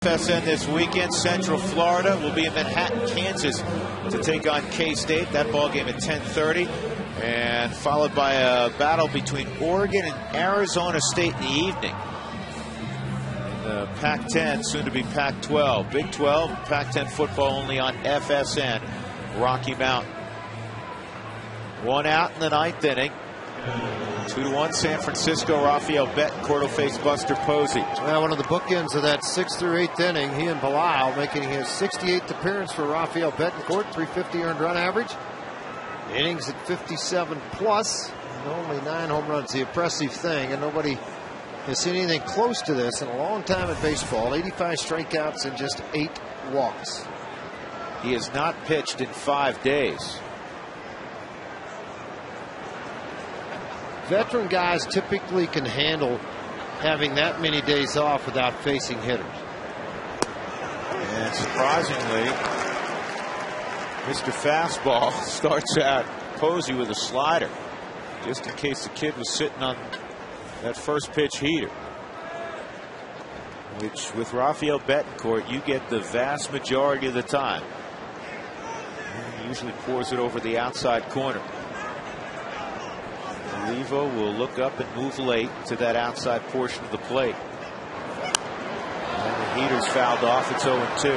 SFN this weekend. Central Florida will be in Manhattan, Kansas to take on K-State. That ball game at 10:30, and followed by a battle between Oregon and Arizona State in the evening. The Pac-10, soon to be Pac-12. Big 12, Pac-10 football only on FSN, Rocky Mountain. 1 out in the 9th inning. 2-1 San Francisco. Rafael Betancourt will face Buster Posey. Well, one of the bookends of that 6th through 8th inning, he and Bilal making his 68th appearance for Rafael Betancourt, 350 earned run average. Innings at 57 plus, and only 9 home runs. The impressive thing, and nobody has seen anything close to this in a long time in baseball. 85 strikeouts and just 8 walks. He has not pitched in 5 days. Veteran guys typically can handle having that many days off without facing hitters. And surprisingly, Mr. Fastball starts out Posey with a slider, just in case the kid was sitting on that first pitch heater, which with Rafael Betancourt you get the vast majority of the time. He usually pours it over the outside corner. Levo will look up and move late to that outside portion of the plate. And the heater's fouled off. It's 0-2.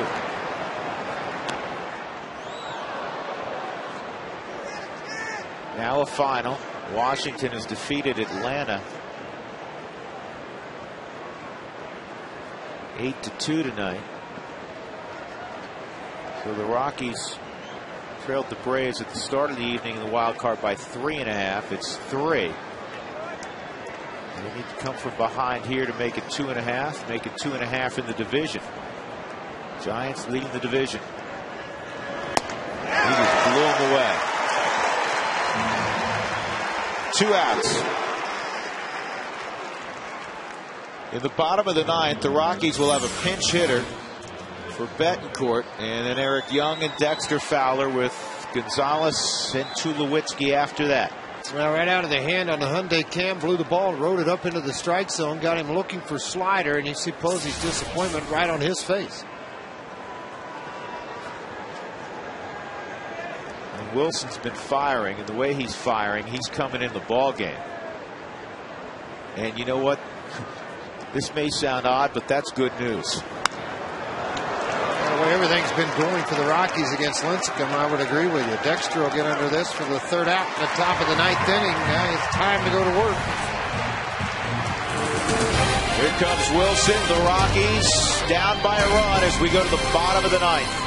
Now a final. Washington has defeated Atlanta 8-2 tonight. So the Rockies trailed the Braves at the start of the evening in the wild card by 3.5. It's 3. They need to come from behind here to make it 2.5. Make it 2.5 in the division. Giants leading the division. He just blew him away. 2 outs. In the bottom of the 9th, the Rockies will have a pinch hitter for Betancourt, and then Eric Young and Dexter Fowler with Gonzalez and Tulowitzki after that. Well, right out of the hand on the Hyundai Cam, blew the ball, rode it up into the strike zone, got him looking for slider, and you see Posey's disappointment right on his face. And Wilson's been firing, and the way he's firing, he's coming in the ball game. And you know what? This may sound odd, but that's good news. The way everything's been going for the Rockies against Lincecum, I would agree with you. Dexter will get under this for the 3rd out in the top of the 9th inning. Now it's time to go to work. Here comes Wilson. The Rockies down by a run as we go to the bottom of the 9th.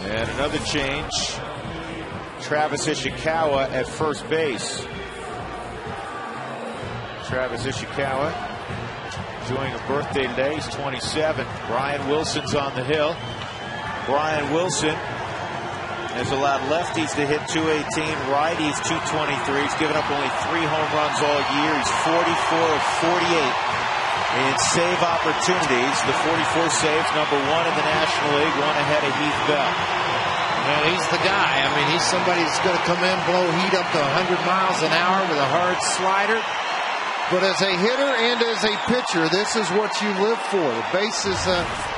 And another change. Travis Ishikawa at first base. Travis Ishikawa enjoying a birthday today. He's 27. Brian Wilson's on the hill. Brian Wilson has allowed lefties to hit 218, righties 223. He's given up only 3 home runs all year. He's 44 of 48 in save opportunities. The 44 saves, #1 in the National League, one ahead of Heath Bell. Man, he's the guy. I mean, he's somebody that's going to come in, blow heat up to 100 miles an hour with a hard slider. But as a hitter and as a pitcher, this is what you live for. The base is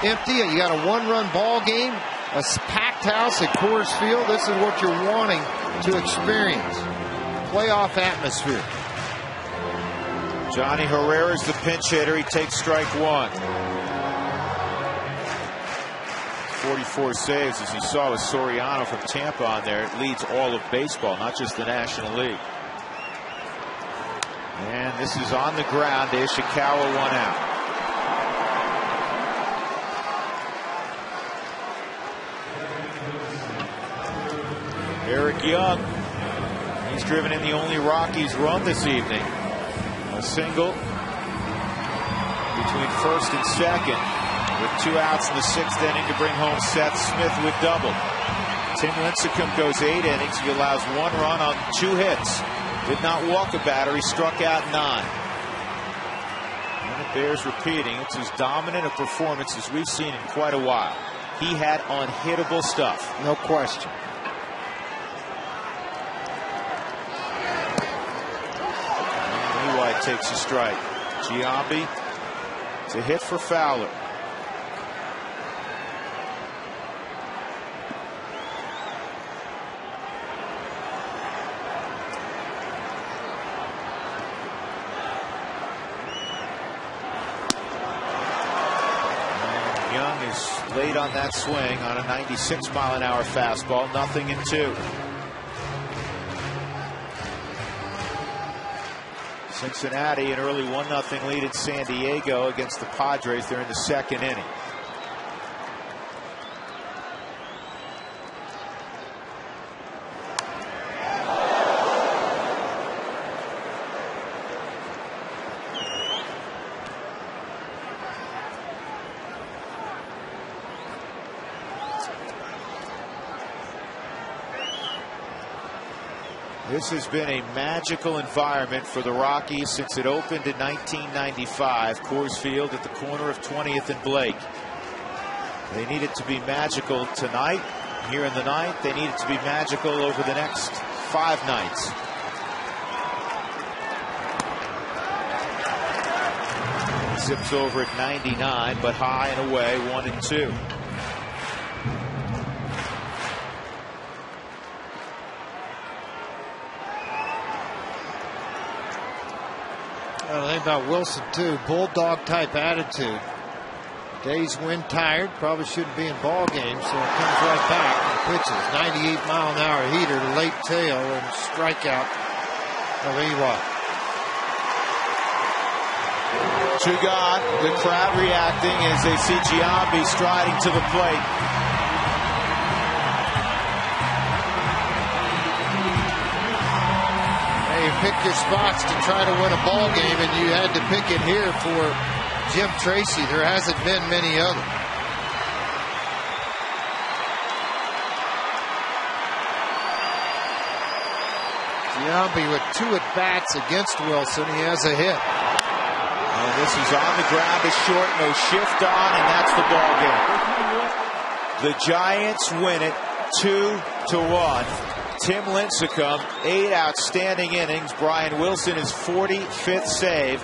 empty. You got a 1-run ball game, a packed house at Coors Field. This is what you're wanting to experience. Playoff atmosphere. Johnny Herrera's the pinch hitter. He takes strike 1. 44 saves, as you saw with Soriano from Tampa on there. It leads all of baseball, not just the National League. And this is on the ground to Ishikawa, 1 out. Eric Young, he's driven in the only Rockies run this evening. A single between first and second, with 2 outs in the 6th inning to bring home Seth Smith with double. Tim Lincecum goes 8 innings. He allows 1 run on 2 hits. Did not walk a batter. He struck out 9. And it bears repeating. It's as dominant a performance as we've seen in quite a while. He had unhittable stuff. No question. Lewis takes a strike. Giambi to hit for Fowler. Young is late on that swing on a 96-mile-an-hour fastball. 0-2. Cincinnati an early 1-0 lead in San Diego against the Padres. They're in the 2nd inning. This has been a magical environment for the Rockies since it opened in 1995. Coors Field at the corner of 20th and Blake. They need it to be magical tonight, here in the 9th. They need it to be magical over the next 5 nights. Zips over at 99, but high and away, 1-2. The thing about Wilson, too, bulldog type attitude. Days wind tired, probably shouldn't be in ball games, so it comes right back and pitches. 98-mile-an-hour heater to late tail and strikeout of Ewok. 2 gone. The crowd reacting as they see Giambi striding to the plate. You pick your spots to try to win a ball game, and you had to pick it here for Jim Tracy. There hasn't been many others. Giambi with 2 at-bats against Wilson. He has a hit. And this is on the ground, is short, no shift on, and that's the ball game. The Giants win it 2-1. Tim Lincecum, 8 outstanding innings. Brian Wilson, his 45th save.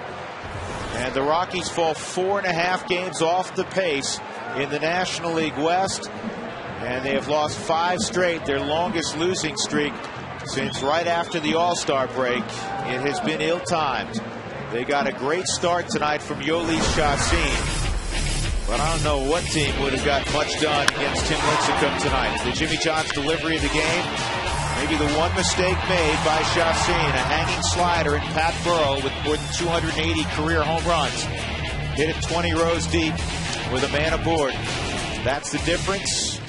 And the Rockies fall 4.5 games off the pace in the National League West. And they have lost 5 straight, their longest losing streak since right after the All-Star break. It has been ill-timed. They got a great start tonight from Yoeli Chacin. But I don't know what team would have got much done against Tim Lincecum tonight. The Jimmy John's delivery of the game. Maybe the one mistake made by Chacin, a hanging slider, and Pat Burrell with more than 280 career home runs. Hit it 20 rows deep with a man aboard. That's the difference.